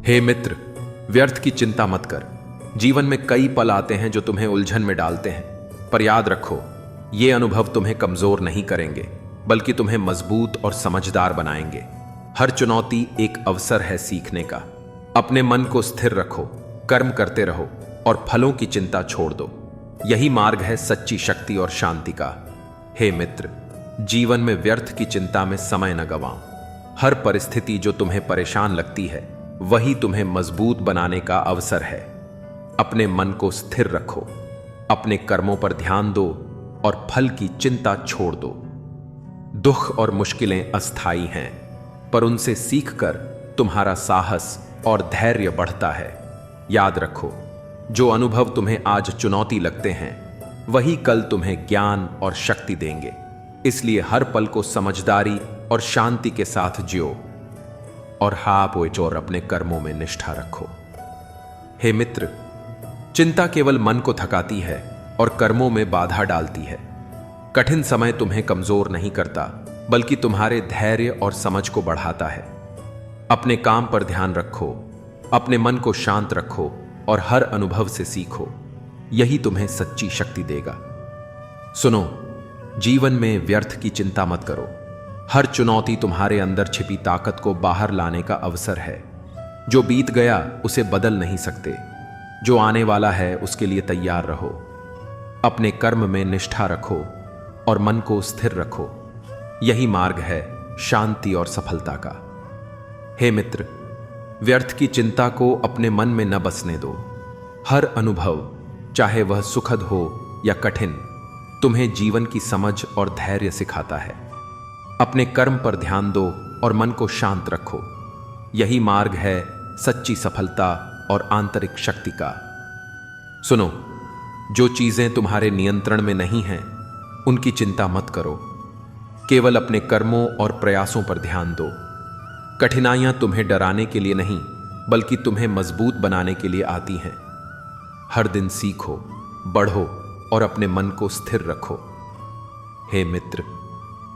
हे मित्र, व्यर्थ की चिंता मत कर। जीवन में कई पल आते हैं जो तुम्हें उलझन में डालते हैं, पर याद रखो, ये अनुभव तुम्हें कमजोर नहीं करेंगे, बल्कि तुम्हें मजबूत और समझदार बनाएंगे। हर चुनौती एक अवसर है सीखने का। अपने मन को स्थिर रखो, कर्म करते रहो और फलों की चिंता छोड़ दो। यही मार्ग है सच्ची शक्ति और शांति का। हे मित्र, जीवन में व्यर्थ की चिंता में समय न गंवाओ। हर परिस्थिति जो तुम्हें परेशान लगती है, वही तुम्हें मजबूत बनाने का अवसर है। अपने मन को स्थिर रखो, अपने कर्मों पर ध्यान दो और फल की चिंता छोड़ दो। दुख और मुश्किलें अस्थायी हैं, पर उनसे सीखकर तुम्हारा साहस और धैर्य बढ़ता है। याद रखो, जो अनुभव तुम्हें आज चुनौती लगते हैं, वही कल तुम्हें ज्ञान और शक्ति देंगे। इसलिए हर पल को समझदारी और शांति के साथ जियो और और अपने कर्मों में निष्ठा रखो। हे मित्र, चिंता केवल मन को थकाती है और कर्मों में बाधा डालती है। कठिन समय तुम्हें कमजोर नहीं करता, बल्कि तुम्हारे धैर्य और समझ को बढ़ाता है। अपने काम पर ध्यान रखो, अपने मन को शांत रखो और हर अनुभव से सीखो। यही तुम्हें सच्ची शक्ति देगा। सुनो, जीवन में व्यर्थ की चिंता मत करो। हर चुनौती तुम्हारे अंदर छिपी ताकत को बाहर लाने का अवसर है। जो बीत गया उसे बदल नहीं सकते, जो आने वाला है उसके लिए तैयार रहो। अपने कर्म में निष्ठा रखो और मन को स्थिर रखो। यही मार्ग है शांति और सफलता का। हे मित्र, व्यर्थ की चिंता को अपने मन में न बसने दो। हर अनुभव, चाहे वह सुखद हो या कठिन, तुम्हें जीवन की समझ और धैर्य सिखाता है। अपने कर्म पर ध्यान दो और मन को शांत रखो। यही मार्ग है सच्ची सफलता और आंतरिक शक्ति का। सुनो, जो चीजें तुम्हारे नियंत्रण में नहीं हैं, उनकी चिंता मत करो। केवल अपने कर्मों और प्रयासों पर ध्यान दो। कठिनाइयां तुम्हें डराने के लिए नहीं, बल्कि तुम्हें मजबूत बनाने के लिए आती हैं। हर दिन सीखो, बढ़ो और अपने मन को स्थिर रखो। हे मित्र,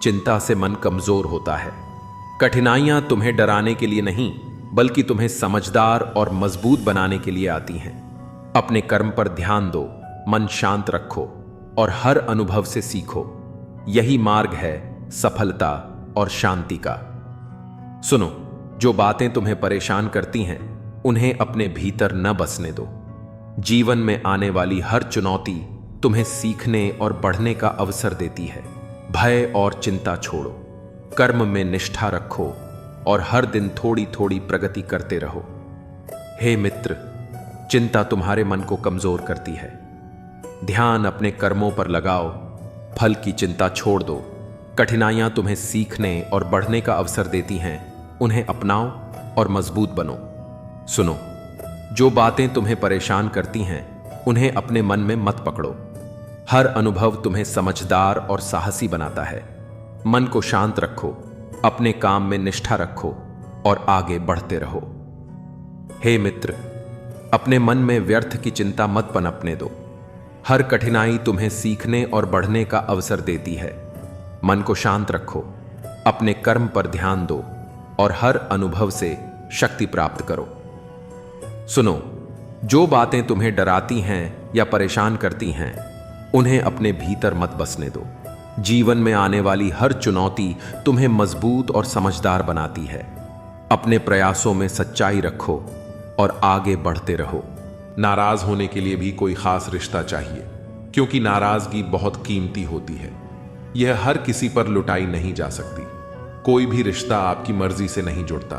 चिंता से मन कमजोर होता है। कठिनाइयां तुम्हें डराने के लिए नहीं, बल्कि तुम्हें समझदार और मजबूत बनाने के लिए आती हैं। अपने कर्म पर ध्यान दो, मन शांत रखो और हर अनुभव से सीखो। यही मार्ग है सफलता और शांति का। सुनो, जो बातें तुम्हें परेशान करती हैं, उन्हें अपने भीतर न बसने दो। जीवन में आने वाली हर चुनौती तुम्हें सीखने और बढ़ने का अवसर देती है। भय और चिंता छोड़ो, कर्म में निष्ठा रखो और हर दिन थोड़ी थोड़ी प्रगति करते रहो। हे मित्र, चिंता तुम्हारे मन को कमजोर करती है। ध्यान अपने कर्मों पर लगाओ, फल की चिंता छोड़ दो। कठिनाइयां तुम्हें सीखने और बढ़ने का अवसर देती हैं, उन्हें अपनाओ और मजबूत बनो। सुनो, जो बातें तुम्हें परेशान करती हैं, उन्हें अपने मन में मत पकड़ो। हर अनुभव तुम्हें समझदार और साहसी बनाता है। मन को शांत रखो, अपने काम में निष्ठा रखो और आगे बढ़ते रहो। हे मित्र, अपने मन में व्यर्थ की चिंता मत पनपने दो। हर कठिनाई तुम्हें सीखने और बढ़ने का अवसर देती है। मन को शांत रखो, अपने कर्म पर ध्यान दो और हर अनुभव से शक्ति प्राप्त करो। सुनो, जो बातें तुम्हें डराती हैं या परेशान करती हैं, उन्हें अपने भीतर मत बसने दो। जीवन में आने वाली हर चुनौती तुम्हें मजबूत और समझदार बनाती है। अपने प्रयासों में सच्चाई रखो और आगे बढ़ते रहो। नाराज होने के लिए भी कोई खास रिश्ता चाहिए, क्योंकि नाराजगी बहुत कीमती होती है। यह हर किसी पर लुटाई नहीं जा सकती। कोई भी रिश्ता आपकी मर्जी से नहीं जुड़ता,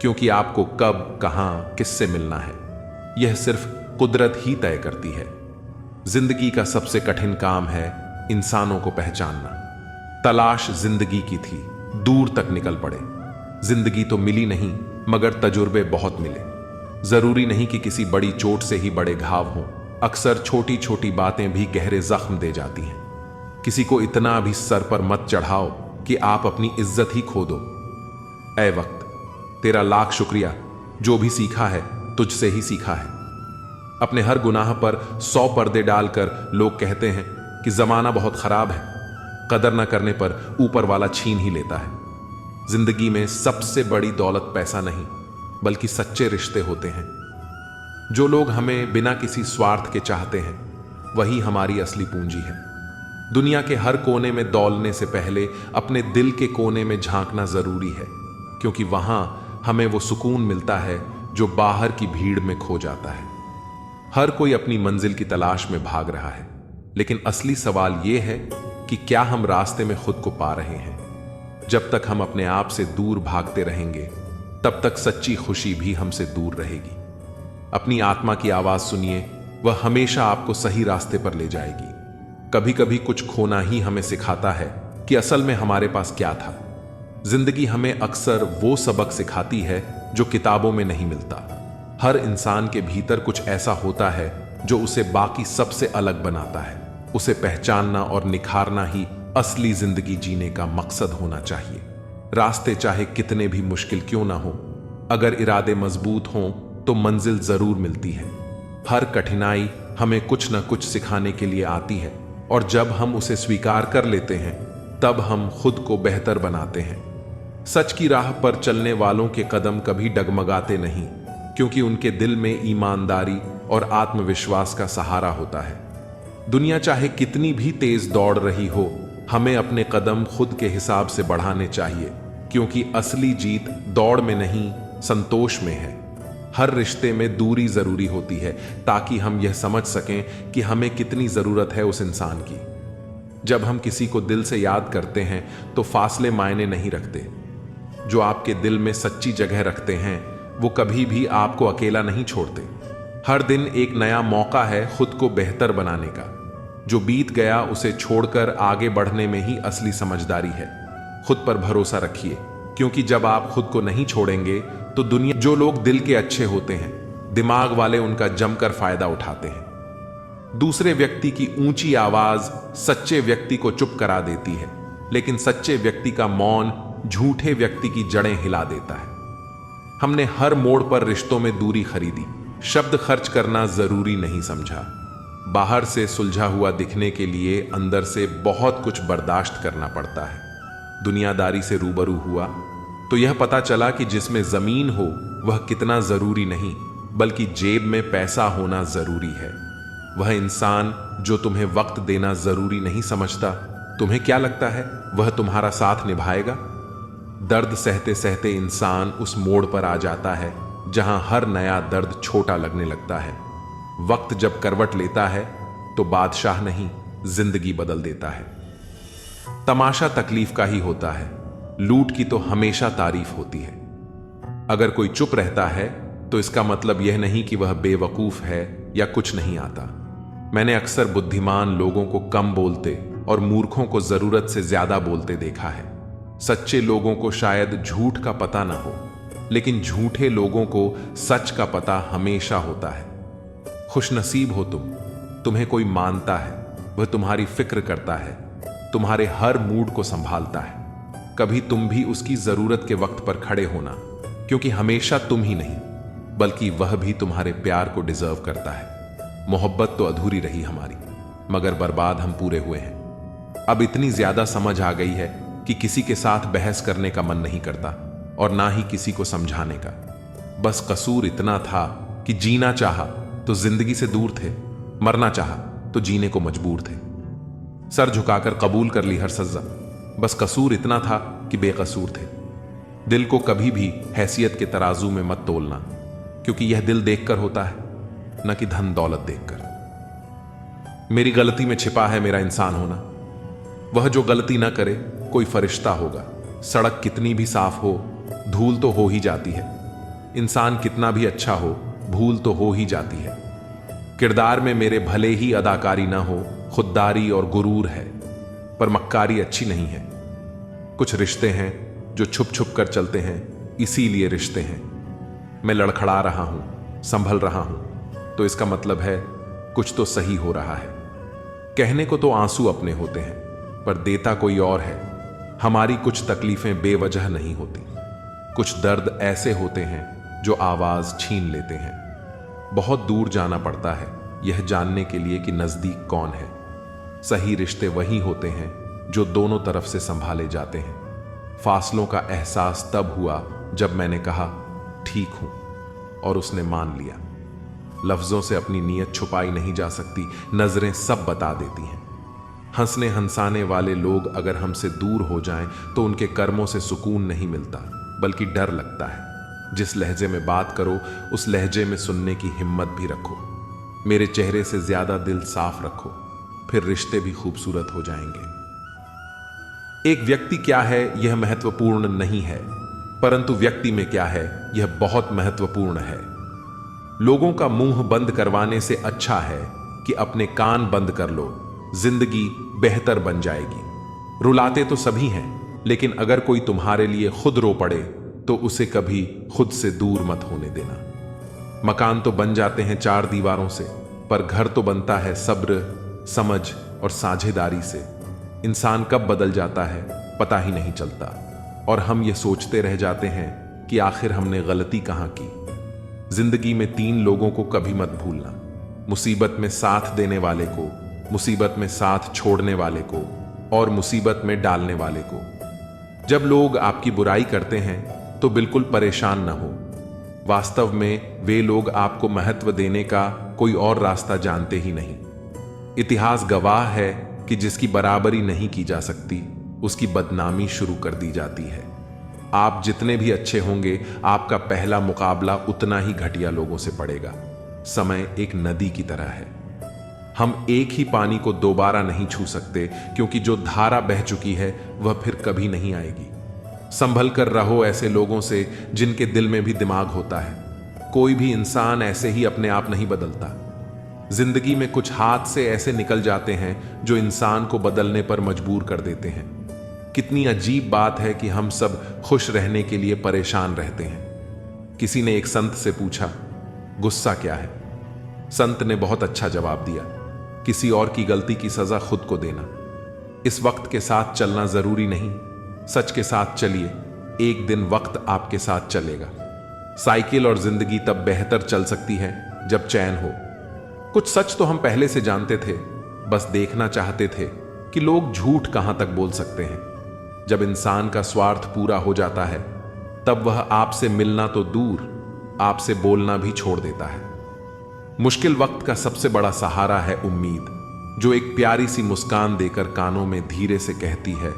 क्योंकि आपको कब, कहां, किससे मिलना है, यह सिर्फ कुदरत ही तय करती है। जिंदगी का सबसे कठिन काम है इंसानों को पहचानना। तलाश जिंदगी की थी, दूर तक निकल पड़े। जिंदगी तो मिली नहीं, मगर तजुर्बे बहुत मिले। जरूरी नहीं कि किसी बड़ी चोट से ही बड़े घाव हों। अक्सर छोटी छोटी बातें भी गहरे जख्म दे जाती हैं। किसी को इतना भी सर पर मत चढ़ाओ कि आप अपनी इज्जत ही खो दो। ऐ वक्त, तेरा लाख शुक्रिया, जो भी सीखा है तुझसे ही सीखा है। अपने हर गुनाह पर 100 पर्दे डालकर लोग कहते हैं कि जमाना बहुत खराब है। कदर न करने पर ऊपर वाला छीन ही लेता है। जिंदगी में सबसे बड़ी दौलत पैसा नहीं, बल्कि सच्चे रिश्ते होते हैं। जो लोग हमें बिना किसी स्वार्थ के चाहते हैं, वही हमारी असली पूंजी है। दुनिया के हर कोने में दौलने से पहले अपने दिल के कोने में झांकना जरूरी है, क्योंकि वहां हमें वो सुकून मिलता है जो बाहर की भीड़ में खो जाता है। हर कोई अपनी मंजिल की तलाश में भाग रहा है, लेकिन असली सवाल यह है कि क्या हम रास्ते में खुद को पा रहे हैं। जब तक हम अपने आप से दूर भागते रहेंगे, तब तक सच्ची खुशी भी हमसे दूर रहेगी। अपनी आत्मा की आवाज सुनिए, वह हमेशा आपको सही रास्ते पर ले जाएगी। कभी कभी कुछ खोना ही हमें सिखाता है कि असल में हमारे पास क्या था। जिंदगी हमें अक्सर वो सबक सिखाती है जो किताबों में नहीं मिलता। हर इंसान के भीतर कुछ ऐसा होता है जो उसे बाकी सबसे अलग बनाता है। उसे पहचानना और निखारना ही असली जिंदगी जीने का मकसद होना चाहिए। रास्ते चाहे कितने भी मुश्किल क्यों ना हो, अगर इरादे मजबूत हों तो मंजिल जरूर मिलती है। हर कठिनाई हमें कुछ न कुछ सिखाने के लिए आती है, और जब हम उसे स्वीकार कर लेते हैं, तब हम खुद को बेहतर बनाते हैं। सच की राह पर चलने वालों के कदम कभी डगमगाते नहीं, क्योंकि उनके दिल में ईमानदारी और आत्मविश्वास का सहारा होता है। दुनिया चाहे कितनी भी तेज दौड़ रही हो, हमें अपने कदम खुद के हिसाब से बढ़ाने चाहिए, क्योंकि असली जीत दौड़ में नहीं, संतोष में है। हर रिश्ते में दूरी जरूरी होती है, ताकि हम यह समझ सकें कि हमें कितनी जरूरत है उस इंसान की। जब हम किसी को दिल से याद करते हैं तो फासले मायने नहीं रखते। जो आपके दिल में सच्ची जगह रखते हैं, वो कभी भी आपको अकेला नहीं छोड़ते। हर दिन एक नया मौका है खुद को बेहतर बनाने का। जो बीत गया उसे छोड़कर आगे बढ़ने में ही असली समझदारी है। खुद पर भरोसा रखिए, क्योंकि जब आप खुद को नहीं छोड़ेंगे तो दुनिया जो लोग दिल के अच्छे होते हैं, दिमाग वाले उनका जमकर फायदा उठाते हैं। दूसरे व्यक्ति की ऊंची आवाज सच्चे व्यक्ति को चुप करा देती है, लेकिन सच्चे व्यक्ति का मौन झूठे व्यक्ति की जड़ें हिला देता है। हमने हर मोड़ पर रिश्तों में दूरी खरीदी, शब्द खर्च करना जरूरी नहीं समझा। बाहर से सुलझा हुआ दिखने के लिए अंदर से बहुत कुछ बर्दाश्त करना पड़ता है। दुनियादारी से रूबरू हुआ तो यह पता चला कि जिसमें जमीन हो वह कितना जरूरी नहीं, बल्कि जेब में पैसा होना जरूरी है। वह इंसान जो तुम्हें वक्त देना जरूरी नहीं समझता, तुम्हें क्या लगता है वह तुम्हारा साथ निभाएगा? दर्द सहते सहते इंसान उस मोड़ पर आ जाता है जहां हर नया दर्द छोटा लगने लगता है। वक्त जब करवट लेता है तो बादशाह नहीं, जिंदगी बदल देता है। तमाशा तकलीफ का ही होता है, लूट की तो हमेशा तारीफ होती है। अगर कोई चुप रहता है तो इसका मतलब यह नहीं कि वह बेवकूफ है या कुछ नहीं आता। मैंने अक्सर बुद्धिमान लोगों को कम बोलते और मूर्खों को जरूरत से ज्यादा बोलते देखा है। सच्चे लोगों को शायद झूठ का पता ना हो, लेकिन झूठे लोगों को सच का पता हमेशा होता है। खुशनसीब हो तुम, तुम्हें कोई मानता है, वह तुम्हारी फिक्र करता है, तुम्हारे हर मूड को संभालता है। कभी तुम भी उसकी जरूरत के वक्त पर खड़े होना, क्योंकि हमेशा तुम ही नहीं, बल्कि वह भी तुम्हारे प्यार को डिजर्व करता है। मोहब्बत तो अधूरी रही हमारी, मगर बर्बाद हम पूरे हुए हैं। अब इतनी ज्यादा समझ आ गई है कि किसी के साथ बहस करने का मन नहीं करता, और ना ही किसी को समझाने का। बस कसूर इतना था कि जीना चाहा तो जिंदगी से दूर थे, मरना चाहा तो जीने को मजबूर थे। सर झुकाकर कबूल कर ली हर सजा, बस कसूर इतना था कि बेकसूर थे। दिल को कभी भी हैसियत के तराजू में मत तोलना, क्योंकि यह दिल देखकर होता है, न कि धन दौलत देखकर। मेरी गलती में छिपा है मेरा इंसान होना। वह जो गलती ना करे कोई फरिश्ता होगा। सड़क कितनी भी साफ हो, धूल तो हो ही जाती है। इंसान कितना भी अच्छा हो, भूल तो हो ही जाती है। किरदार में मेरे भले ही अदाकारी ना हो, खुददारी और गुरूर है, पर मक्कारी अच्छी नहीं है। कुछ रिश्ते हैं जो छुप छुप कर चलते हैं, इसीलिए रिश्ते हैं। मैं लड़खड़ा रहा हूं, संभल रहा हूं, तो इसका मतलब है कुछ तो सही हो रहा है। कहने को तो आंसू अपने होते हैं, पर देता कोई और है। हमारी कुछ तकलीफें बेवजह नहीं होती। कुछ दर्द ऐसे होते हैं जो आवाज छीन लेते हैं। बहुत दूर जाना पड़ता है यह जानने के लिए कि नजदीक कौन है। सही रिश्ते वही होते हैं जो दोनों तरफ से संभाले जाते हैं। फासलों का एहसास तब हुआ जब मैंने कहा, ठीक हूं, और उसने मान लिया। लफ्जों से अपनी नीयत छुपाई नहीं जा सकती, नजरें सब बता देती हैं। हंसने हंसाने वाले लोग अगर हमसे दूर हो जाएं तो उनके कर्मों से सुकून नहीं मिलता, बल्कि डर लगता है। जिस लहजे में बात करो उस लहजे में सुनने की हिम्मत भी रखो। मेरे चेहरे से ज्यादा दिल साफ रखो, फिर रिश्ते भी खूबसूरत हो जाएंगे। एक व्यक्ति क्या है यह महत्वपूर्ण नहीं है, परंतु व्यक्ति में क्या है यह बहुत महत्वपूर्ण है। लोगों का मुंह बंद करवाने से अच्छा है कि अपने कान बंद कर लो, जिंदगी बेहतर बन जाएगी। रुलाते तो सभी हैं, लेकिन अगर कोई तुम्हारे लिए खुद रो पड़े तो उसे कभी खुद से दूर मत होने देना। मकान तो बन जाते हैं चार दीवारों से, पर घर तो बनता है सब्र, समझ और साझेदारी से। इंसान कब बदल जाता है पता ही नहीं चलता, और हम ये सोचते रह जाते हैं कि आखिर हमने गलती कहां की। जिंदगी में तीन लोगों को कभी मत भूलना, मुसीबत में साथ देने वाले को, मुसीबत में साथ छोड़ने वाले को, और मुसीबत में डालने वाले को। जब लोग आपकी बुराई करते हैं तो बिल्कुल परेशान न हो। वास्तव में वे लोग आपको महत्व देने का कोई और रास्ता जानते ही नहीं। इतिहास गवाह है कि जिसकी बराबरी नहीं की जा सकती उसकी बदनामी शुरू कर दी जाती है। आप जितने भी अच्छे होंगे, आपका पहला मुकाबला उतना ही घटिया लोगों से पड़ेगा। समय एक नदी की तरह है, हम एक ही पानी को दोबारा नहीं छू सकते, क्योंकि जो धारा बह चुकी है वह फिर कभी नहीं आएगी। संभल कर रहो ऐसे लोगों से जिनके दिल में भी दिमाग होता है। कोई भी इंसान ऐसे ही अपने आप नहीं बदलता। जिंदगी में कुछ हाथ से ऐसे निकल जाते हैं जो इंसान को बदलने पर मजबूर कर देते हैं। कितनी अजीब बात है कि हम सब खुश रहने के लिए परेशान रहते हैं। किसी ने एक संत से पूछा, गुस्सा क्या है? संत ने बहुत अच्छा जवाब दिया, किसी और की गलती की सजा खुद को देना। इस वक्त के साथ चलना जरूरी नहीं, सच के साथ चलिए, एक दिन वक्त आपके साथ चलेगा। साइकिल और जिंदगी तब बेहतर चल सकती है जब चैन हो। कुछ सच तो हम पहले से जानते थे, बस देखना चाहते थे कि लोग झूठ कहां तक बोल सकते हैं। जब इंसान का स्वार्थ पूरा हो जाता है तब वह आपसे मिलना तो दूर, आपसे बोलना भी छोड़ देता है। मुश्किल वक्त का सबसे बड़ा सहारा है उम्मीद, जो एक प्यारी सी मुस्कान देकर कानों में धीरे से कहती है,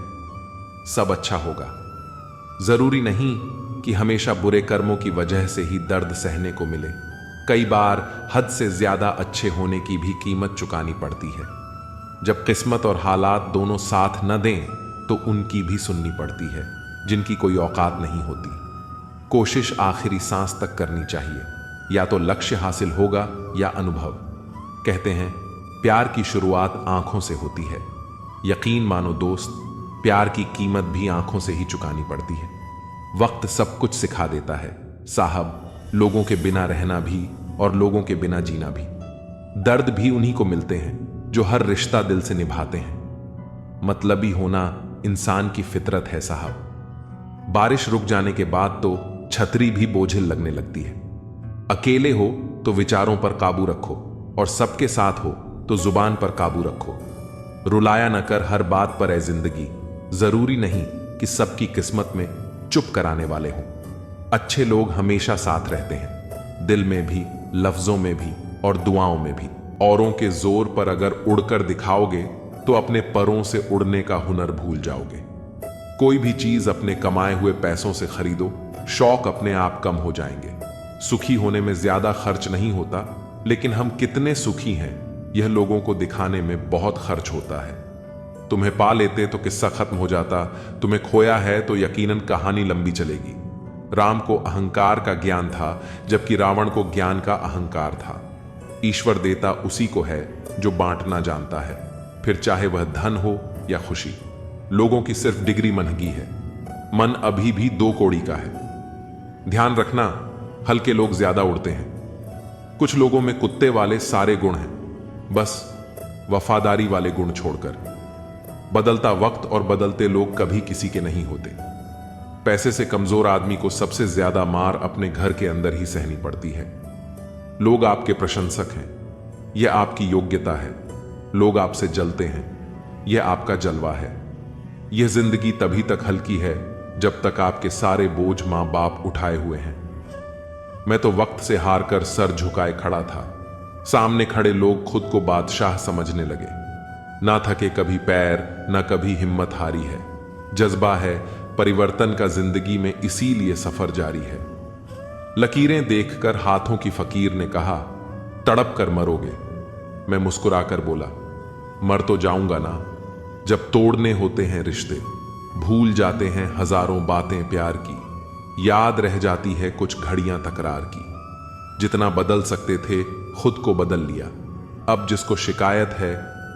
सब अच्छा होगा। जरूरी नहीं कि हमेशा बुरे कर्मों की वजह से ही दर्द सहने को मिले। कई बार हद से ज्यादा अच्छे होने की भी कीमत चुकानी पड़ती है। जब किस्मत और हालात दोनों साथ न दें तो उनकी भी सुननी पड़ती है, जिनकी कोई औकात नहीं होती। कोशिश आखिरी सांस तक करनी चाहिए, या तो लक्ष्य हासिल होगा या अनुभव। कहते हैं प्यार की शुरुआत आंखों से होती है। यकीन मानो दोस्त, प्यार की कीमत भी आंखों से ही चुकानी पड़ती है। वक्त सब कुछ सिखा देता है साहब, लोगों के बिना रहना भी और लोगों के बिना जीना भी। दर्द भी उन्हीं को मिलते हैं जो हर रिश्ता दिल से निभाते हैं। मतलबी होना इंसान की फितरत है साहब। बारिश रुक जाने के बाद तो छतरी भी बोझिल लगने लगती है। अकेले हो तो विचारों पर काबू रखो, और सबके साथ हो तो जुबान पर काबू रखो। रुलाया न कर हर बात पर ऐ जिंदगी, जरूरी नहीं कि सबकी किस्मत में चुप कराने वाले हों। अच्छे लोग हमेशा साथ रहते हैं, दिल में भी, लफ्जों में भी और दुआओं में भी। औरों के जोर पर अगर उड़कर दिखाओगे तो अपने परों से उड़ने का हुनर भूल जाओगे। कोई भी चीज अपने कमाए हुए पैसों से खरीदो, शौक अपने आप कम हो जाएंगे। सुखी होने में ज्यादा खर्च नहीं होता, लेकिन हम कितने सुखी हैं यह लोगों को दिखाने में बहुत खर्च होता है। तुम्हें पा लेते तो किस्सा खत्म हो जाता, तुम्हें खोया है तो यकीनन कहानी लंबी चलेगी। राम को अहंकार का ज्ञान था, जबकि रावण को ज्ञान का अहंकार था। ईश्वर देता उसी को है जो बांटना जानता है, फिर चाहे वह धन हो या खुशी। लोगों की सिर्फ डिग्री महंगी है, मन अभी भी 2 कौड़ी का है। ध्यान रखना, हल्के लोग ज्यादा उड़ते हैं। कुछ लोगों में कुत्ते वाले सारे गुण हैं, बस वफादारी वाले गुण छोड़कर। बदलता वक्त और बदलते लोग कभी किसी के नहीं होते। पैसे से कमजोर आदमी को सबसे ज्यादा मार अपने घर के अंदर ही सहनी पड़ती है। लोग आपके प्रशंसक हैं, यह आपकी योग्यता है। लोग आपसे जलते हैं, यह आपका जलवा है। यह जिंदगी तभी तक हल्की है जब तक आपके सारे बोझ मां बाप उठाए हुए हैं। मैं तो वक्त से हार कर सर झुकाए खड़ा था। सामने खड़े लोग खुद को बादशाह समझने लगे। ना थके कभी पैर, ना कभी हिम्मत हारी है। जज्बा है परिवर्तन का जिंदगी में, इसीलिए सफर जारी है। लकीरें देखकर हाथों की फकीर ने कहा, तड़प कर मरोगे। मैं मुस्कुराकर बोला, मर तो जाऊंगा ना। जब तोड़ने होते हैं रिश्ते, भूल जाते हैं हजारों बातें प्यार की, याद रह जाती है कुछ घड़ियां तकरार की। जितना बदल सकते थे खुद को बदल लिया। अब जिसको शिकायत है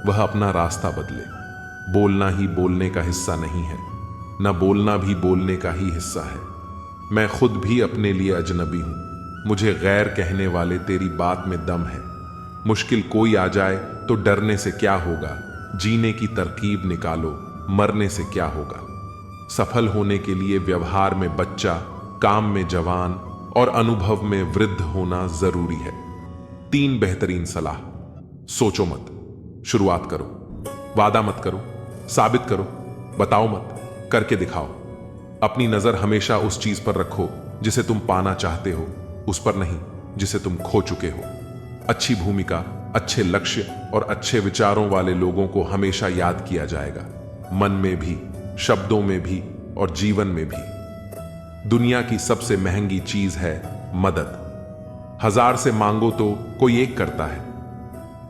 वह अपना रास्ता बदले। बोलना ही बोलने का हिस्सा नहीं है, न बोलना भी बोलने का ही हिस्सा है। मैं खुद भी अपने लिए अजनबी हूं, मुझे गैर कहने वाले तेरी बात में दम है। मुश्किल कोई आ जाए तो डरने से क्या होगा, जीने की तरकीब निकालो, मरने से क्या होगा। सफल होने के लिए व्यवहार में बच्चा, काम में जवान और अनुभव में वृद्ध होना जरूरी है। 3 बेहतरीन सलाह। सोचो मत, शुरुआत करो। वादा मत करो, साबित करो। बताओ मत, करके दिखाओ। अपनी नजर हमेशा उस चीज पर रखो जिसे तुम पाना चाहते हो, उस पर नहीं जिसे तुम खो चुके हो। अच्छी भूमिका, अच्छे लक्ष्य और अच्छे विचारों वाले लोगों को हमेशा याद किया जाएगा, मन में भी, शब्दों में भी और जीवन में भी। दुनिया की सबसे महंगी चीज है मदद। 1000 से मांगो तो कोई एक करता है।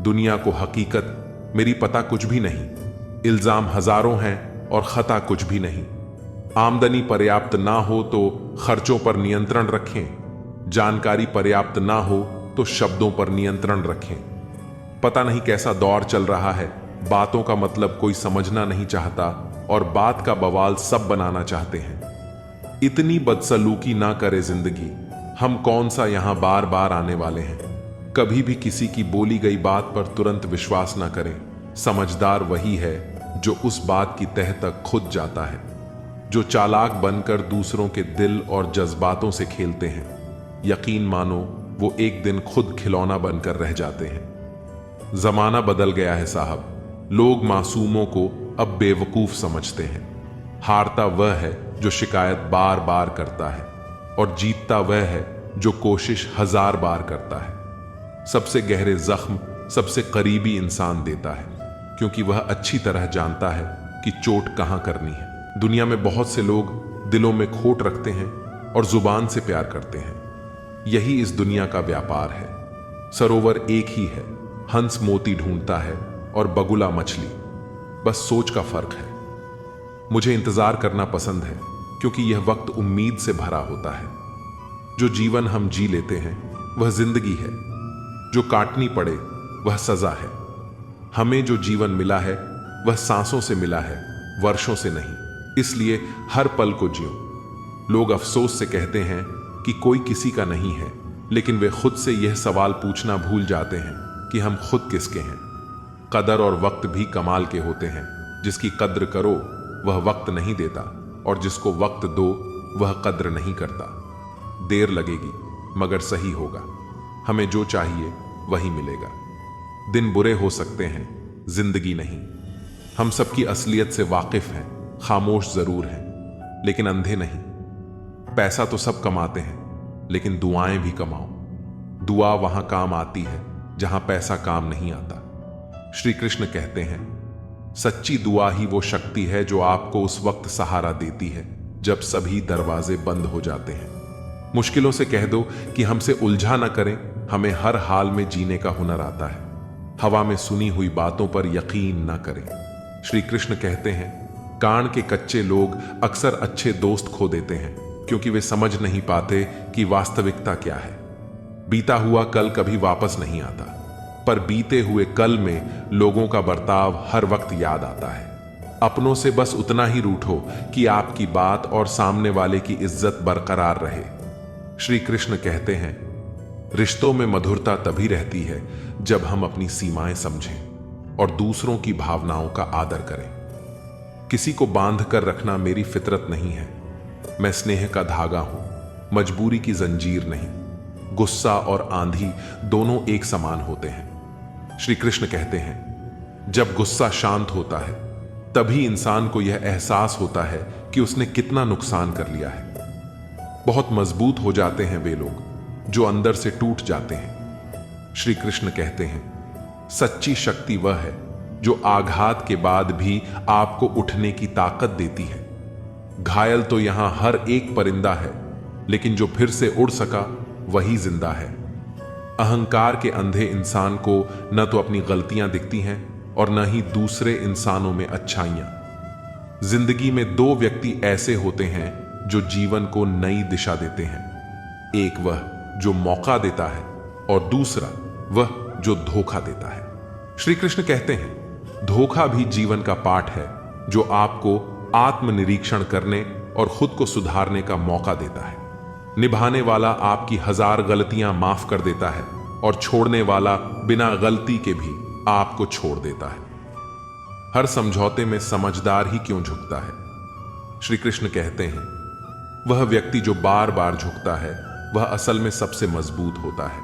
दुनिया को हकीकत मेरी पता कुछ भी नहीं। इल्जाम हजारों हैं और खता कुछ भी नहीं। आमदनी पर्याप्त ना हो तो खर्चों पर नियंत्रण रखें। जानकारी पर्याप्त ना हो तो शब्दों पर नियंत्रण रखें। पता नहीं कैसा दौर चल रहा है, बातों का मतलब कोई समझना नहीं चाहता और बात का बवाल सब बनाना चाहते हैं। इतनी बदसलूकी ना करे जिंदगी, हम कौन सा यहां बार बार आने वाले हैं। कभी भी किसी की बोली गई बात पर तुरंत विश्वास ना करें। समझदार वही है जो उस बात की तह तक खुद जाता है, जो चालाक बनकर दूसरों के दिल और जज्बातों से खेलते हैं। यकीन मानो वो एक दिन खुद खिलौना बनकर रह जाते हैं। जमाना बदल गया है साहब, लोग मासूमों को अब बेवकूफ समझते हैं। हारता वह है जो शिकायत बार बार करता है और जीतता वह है जो कोशिश 1000 बार करता है। सबसे गहरे जख्म सबसे करीबी इंसान देता है, क्योंकि वह अच्छी तरह जानता है कि चोट कहां करनी है। दुनिया में बहुत से लोग दिलों में खोट रखते हैं और जुबान से प्यार करते हैं। यही इस दुनिया का व्यापार है। सरोवर एक ही है, हंस मोती ढूंढता है और बगुला मछली, बस सोच का फर्क है। मुझे इंतजार करना पसंद है, क्योंकि यह वक्त उम्मीद से भरा होता है। जो जीवन हम जी लेते हैं वह जिंदगी है, जो काटनी पड़े वह सजा है। हमें जो जीवन मिला है वह सांसों से मिला है, वर्षों से नहीं। इसलिए हर पल को जियो। लोग अफसोस से कहते हैं कि कोई किसी का नहीं है, लेकिन वे खुद से यह सवाल पूछना भूल जाते हैं कि हम खुद किसके हैं। कदर और वक्त भी कमाल के होते हैं। जिसकी कद्र करो वह वक्त नहीं देता, और जिसको वक्त दो वह कद्र नहीं करता। देर लगेगी मगर सही होगा। हमें जो चाहिए वही मिलेगा। दिन बुरे हो सकते हैं, जिंदगी नहीं। हम सबकी असलियत से वाकिफ हैं, खामोश जरूर हैं, लेकिन अंधे नहीं। पैसा तो सब कमाते हैं, लेकिन दुआएं भी कमाओ। दुआ वहां काम आती है जहां पैसा काम नहीं आता। श्री कृष्ण कहते हैं, सच्ची दुआ ही वो शक्ति है जो आपको उस वक्त सहारा देती है जब सभी दरवाजे बंद हो जाते हैं। मुश्किलों से कह दो कि हमसे उलझा न करें, हमें हर हाल में जीने का हुनर आता है। हवा में सुनी हुई बातों पर यकीन न करें। श्री कृष्ण कहते हैं, कान के कच्चे लोग अक्सर अच्छे दोस्त खो देते हैं, क्योंकि वे समझ नहीं पाते कि वास्तविकता क्या है। बीता हुआ कल कभी वापस नहीं आता, पर बीते हुए कल में लोगों का बर्ताव हर वक्त याद आता है। अपनों से बस उतना ही रूठो कि आपकी बात और सामने वाले की इज्जत बरकरार रहे। श्री कृष्ण कहते हैं, रिश्तों में मधुरता तभी रहती है जब हम अपनी सीमाएं समझें और दूसरों की भावनाओं का आदर करें। किसी को बांध कर रखना मेरी फितरत नहीं है। मैं स्नेह का धागा हूं, मजबूरी की जंजीर नहीं। गुस्सा और आंधी दोनों एक समान होते हैं। श्री कृष्ण कहते हैं, जब गुस्सा शांत होता है तभी इंसान को यह एहसास होता है कि उसने कितना नुकसान कर लिया है। बहुत मजबूत हो जाते हैं वे लोग जो अंदर से टूट जाते हैं। श्री कृष्ण कहते हैं, सच्ची शक्ति वह है जो आघात के बाद भी आपको उठने की ताकत देती है। घायल तो यहां हर एक परिंदा है, लेकिन जो फिर से उड़ सका वही जिंदा है। अहंकार के अंधे इंसान को न तो अपनी गलतियां दिखती हैं और न ही दूसरे इंसानों में अच्छाइयां। जिंदगी में दो व्यक्ति ऐसे होते हैं जो जीवन को नई दिशा देते हैं। एक वह जो मौका देता है और दूसरा वह जो धोखा देता है। श्री कृष्ण कहते हैं, धोखा भी जीवन का पाठ है जो आपको आत्मनिरीक्षण करने और खुद को सुधारने का मौका देता है। निभाने वाला आपकी 1000 गलतियां माफ कर देता है और छोड़ने वाला बिना गलती के भी आपको छोड़ देता है। हर समझौते में समझदार ही क्यों झुकता है? श्री कृष्ण कहते हैं, वह व्यक्ति जो बार बार झुकता है वह असल में सबसे मजबूत होता है,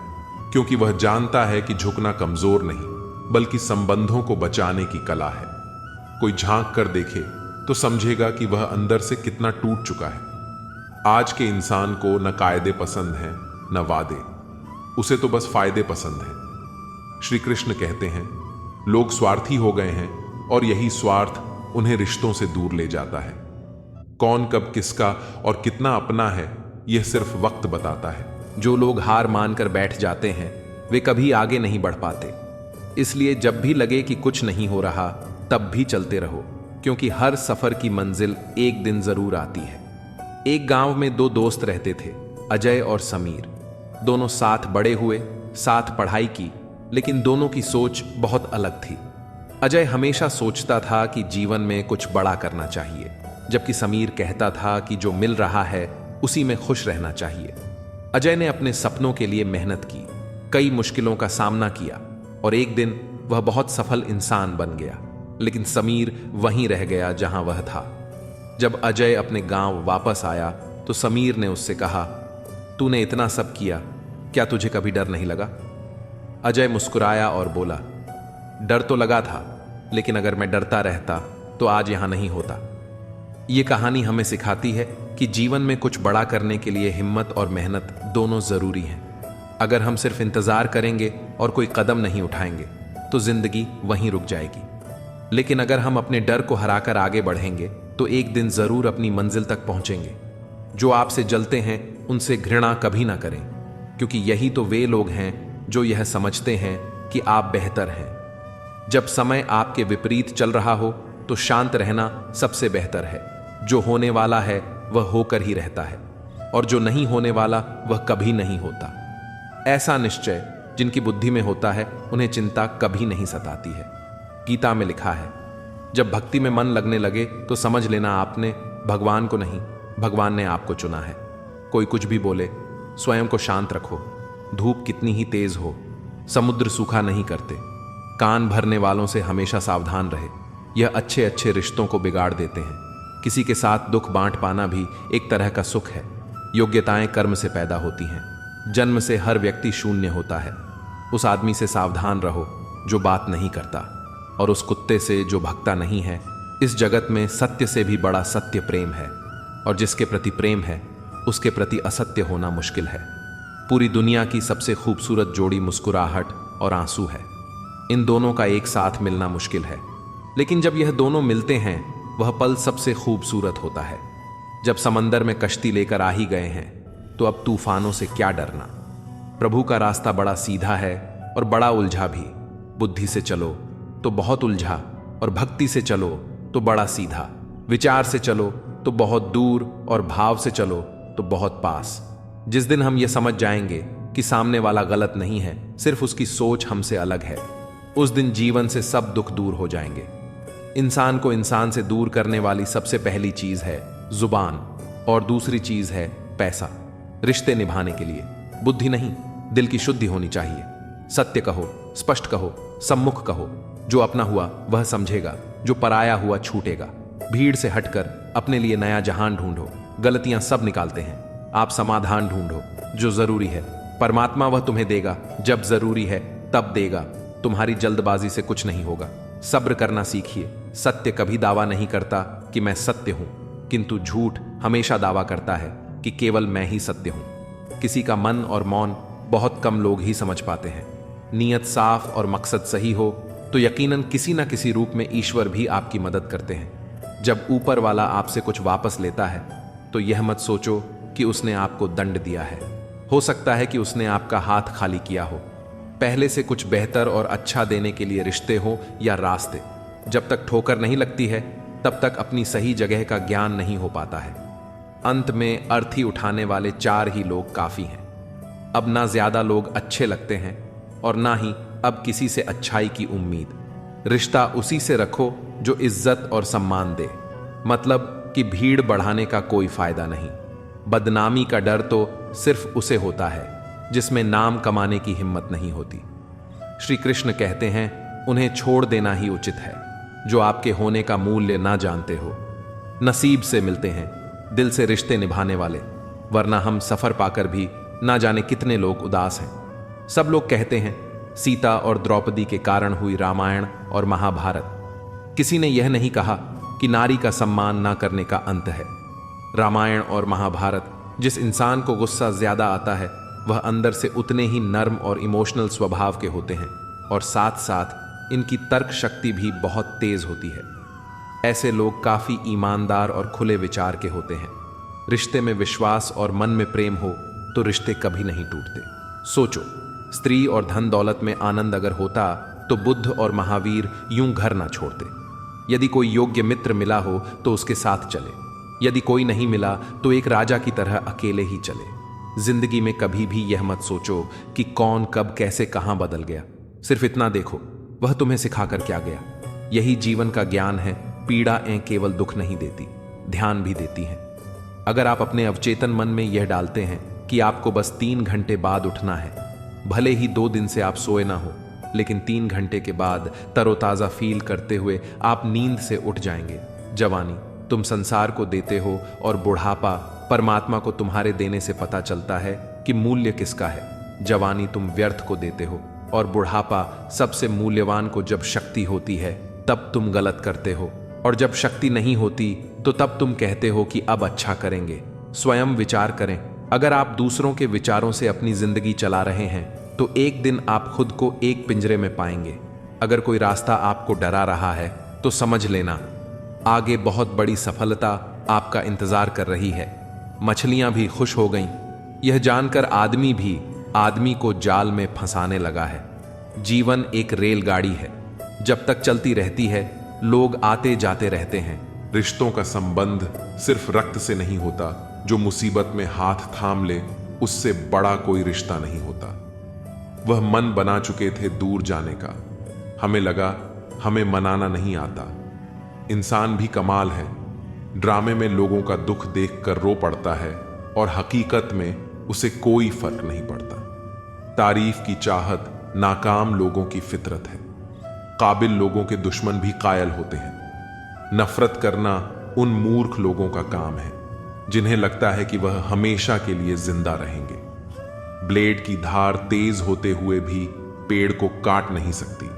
क्योंकि वह जानता है कि झुकना कमजोर नहीं बल्कि संबंधों को बचाने की कला है। कोई झांक कर देखे तो समझेगा कि वह अंदर से कितना टूट चुका है। आज के इंसान को न कायदे पसंद हैं न वादे, उसे तो बस फायदे पसंद हैं। श्री कृष्ण कहते हैं, लोग स्वार्थी हो गए हैं और यही स्वार्थ उन्हें रिश्तों से दूर ले जाता है। कौन कब किसका और कितना अपना है यह सिर्फ वक्त बताता है। जो लोग हार मानकर बैठ जाते हैं वे कभी आगे नहीं बढ़ पाते। इसलिए जब भी लगे कि कुछ नहीं हो रहा तब भी चलते रहो, क्योंकि हर सफर की मंजिल एक दिन जरूर आती है। एक गांव में 2 दोस्त रहते थे, अजय और समीर। दोनों साथ बड़े हुए, साथ पढ़ाई की, लेकिन दोनों की सोच बहुत अलग थी। अजय हमेशा सोचता था कि जीवन में कुछ बड़ा करना चाहिए, जबकि समीर कहता था कि जो मिल रहा है उसी में खुश रहना चाहिए। अजय ने अपने सपनों के लिए मेहनत की, कई मुश्किलों का सामना किया और एक दिन वह बहुत सफल इंसान बन गया, लेकिन समीर वहीं रह गया जहां वह था। जब अजय अपने गांव वापस आया तो समीर ने उससे कहा, तूने इतना सब किया, क्या तुझे कभी डर नहीं लगा? अजय मुस्कुराया और बोला, डर तो लगा था, लेकिन अगर मैं डरता रहता तो आज यहां नहीं होता। ये कहानी हमें सिखाती है कि जीवन में कुछ बड़ा करने के लिए हिम्मत और मेहनत दोनों जरूरी हैं। अगर हम सिर्फ इंतजार करेंगे और कोई कदम नहीं उठाएंगे तो जिंदगी वहीं रुक जाएगी। लेकिन अगर हम अपने डर को हराकर आगे बढ़ेंगे तो एक दिन जरूर अपनी मंजिल तक पहुंचेंगे। जो आपसे जलते हैं उनसे घृणा कभी ना करें, क्योंकि यही तो वे लोग हैं जो यह समझते हैं कि आप बेहतर हैं। जब समय आपके विपरीत चल रहा हो तो शांत रहना सबसे बेहतर है। जो होने वाला है वह होकर ही रहता है और जो नहीं होने वाला वह कभी नहीं होता। ऐसा निश्चय जिनकी बुद्धि में होता है उन्हें चिंता कभी नहीं सताती है। गीता में लिखा है, जब भक्ति में मन लगने लगे तो समझ लेना आपने भगवान को नहीं, भगवान ने आपको चुना है। कोई कुछ भी बोले, स्वयं को शांत रखो। धूप कितनी ही तेज हो, समुद्र सूखा नहीं करते। कान भरने वालों से हमेशा सावधान रहे, यह अच्छे अच्छे रिश्तों को बिगाड़ देते हैं। किसी के साथ दुख बांट पाना भी एक तरह का सुख है। योग्यताएं कर्म से पैदा होती हैं। जन्म से हर व्यक्ति शून्य होता है। उस आदमी से सावधान रहो जो बात नहीं करता, और उस कुत्ते से जो भगता नहीं है। इस जगत में सत्य से भी बड़ा सत्य प्रेम है, और जिसके प्रति प्रेम है उसके प्रति असत्य होना मुश्किल है। पूरी दुनिया की सबसे खूबसूरत जोड़ी मुस्कुराहट और आंसू है। इन दोनों का एक साथ मिलना मुश्किल है, लेकिन जब यह दोनों मिलते हैं वह पल सबसे खूबसूरत होता है। जब समंदर में कश्ती लेकर आ ही गए हैं तो अब तूफानों से क्या डरना। प्रभु का रास्ता बड़ा सीधा है और बड़ा उलझा भी। बुद्धि से चलो तो बहुत उलझा, और भक्ति से चलो तो बड़ा सीधा। विचार से चलो तो बहुत दूर, और भाव से चलो तो बहुत पास। जिस दिन हम ये समझ जाएंगे कि सामने वाला गलत नहीं है, सिर्फ उसकी सोच हमसे अलग है, उस दिन जीवन से सब दुख दूर हो जाएंगे। इंसान को इंसान से दूर करने वाली सबसे पहली चीज है जुबान, और दूसरी चीज है पैसा। रिश्ते निभाने के लिए बुद्धि नहीं, दिल की शुद्धि होनी चाहिए। सत्य कहो, स्पष्ट कहो, सम्मुख कहो। जो अपना हुआ वह समझेगा, जो पराया हुआ छूटेगा। भीड़ से हटकर अपने लिए नया जहान ढूंढो। गलतियां सब निकालते हैं, आप समाधान ढूंढो। जो जरूरी है परमात्मा वह तुम्हें देगा, जब जरूरी है तब देगा। तुम्हारी जल्दबाजी से कुछ नहीं होगा। सब्र करना सीखिए। सत्य कभी दावा नहीं करता कि मैं सत्य हूं, किंतु झूठ हमेशा दावा करता है कि केवल मैं ही सत्य हूं। किसी का मन और मौन बहुत कम लोग ही समझ पाते हैं। नीयत साफ और मकसद सही हो तो यकीनन किसी न किसी रूप में ईश्वर भी आपकी मदद करते हैं। जब ऊपर वाला आपसे कुछ वापस लेता है तो यह मत सोचो कि उसने आपको दंड दिया है। हो सकता है कि उसने आपका हाथ खाली किया हो, पहले से कुछ बेहतर और अच्छा देने के लिए रिश्ते हो या रास्ते। जब तक ठोकर नहीं लगती है तब तक अपनी सही जगह का ज्ञान नहीं हो पाता है। अंत में अर्थी उठाने वाले 4 ही लोग काफी हैं। अब ना ज्यादा लोग अच्छे लगते हैं और ना ही अब किसी से अच्छाई की उम्मीद। रिश्ता उसी से रखो जो इज्जत और सम्मान दे, मतलब कि भीड़ बढ़ाने का कोई फायदा नहीं। बदनामी का डर तो सिर्फ उसे होता है जिसमें नाम कमाने की हिम्मत नहीं होती। श्री कृष्ण कहते हैं उन्हें छोड़ देना ही उचित है जो आपके होने का मूल्य ना जानते हो। नसीब से मिलते हैं दिल से रिश्ते निभाने वाले, वरना हम सफर पाकर भी ना जाने कितने लोग उदास हैं। सब लोग कहते हैं सीता और द्रौपदी के कारण हुई रामायण और महाभारत। किसी ने यह नहीं कहा कि नारी का सम्मान ना करने का अंत है। रामायण और महाभारत, जिस इंसान को गुस्सा ज्यादा आता है वह अंदर से उतने ही नर्म और इमोशनल स्वभाव के होते हैं और साथ साथ इनकी तर्क शक्ति भी बहुत तेज होती है। ऐसे लोग काफी ईमानदार और खुले विचार के होते हैं। रिश्ते में विश्वास और मन में प्रेम हो तो रिश्ते कभी नहीं टूटते। सोचो, स्त्री और धन दौलत में आनंद अगर होता तो बुद्ध और महावीर यूं घर ना छोड़ते। यदि कोई योग्य मित्र मिला हो तो उसके साथ चले, यदि कोई नहीं मिला तो एक राजा की तरह अकेले ही चले। जिंदगी में कभी भी यह मत सोचो कि कौन कब कैसे कहां बदल गया। सिर्फ इतना देखो वह तुम्हें सिखाकर क्या गया। यही जीवन का ज्ञान है। पीड़ाएं केवल दुख नहीं देती, ध्यान भी देती हैं। अगर आप अपने अवचेतन मन में यह डालते हैं कि आपको बस 3 घंटे बाद उठना है, भले ही 2 दिन से आप सोए ना हो, लेकिन 3 घंटे के बाद तरोताजा फील करते हुए आप नींद से उठ जाएंगे। जवानी तुम संसार को देते हो और बुढ़ापा परमात्मा को तुम्हारे देने से पता चलता है कि मूल्य किसका है। जवानी तुम व्यर्थ को देते हो और बुढ़ापा सबसे मूल्यवान को जब शक्ति होती है तब तुम गलत करते हो, और जब शक्ति नहीं होती तो तब तुम कहते हो कि अब अच्छा करेंगे। स्वयं विचार करें, अगर आप दूसरों के विचारों से अपनी जिंदगी चला रहे हैं तो एक दिन आप खुद को एक पिंजरे में पाएंगे। अगर कोई रास्ता आपको डरा रहा है तो समझ लेना आगे बहुत बड़ी सफलता आपका इंतजार कर रही है। मछलियां भी खुश हो गईं, यह जानकर आदमी भी आदमी को जाल में फंसाने लगा है। जीवन एक रेलगाड़ी है, जब तक चलती रहती है लोग आते जाते रहते हैं। रिश्तों का संबंध सिर्फ रक्त से नहीं होता, जो मुसीबत में हाथ थाम ले उससे बड़ा कोई रिश्ता नहीं होता। वह मन बना चुके थे दूर जाने का, हमें लगा हमें मनाना नहीं आता। इंसान भी कमाल है, ड्रामे में लोगों का दुख देखकर रो पड़ता है और हकीकत में उसे कोई फर्क नहीं पड़ता। तारीफ की चाहत नाकाम लोगों की फितरत है। काबिल लोगों के दुश्मन भी कायल होते हैं। नफरत करना उन मूर्ख लोगों का काम है जिन्हें लगता है कि वह हमेशा के लिए जिंदा रहेंगे। ब्लेड की धार तेज होते हुए भी पेड़ को काट नहीं सकती,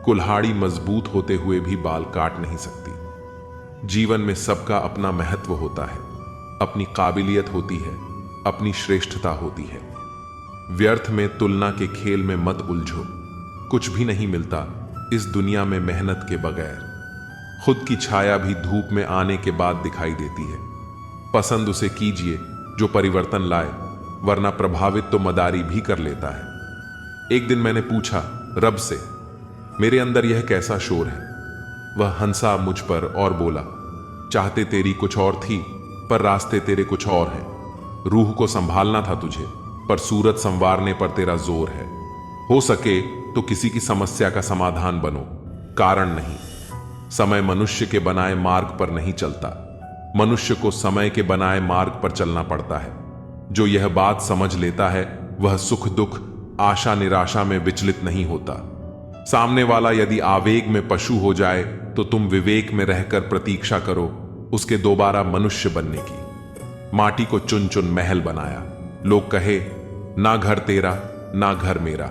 कुल्हाड़ी मजबूत होते हुए भी बाल काट नहीं सकती। जीवन में सबका अपना महत्व होता है, अपनी काबिलियत होती है, अपनी श्रेष्ठता होती है। व्यर्थ में तुलना के खेल में मत उलझो। कुछ भी नहीं मिलता इस दुनिया में मेहनत के बगैर। खुद की छाया भी धूप में आने के बाद दिखाई देती है। पसंद उसे कीजिए जो परिवर्तन लाए, वरना प्रभावित तो मदारी भी कर लेता है। एक दिन मैंने पूछा रब से, मेरे अंदर यह कैसा शोर है? वह हंसा मुझ पर और बोला, चाहते तेरी कुछ और थी पर रास्ते तेरे कुछ और हैं। रूह को संभालना था तुझे, पर सूरत संवारने पर तेरा जोर है। हो सके तो किसी की समस्या का समाधान बनो, कारण नहीं। समय मनुष्य के बनाए मार्ग पर नहीं चलता, मनुष्य को समय के बनाए मार्ग पर चलना पड़ता है। जो यह बात समझ लेता है वह सुख दुख, आशा निराशा में विचलित नहीं होता। सामने वाला यदि आवेग में पशु हो जाए तो तुम विवेक में रहकर प्रतीक्षा करो उसके दोबारा मनुष्य बनने की। माटी को चुन चुन महल बनाया, लोग कहे ना घर तेरा ना घर मेरा।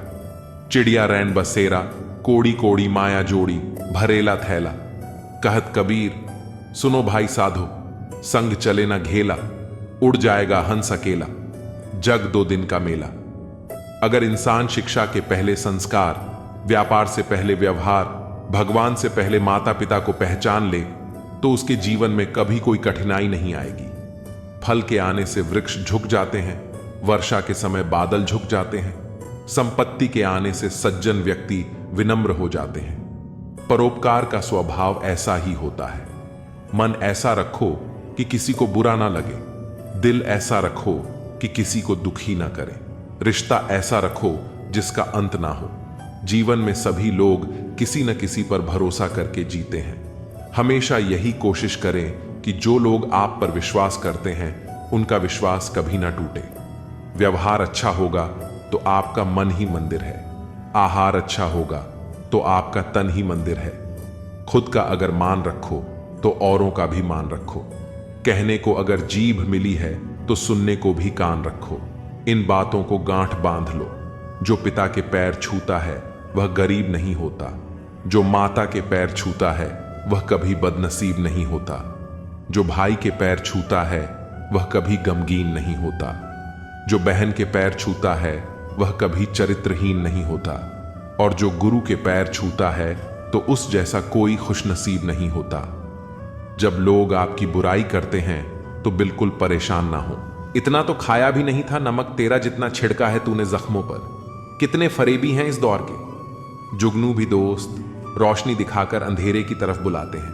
चिड़िया रैन बसेरा, कोड़ी कोड़ी माया जोड़ी, भरेला थैला। कहत कबीर सुनो भाई साधो, संग चले ना घेला, उड़ जाएगा हंस अकेला। जग 2 दिन का मेला। अगर इंसान शिक्षा के पहले संस्कार, व्यापार से पहले व्यवहार, भगवान से पहले माता पिता को पहचान ले तो उसके जीवन में कभी कोई कठिनाई नहीं आएगी। फल के आने से वृक्ष झुक जाते हैं, वर्षा के समय बादल झुक जाते हैं, संपत्ति के आने से सज्जन व्यक्ति विनम्र हो जाते हैं। परोपकार का स्वभाव ऐसा ही होता है। मन ऐसा रखो कि किसी को बुरा ना लगे, दिल ऐसा रखो कि किसी को दुखी ना करे, रिश्ता ऐसा रखो जिसका अंत ना हो। जीवन में सभी लोग किसी न किसी पर भरोसा करके जीते हैं। हमेशा यही कोशिश करें कि जो लोग आप पर विश्वास करते हैं उनका विश्वास कभी ना टूटे। व्यवहार अच्छा होगा तो आपका मन ही मंदिर है, आहार अच्छा होगा तो आपका तन ही मंदिर है। खुद का अगर मान रखो तो औरों का भी मान रखो। कहने को अगर जीभ मिली है तो सुनने को भी कान रखो। इन बातों को गांठ बांध लो। जो पिता के पैर छूता है वह गरीब नहीं होता, जो माता के पैर छूता है वह कभी बदनसीब नहीं होता, जो भाई के पैर छूता है वह कभी गमगीन नहीं होता, जो बहन के पैर छूता है वह कभी चरित्रहीन नहीं होता, और जो गुरु के पैर छूता है तो उस जैसा कोई खुशनसीब नहीं होता। जब लोग आपकी बुराई करते हैं तो बिल्कुल परेशान ना हो। इतना तो खाया भी नहीं था नमक तेरा जितना छिड़का है तूने जख्मों पर। कितने फरेबी हैं इस दौर के। जुगनू भी दोस्त रोशनी दिखाकर अंधेरे की तरफ बुलाते हैं।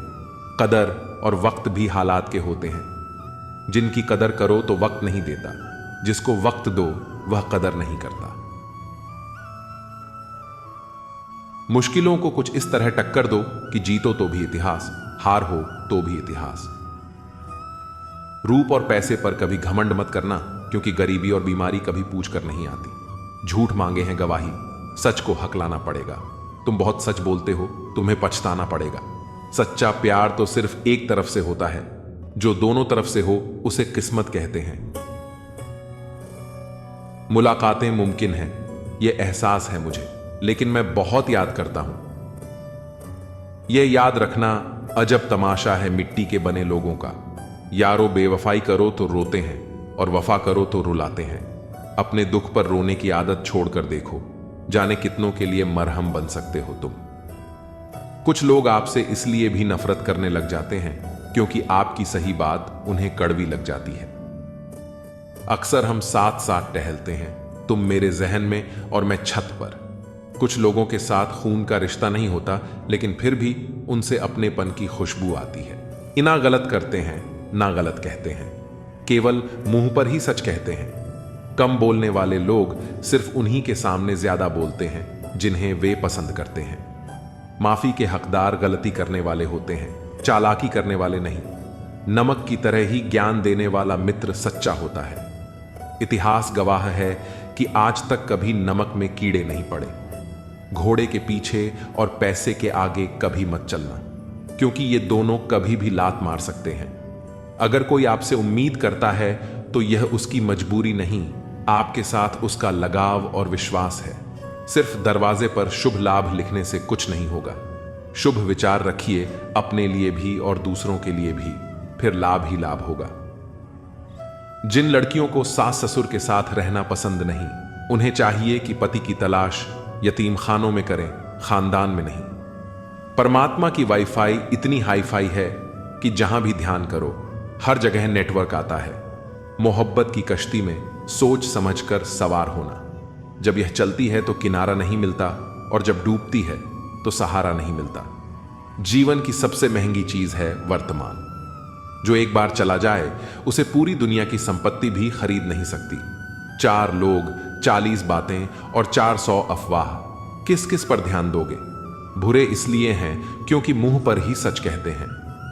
कदर और वक्त भी हालात के होते हैं। जिनकी कदर करो तो वक्त नहीं देता, जिसको वक्त दो वह कदर नहीं करता। मुश्किलों को कुछ इस तरह टक्कर दो कि जीतो तो भी इतिहास, हार हो तो भी इतिहास। रूप और पैसे पर कभी घमंड मत करना, क्योंकि गरीबी और बीमारी कभी पूछ कर नहीं आती। झूठ मांगे हैं गवाही, सच को हक लाना पड़ेगा। तुम बहुत सच बोलते हो, तुम्हें पछताना पड़ेगा। सच्चा प्यार तो सिर्फ एक तरफ से होता है, जो दोनों तरफ से हो उसे किस्मत कहते हैं। मुलाकातें मुमकिन हैं, यह एहसास है मुझे, लेकिन मैं बहुत याद करता हूं। यह याद रखना अजब तमाशा है मिट्टी के बने लोगों का। यारो बेवफाई करो तो रोते हैं और वफा करो तो रुलाते हैं। अपने दुख पर रोने की आदत छोड़कर देखो, जाने कितनों के लिए मरहम बन सकते हो तुम। कुछ लोग आपसे इसलिए भी नफरत करने लग जाते हैं क्योंकि आपकी सही बात उन्हें कड़वी लग जाती है। अक्सर हम साथ साथ टहलते हैं, तुम मेरे जहन में और मैं छत पर। कुछ लोगों के साथ खून का रिश्ता नहीं होता, लेकिन फिर भी उनसे अपनेपन की खुशबू आती है। इना गलत करते हैं ना गलत कहते हैं, केवल मुंह पर ही सच कहते हैं। कम बोलने वाले लोग सिर्फ उन्हीं के सामने ज्यादा बोलते हैं जिन्हें वे पसंद करते हैं। माफी के हकदार गलती करने वाले होते हैं, चालाकी करने वाले नहीं। नमक की तरह ही ज्ञान देने वाला मित्र सच्चा होता है। इतिहास गवाह है कि आज तक कभी नमक में कीड़े नहीं पड़े। घोड़े के पीछे और पैसे के आगे कभी मत चलना, क्योंकि ये दोनों कभी भी लात मार सकते हैं। अगर कोई आपसे उम्मीद करता है तो यह उसकी मजबूरी नहीं, आपके साथ उसका लगाव और विश्वास है। सिर्फ दरवाजे पर शुभ लाभ लिखने से कुछ नहीं होगा। शुभ विचार रखिए, अपने लिए भी और दूसरों के लिए भी, फिर लाभ ही लाभ होगा। जिन लड़कियों को सास ससुर के साथ रहना पसंद नहीं, उन्हें चाहिए कि पति की तलाश यतीम खानों में करें, खानदान में नहीं। परमात्मा की वाईफाई इतनी हाईफाई है कि जहां भी ध्यान करो हर जगह नेटवर्क आता है। मोहब्बत की कश्ती में सोच समझकर सवार होना। जब यह चलती है तो किनारा नहीं मिलता, और जब डूबती है तो सहारा नहीं मिलता। जीवन की सबसे महंगी चीज है वर्तमान। जो एक बार चला जाए उसे पूरी दुनिया की संपत्ति भी खरीद नहीं सकती। 4 लोग, 40 बातें और 400 अफवाह, किस किस पर ध्यान दोगे? बुरे इसलिए हैं क्योंकि मुंह पर ही सच कहते हैं।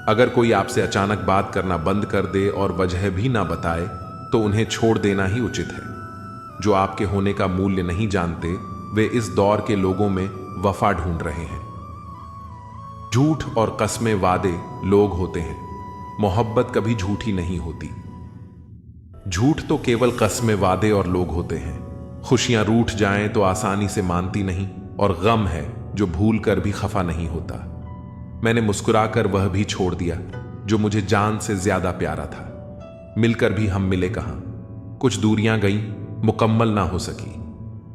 अगर कोई आपसे अचानक बात करना बंद कर दे और वजह भी ना बताए तो उन्हें छोड़ देना ही उचित है। जो आपके होने का मूल्य नहीं जानते, वे इस दौर के लोगों में वफा ढूंढ रहे हैं। झूठ और कस्में वादे लोग होते हैं, मोहब्बत कभी झूठी नहीं होती। झूठ तो केवल कस्में वादे और लोग होते हैं। खुशियां रूठ जाएं तो आसानी से मानती नहीं, और गम है जो भूल कर भी खफा नहीं होता। मैंने मुस्कुराकर वह भी छोड़ दिया जो मुझे जान से ज्यादा प्यारा था। मिलकर भी हम मिले कहां। कुछ दूरियां गईं मुकम्मल ना हो सकी।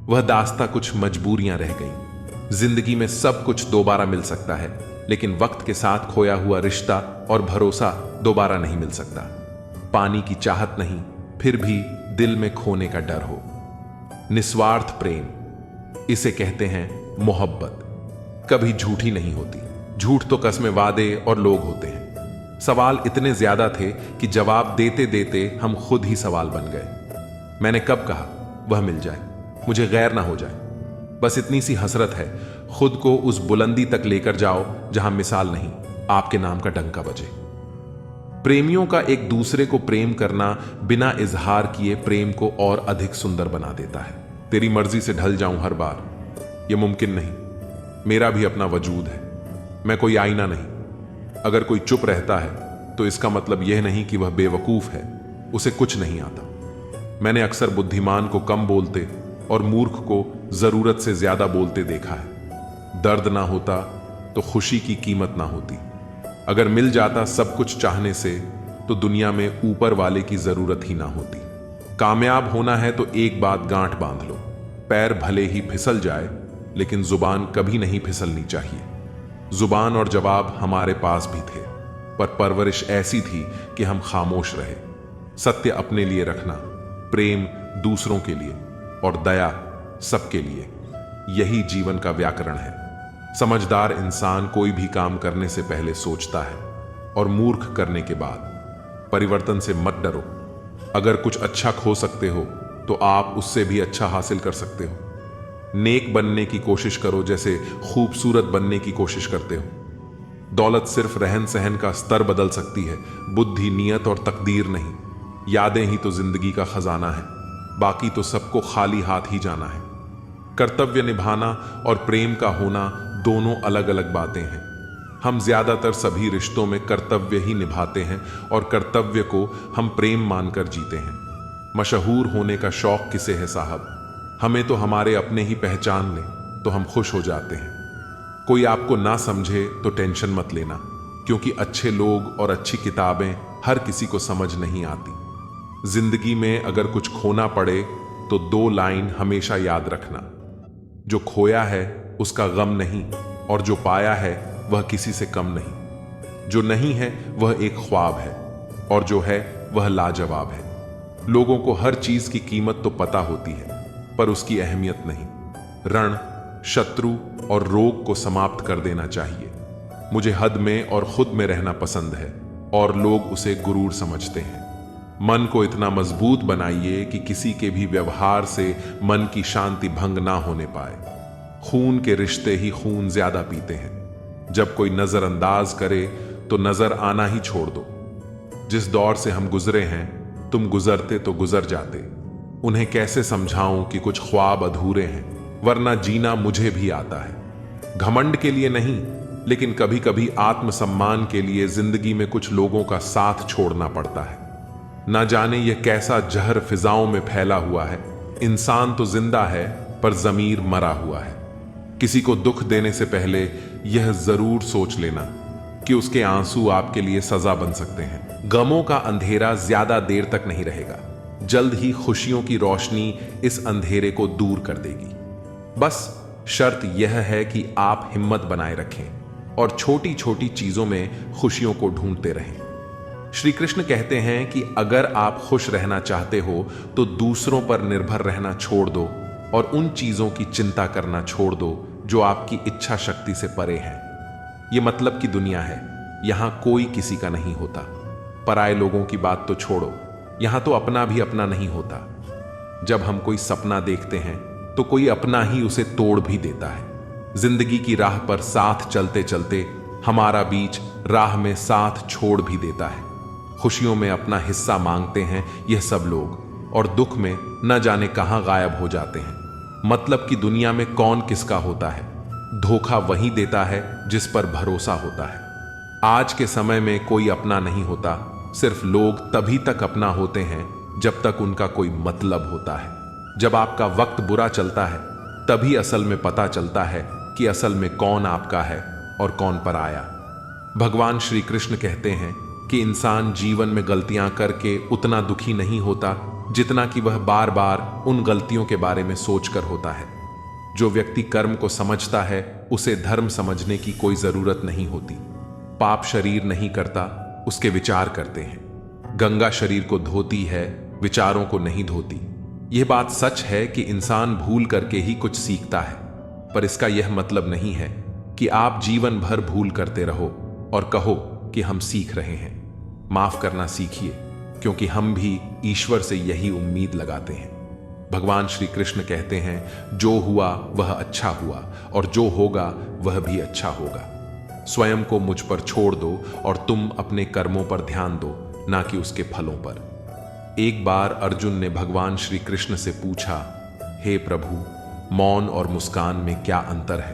वह दास्ता कुछ मजबूरियां रह गईं। जिंदगी में सब कुछ दोबारा मिल सकता है, लेकिन वक्त के साथ खोया हुआ रिश्ता और भरोसा दोबारा नहीं मिल सकता। पानी की चाहत नहीं, फिर भी दिल में खोने का डर हो। निस्वार्थ प्रेम, इसे कहते हैं मोहब्बत। कभी झूठी नहीं होती। झूठ तो कस्में, वादे और लोग होते हैं। सवाल इतने ज्यादा थे कि जवाब देते देते हम खुद ही सवाल बन गए। मैंने कब कहा वह मिल जाए, मुझे गैर ना हो जाए। बस इतनी सी हसरत है, खुद को उस बुलंदी तक लेकर जाओ जहां मिसाल नहीं, आपके नाम का डंका बजे। प्रेमियों का एक दूसरे को प्रेम करना बिना इजहार किए प्रेम को और अधिक सुंदर बना देता है। तेरी मर्जी से ढल जाऊं हर बार, यह मुमकिन नहीं। मेरा भी अपना वजूद है, मैं कोई आईना नहीं। अगर कोई चुप रहता है तो इसका मतलब यह नहीं कि वह बेवकूफ है, उसे कुछ नहीं आता। मैंने अक्सर बुद्धिमान को कम बोलते और मूर्ख को जरूरत से ज्यादा बोलते देखा है। दर्द ना होता तो खुशी की कीमत ना होती। अगर मिल जाता सब कुछ चाहने से तो दुनिया में ऊपर वाले की जरूरत ही ना होती। कामयाब होना है तो एक बात गांठ बांध लो, पैर भले ही फिसल जाए लेकिन जुबान कभी नहीं फिसलनी चाहिए। जुबान और जवाब हमारे पास भी थे, पर परवरिश ऐसी थी कि हम खामोश रहे। सत्य अपने लिए रखना, प्रेम दूसरों के लिए और दया सबके लिए, यही जीवन का व्याकरण है। समझदार इंसान कोई भी काम करने से पहले सोचता है और मूर्ख करने के बाद। परिवर्तन से मत डरो। अगर कुछ अच्छा खो सकते हो तो आप उससे भी अच्छा हासिल कर सकते हो। नेक बनने की कोशिश करो जैसे खूबसूरत बनने की कोशिश करते हो। दौलत सिर्फ रहन सहन का स्तर बदल सकती है, बुद्धि, नियत और तकदीर नहीं। यादें ही तो जिंदगी का खजाना है, बाकी तो सबको खाली हाथ ही जाना है। कर्तव्य निभाना और प्रेम का होना दोनों अलग अलग बातें हैं। हम ज्यादातर सभी रिश्तों में कर्तव्य ही निभाते हैं और कर्तव्य को हम प्रेम मानकर जीते हैं। मशहूर होने का शौक किसे है साहब? हमें तो हमारे अपने ही पहचान लें तो हम खुश हो जाते हैं। कोई आपको ना समझे तो टेंशन मत लेना, क्योंकि अच्छे लोग और अच्छी किताबें हर किसी को समझ नहीं आती। जिंदगी में अगर कुछ खोना पड़े तो 2 लाइन हमेशा याद रखना, जो खोया है उसका गम नहीं और जो पाया है वह किसी से कम नहीं। जो नहीं है वह एक ख्वाब है और जो है वह लाजवाब है। लोगों को हर चीज की कीमत तो पता होती है, पर उसकी अहमियत नहीं। रण, शत्रु और रोग को समाप्त कर देना चाहिए। मुझे हद में और खुद में रहना पसंद है और लोग उसे गुरूर समझते हैं। मन को इतना मजबूत बनाइए कि किसी के भी व्यवहार से मन की शांति भंग ना होने पाए। खून के रिश्ते ही खून ज्यादा पीते हैं। जब कोई नजरअंदाज करे तो नजर आना ही छोड़ दो। जिस दौर से हम गुजरे हैं, तुम गुजरते तो गुजर जाते। उन्हें कैसे समझाऊं कि कुछ ख्वाब अधूरे हैं, वरना जीना मुझे भी आता है। घमंड के लिए नहीं, लेकिन कभी कभी आत्मसम्मान के लिए जिंदगी में कुछ लोगों का साथ छोड़ना पड़ता है। ना जाने यह कैसा जहर फिजाओं में फैला हुआ है। इंसान तो जिंदा है पर जमीर मरा हुआ है। किसी को दुख देने से पहले यह जरूर सोच लेना कि उसके आंसू आपके लिए सजा बन सकते हैं। गमों का अंधेरा ज्यादा देर तक नहीं रहेगा। जल्द ही खुशियों की रोशनी इस अंधेरे को दूर कर देगी। बस शर्त यह है कि आप हिम्मत बनाए रखें और छोटी छोटी चीजों में खुशियों को ढूंढते रहें। श्री कृष्ण कहते हैं कि अगर आप खुश रहना चाहते हो तो दूसरों पर निर्भर रहना छोड़ दो और उन चीजों की चिंता करना छोड़ दो जो आपकी इच्छा शक्ति से परे हैं। यह मतलब की दुनिया है, यहां कोई किसी का नहीं होता। पराये लोगों की बात तो छोड़ो, यहां तो अपना भी अपना नहीं होता। जब हम कोई सपना देखते हैं तो कोई अपना ही उसे तोड़ भी देता है। जिंदगी की राह पर साथ चलते चलते हमारा बीच राह में साथ छोड़ भी देता है। खुशियों में अपना हिस्सा मांगते हैं यह सब लोग और दुख में न जाने कहां गायब हो जाते हैं। मतलब कि दुनिया में कौन किसका होता है। धोखा वही देता है जिस पर भरोसा होता है। आज के समय में कोई अपना नहीं होता, सिर्फ लोग तभी तक अपना होते हैं जब तक उनका कोई मतलब होता है। जब आपका वक्त बुरा चलता है तभी असल में पता चलता है कि असल में कौन आपका है और कौन पराया। भगवान श्री कृष्ण कहते हैं कि इंसान जीवन में गलतियां करके उतना दुखी नहीं होता जितना कि वह बार बार उन गलतियों के बारे में सोचकर होता है। जो व्यक्ति कर्म को समझता है उसे धर्म समझने की कोई जरूरत नहीं होती। पाप शरीर नहीं करता, उसके विचार करते हैं। गंगा शरीर को धोती है, विचारों को नहीं धोती। यह बात सच है कि इंसान भूल करके ही कुछ सीखता है, पर इसका यह मतलब नहीं है कि आप जीवन भर भूल करते रहो और कहो कि हम सीख रहे हैं। माफ करना सीखिए, क्योंकि हम भी ईश्वर से यही उम्मीद लगाते हैं। भगवान श्री कृष्ण कहते हैं, जो हुआ वह अच्छा हुआ और जो होगा वह भी अच्छा होगा। स्वयं को मुझ पर छोड़ दो और तुम अपने कर्मों पर ध्यान दो, ना कि उसके फलों पर। एक बार अर्जुन ने भगवान श्री कृष्ण से पूछा, हे प्रभु, मौन और मुस्कान में क्या अंतर है?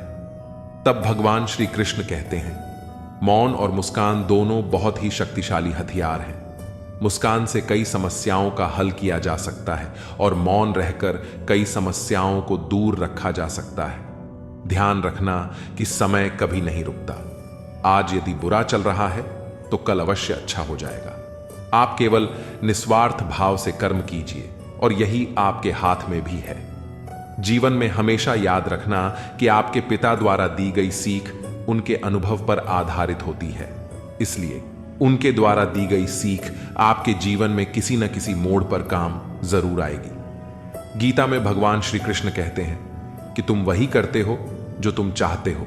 तब भगवान श्री कृष्ण कहते हैं, मौन और मुस्कान दोनों बहुत ही शक्तिशाली हथियार हैं। मुस्कान से कई समस्याओं का हल किया जा सकता है और मौन रहकर कई समस्याओं को दूर रखा जा सकता है। ध्यान रखना कि समय कभी नहीं रुकता। आज यदि बुरा चल रहा है तो कल अवश्य अच्छा हो जाएगा। आप केवल निस्वार्थ भाव से कर्म कीजिए और यही आपके हाथ में भी है। जीवन में हमेशा याद रखना कि आपके पिता द्वारा दी गई सीख उनके अनुभव पर आधारित होती है, इसलिए उनके द्वारा दी गई सीख आपके जीवन में किसी न किसी मोड़ पर काम जरूर आएगी। गीता में भगवान श्री कृष्ण कहते हैं कि तुम वही करते हो जो तुम चाहते हो,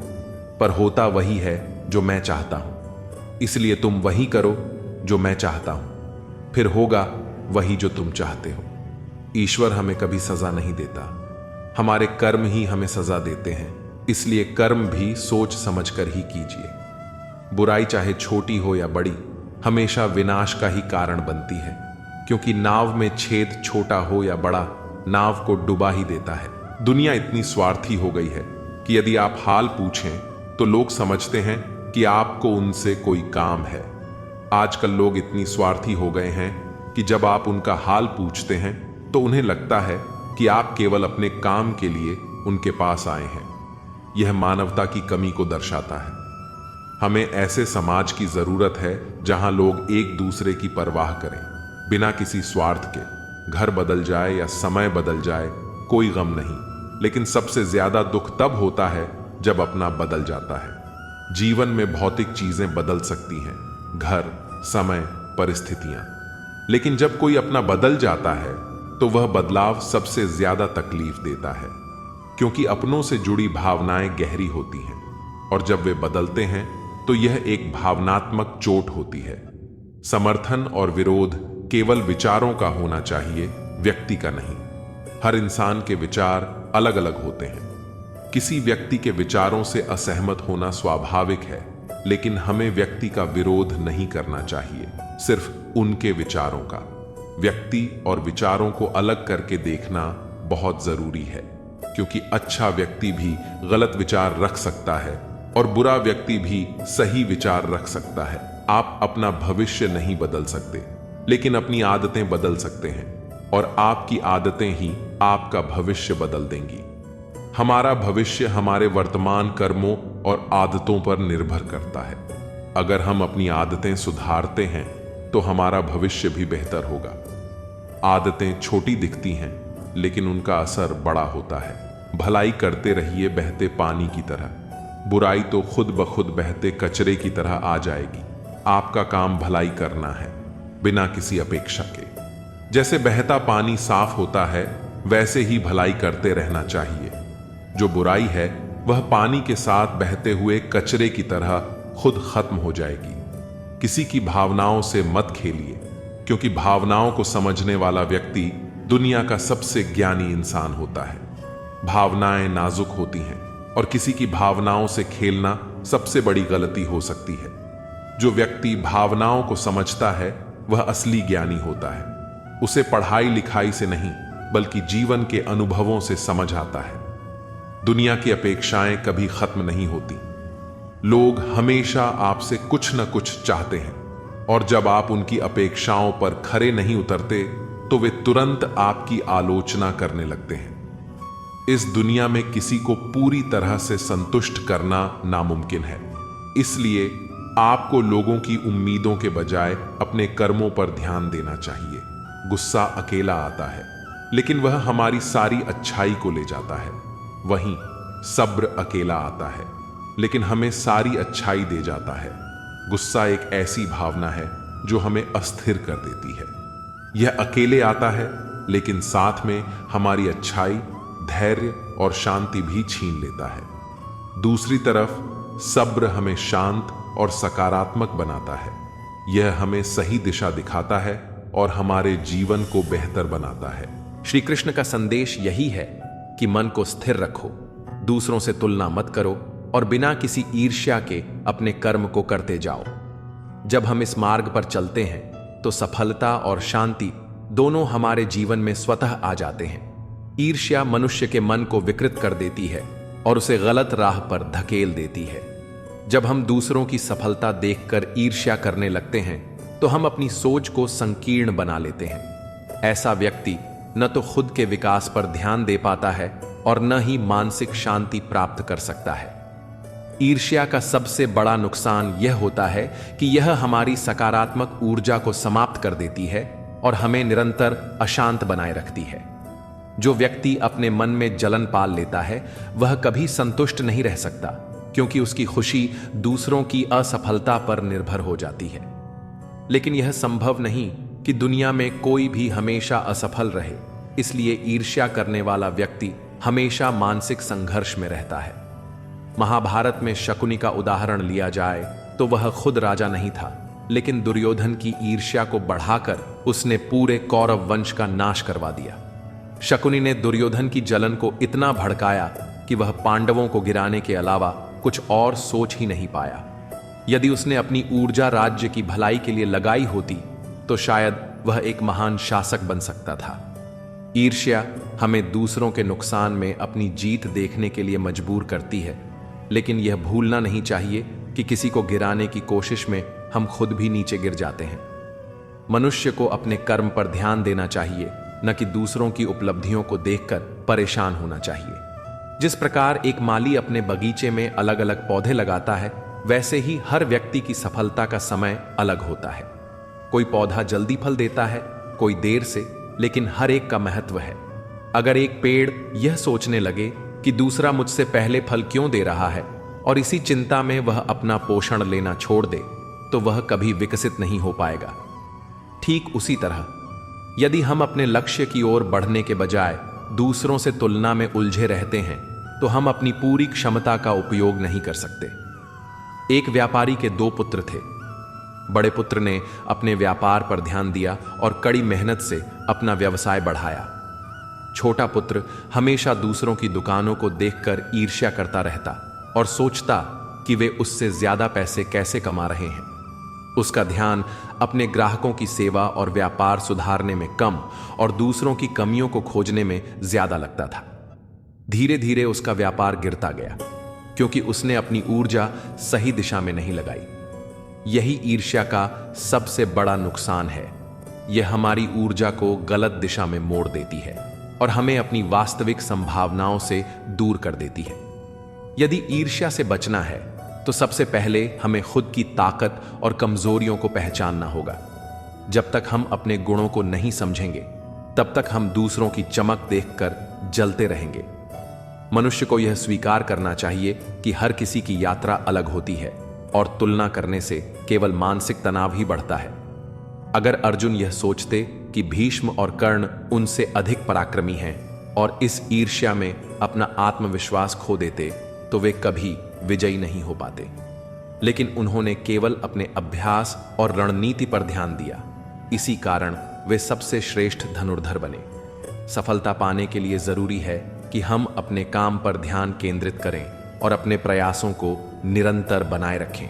पर होता वही है जो मैं चाहता हूं। इसलिए तुम वही करो जो मैं चाहता हूं, फिर होगा वही जो तुम चाहते हो। ईश्वर हमें कभी सजा नहीं देता, हमारे कर्म ही हमें सजा देते हैं। इसलिए कर्म भी सोच समझकर ही कीजिए। बुराई चाहे छोटी हो या बड़ी, हमेशा विनाश का ही कारण बनती है, क्योंकि नाव में छेद छोटा हो या बड़ा, नाव को डुबा ही देता है। दुनिया इतनी स्वार्थी हो गई है कि यदि आप हाल पूछें तो लोग समझते हैं कि आपको उनसे कोई काम है। आजकल लोग इतनी स्वार्थी हो गए हैं कि जब आप उनका हाल पूछते हैं तो उन्हें लगता है कि आप केवल अपने काम के लिए उनके पास आए हैं। यह मानवता की कमी को दर्शाता है। हमें ऐसे समाज की जरूरत है जहां लोग एक दूसरे की परवाह करें, बिना किसी स्वार्थ के। घर बदल जाए या समय बदल जाए, कोई गम नहीं, लेकिन सबसे ज्यादा दुख तब होता है जब अपना बदल जाता है। जीवन में भौतिक चीजें बदल सकती हैं, घर, समय, परिस्थितियां, लेकिन जब कोई अपना बदल जाता है तो वह बदलाव सबसे ज्यादा तकलीफ देता है, क्योंकि अपनों से जुड़ी भावनाएं गहरी होती हैं और जब वे बदलते हैं तो यह एक भावनात्मक चोट होती है। समर्थन और विरोध केवल विचारों का होना चाहिए, व्यक्ति का नहीं। हर इंसान के विचार अलग अलग होते हैं। किसी व्यक्ति के विचारों से असहमत होना स्वाभाविक है, लेकिन हमें व्यक्ति का विरोध नहीं करना चाहिए, सिर्फ उनके विचारों का। व्यक्ति और विचारों को अलग करके देखना बहुत जरूरी है, क्योंकि अच्छा व्यक्ति भी गलत विचार रख सकता है और बुरा व्यक्ति भी सही विचार रख सकता है। आप अपना भविष्य नहीं बदल सकते, लेकिन अपनी आदतें बदल सकते हैं, और आपकी आदतें ही आपका भविष्य बदल देंगी। हमारा भविष्य हमारे वर्तमान कर्मों और आदतों पर निर्भर करता है। अगर हम अपनी आदतें सुधारते हैं तो हमारा भविष्य भी बेहतर होगा। आदतें छोटी दिखती हैं, लेकिन उनका असर बड़ा होता है। भलाई करते रहिए बहते पानी की तरह, बुराई तो खुद ब खुद बहते कचरे की तरह आ जाएगी। आपका काम भलाई करना है, बिना किसी अपेक्षा के। जैसे बहता पानी साफ होता है, वैसे ही भलाई करते रहना चाहिए। जो बुराई है वह पानी के साथ बहते हुए कचरे की तरह खुद खत्म हो जाएगी। किसी की भावनाओं से मत खेलिए, क्योंकि भावनाओं को समझने वाला व्यक्ति दुनिया का सबसे ज्ञानी इंसान होता है। भावनाएं नाजुक होती हैं और किसी की भावनाओं से खेलना सबसे बड़ी गलती हो सकती है। जो व्यक्ति भावनाओं को समझता है वह असली ज्ञानी होता है। उसे पढ़ाई लिखाई से नहीं, बल्कि जीवन के अनुभवों से समझ आता है। दुनिया की अपेक्षाएं कभी खत्म नहीं होती। लोग हमेशा आपसे कुछ न कुछ चाहते हैं, और जब आप उनकी अपेक्षाओं पर खरे नहीं उतरते तो वे तुरंत आपकी आलोचना करने लगते हैं। इस दुनिया में किसी को पूरी तरह से संतुष्ट करना नामुमकिन है। इसलिए आपको लोगों की उम्मीदों के बजाय अपने कर्मों पर ध्यान देना चाहिए। गुस्सा अकेला आता है, लेकिन वह हमारी सारी अच्छाई को ले जाता है। वहीं सब्र अकेला आता है, लेकिन हमें सारी अच्छाई दे जाता है। गुस्सा एक ऐसी भावना है जो हमें अस्थिर कर देती है। यह अकेले आता है, लेकिन साथ में हमारी अच्छाई, धैर्य और शांति भी छीन लेता है। दूसरी तरफ सब्र हमें शांत और सकारात्मक बनाता है। यह हमें सही दिशा दिखाता है और हमारे जीवन को बेहतर बनाता है। श्री कृष्ण का संदेश यही है कि मन को स्थिर रखो, दूसरों से तुलना मत करो और बिना किसी ईर्ष्या के अपने कर्म को करते जाओ। जब हम इस मार्ग पर चलते हैं तो सफलता और शांति दोनों हमारे जीवन में स्वतः आ जाते हैं। ईर्ष्या मनुष्य के मन को विकृत कर देती है और उसे गलत राह पर धकेल देती है। जब हम दूसरों की सफलता देखकर ईर्ष्या करने लगते हैं तो हम अपनी सोच को संकीर्ण बना लेते हैं। ऐसा व्यक्ति न तो खुद के विकास पर ध्यान दे पाता है और न ही मानसिक शांति प्राप्त कर सकता है। ईर्ष्या का सबसे बड़ा नुकसान यह होता है कि यह हमारी सकारात्मक ऊर्जा को समाप्त कर देती है और हमें निरंतर अशांत बनाए रखती है। जो व्यक्ति अपने मन में जलन पाल लेता है वह कभी संतुष्ट नहीं रह सकता, क्योंकि उसकी खुशी दूसरों की असफलता पर निर्भर हो जाती है। लेकिन यह संभव नहीं कि दुनिया में कोई भी हमेशा असफल रहे, इसलिए ईर्ष्या करने वाला व्यक्ति हमेशा मानसिक संघर्ष में रहता है। महाभारत में शकुनी का उदाहरण लिया जाए तो वह खुद राजा नहीं था, लेकिन दुर्योधन की ईर्ष्या को बढ़ाकर उसने पूरे कौरव वंश का नाश करवा दिया। शकुनी ने दुर्योधन की जलन को इतना भड़काया कि वह पांडवों को गिराने के अलावा कुछ और सोच ही नहीं पाया। यदि उसने अपनी ऊर्जा राज्य की भलाई के लिए लगाई होती तो शायद वह एक महान शासक बन सकता था। ईर्ष्या हमें दूसरों के नुकसान में अपनी जीत देखने के लिए मजबूर करती है, लेकिन यह भूलना नहीं चाहिए कि किसी को गिराने की कोशिश में हम खुद भी नीचे गिर जाते हैं। मनुष्य को अपने कर्म पर ध्यान देना चाहिए, न कि दूसरों की उपलब्धियों को देखकर परेशान होना चाहिए। जिस प्रकार एक माली अपने बगीचे में अलग अलग पौधे लगाता है, वैसे ही हर व्यक्ति की सफलता का समय अलग होता है। कोई पौधा जल्दी फल देता है, कोई देर से, लेकिन हर एक का महत्व है। अगर एक पेड़ यह सोचने लगे कि दूसरा मुझसे पहले फल क्यों दे रहा है और इसी चिंता में वह अपना पोषण लेना छोड़ दे, तो वह कभी विकसित नहीं हो पाएगा। ठीक उसी तरह यदि हम अपने लक्ष्य की ओर बढ़ने के बजाय दूसरों से तुलना में उलझे रहते हैं तो हम अपनी पूरी क्षमता का उपयोग नहीं कर सकते। एक व्यापारी के 2 पुत्र थे। बड़े पुत्र ने अपने व्यापार पर ध्यान दिया और कड़ी मेहनत से अपना व्यवसाय बढ़ाया। छोटा पुत्र हमेशा दूसरों की दुकानों को देखकर ईर्ष्या करता रहता और सोचता कि वे उससे ज्यादा पैसे कैसे कमा रहे हैं। उसका ध्यान अपने ग्राहकों की सेवा और व्यापार सुधारने में कम और दूसरों की कमियों को खोजने में ज्यादा लगता था। धीरे धीरे उसका व्यापार गिरता गया, क्योंकि उसने अपनी ऊर्जा सही दिशा में नहीं लगाई। यही ईर्ष्या का सबसे बड़ा नुकसान है। यह हमारी ऊर्जा को गलत दिशा में मोड़ देती है और हमें अपनी वास्तविक संभावनाओं से दूर कर देती है। यदि ईर्ष्या से बचना है तो सबसे पहले हमें खुद की ताकत और कमजोरियों को पहचानना होगा। जब तक हम अपने गुणों को नहीं समझेंगे, तब तक हम दूसरों की चमक देखकर जलते रहेंगे। मनुष्य को यह स्वीकार करना चाहिए कि हर किसी की यात्रा अलग होती है और तुलना करने से केवल मानसिक तनाव ही बढ़ता है। अगर अर्जुन यह सोचते कि भीष्म और कर्ण उनसे अधिक पराक्रमी हैं और इस ईर्ष्या में अपना आत्मविश्वास खो देते, तो वे कभी विजयी नहीं हो पाते। लेकिन उन्होंने केवल अपने अभ्यास और रणनीति पर ध्यान दिया। इसी कारण वे सबसे श्रेष्ठ धनुर्धर बने। सफलता पाने के लिए जरूरी है कि हम अपने काम पर ध्यान केंद्रित करें और अपने प्रयासों को निरंतर बनाए रखें।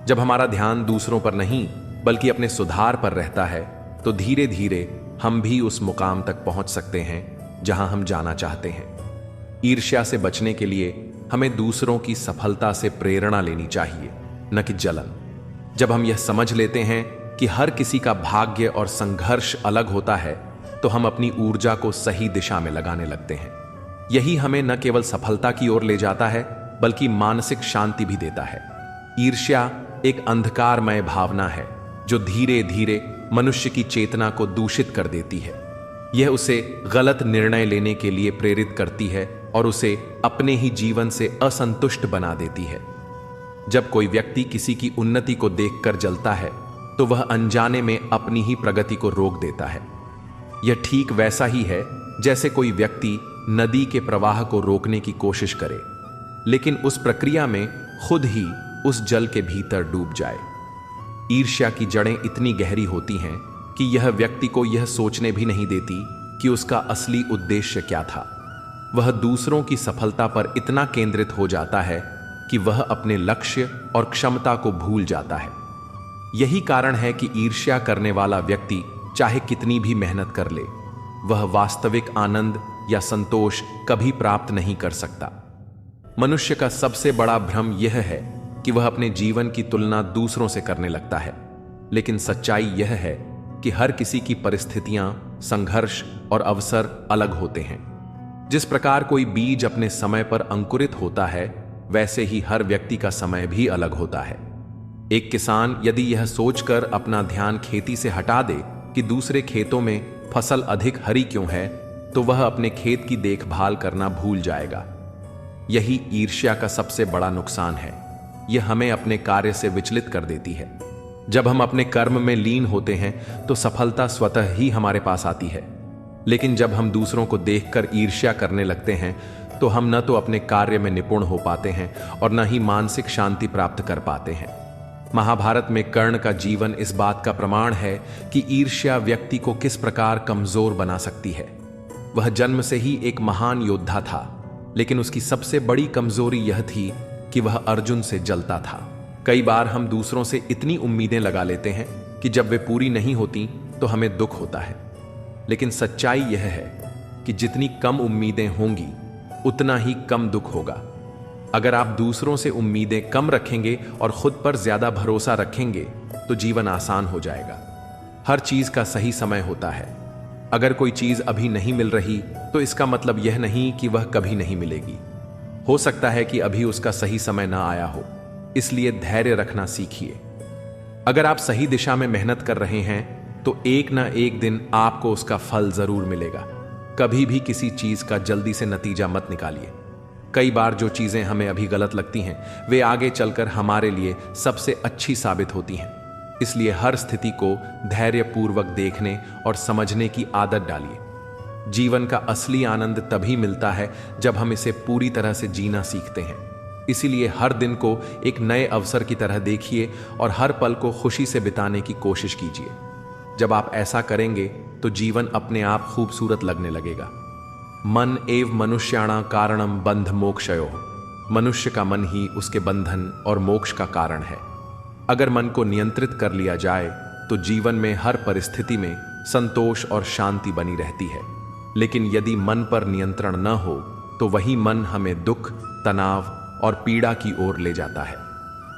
जब हमारा ध्यान दूसरों पर नहीं बल्कि अपने सुधार पर रहता है, तो धीरे धीरे हम भी उस मुकाम तक पहुंच सकते हैं जहां हम जाना चाहते हैं। ईर्ष्या से बचने के लिए हमें दूसरों की सफलता से प्रेरणा लेनी चाहिए, न कि जलन। जब हम यह समझ लेते हैं कि हर किसी का भाग्य और संघर्ष अलग होता है, तो हम अपनी ऊर्जा को सही दिशा में लगाने लगते हैं। यही हमें न केवल सफलता की ओर ले जाता है, बल्कि मानसिक शांति भी देता है। ईर्ष्या एक अंधकारमय भावना है जो धीरे धीरे मनुष्य की चेतना को दूषित कर देती है। यह उसे गलत निर्णय लेने के लिए प्रेरित करती है और उसे अपने ही जीवन से असंतुष्ट बना देती है। जब कोई व्यक्ति किसी की उन्नति को देखकर जलता है तो वह अनजाने में अपनी ही प्रगति को रोक देता है। यह ठीक वैसा ही है जैसे कोई व्यक्ति नदी के प्रवाह को रोकने की कोशिश करे, लेकिन उस प्रक्रिया में खुद ही उस जल के भीतर डूब जाए। ईर्ष्या की जड़ें इतनी गहरी होती हैं कि यह व्यक्ति को यह सोचने भी नहीं देती कि उसका असली उद्देश्य क्या था। वह दूसरों की सफलता पर इतना केंद्रित हो जाता है कि वह अपने लक्ष्य और क्षमता को भूल जाता है। यही कारण है कि ईर्ष्या करने वाला व्यक्ति चाहे कितनी भी मेहनत कर ले, वह वास्तविक आनंद या संतोष कभी प्राप्त नहीं कर सकता। मनुष्य का सबसे बड़ा भ्रम यह है कि वह अपने जीवन की तुलना दूसरों से करने लगता है, लेकिन सच्चाई यह है कि हर किसी की परिस्थितियां, संघर्ष और अवसर अलग होते हैं। जिस प्रकार कोई बीज अपने समय पर अंकुरित होता है, वैसे ही हर व्यक्ति का समय भी अलग होता है। एक किसान यदि यह सोचकर अपना ध्यान खेती से हटा दे कि दूसरे खेतों में फसल अधिक हरी क्यों है, तो वह अपने खेत की देखभाल करना भूल जाएगा। यही ईर्ष्या का सबसे बड़ा नुकसान है। यह हमें अपने कार्य से विचलित कर देती है। जब हम अपने कर्म में लीन होते हैं तो सफलता स्वतः ही हमारे पास आती है, लेकिन जब हम दूसरों को देखकर ईर्ष्या करने लगते हैं तो हम न तो अपने कार्य में निपुण हो पाते हैं और न ही मानसिक शांति प्राप्त कर पाते हैं। महाभारत में कर्ण का जीवन इस बात का प्रमाण है कि ईर्ष्या व्यक्ति को किस प्रकार कमजोर बना सकती है। वह जन्म से ही एक महान योद्धा था, लेकिन उसकी सबसे बड़ी कमजोरी यह थी कि वह अर्जुन से जलता था। कई बार हम दूसरों से इतनी उम्मीदें लगा लेते हैं कि जब वे पूरी नहीं होती तो हमें दुख होता है, लेकिन सच्चाई यह है कि जितनी कम उम्मीदें होंगी उतना ही कम दुख होगा। अगर आप दूसरों से उम्मीदें कम रखेंगे और खुद पर ज्यादा भरोसा रखेंगे तो जीवन आसान हो जाएगा। हर चीज का सही समय होता है। अगर कोई चीज अभी नहीं मिल रही तो इसका मतलब यह नहीं कि वह कभी नहीं मिलेगी। हो सकता है कि अभी उसका सही समय ना आया हो, इसलिए धैर्य रखना सीखिए। अगर आप सही दिशा में मेहनत कर रहे हैं तो एक ना एक दिन आपको उसका फल जरूर मिलेगा। कभी भी किसी चीज का जल्दी से नतीजा मत निकालिए। कई बार जो चीजें हमें अभी गलत लगती हैं वे आगे चलकर हमारे लिए सबसे अच्छी साबित होती हैं। इसलिए हर स्थिति को धैर्यपूर्वक देखने और समझने की आदत डालिए। जीवन का असली आनंद तभी मिलता है जब हम इसे पूरी तरह से जीना सीखते हैं। इसीलिए हर दिन को एक नए अवसर की तरह देखिए और हर पल को खुशी से बिताने की कोशिश कीजिए। जब आप ऐसा करेंगे तो जीवन अपने आप खूबसूरत लगने लगेगा। मन एव मनुष्याणां कारणम बंध मोक्षयोः। मनुष्य का मन ही उसके बंधन और मोक्ष का कारण है। अगर मन को नियंत्रित कर लिया जाए तो जीवन में हर परिस्थिति में संतोष और शांति बनी रहती है, लेकिन यदि मन पर नियंत्रण न हो तो वही मन हमें दुख, तनाव और पीड़ा की ओर ले जाता है।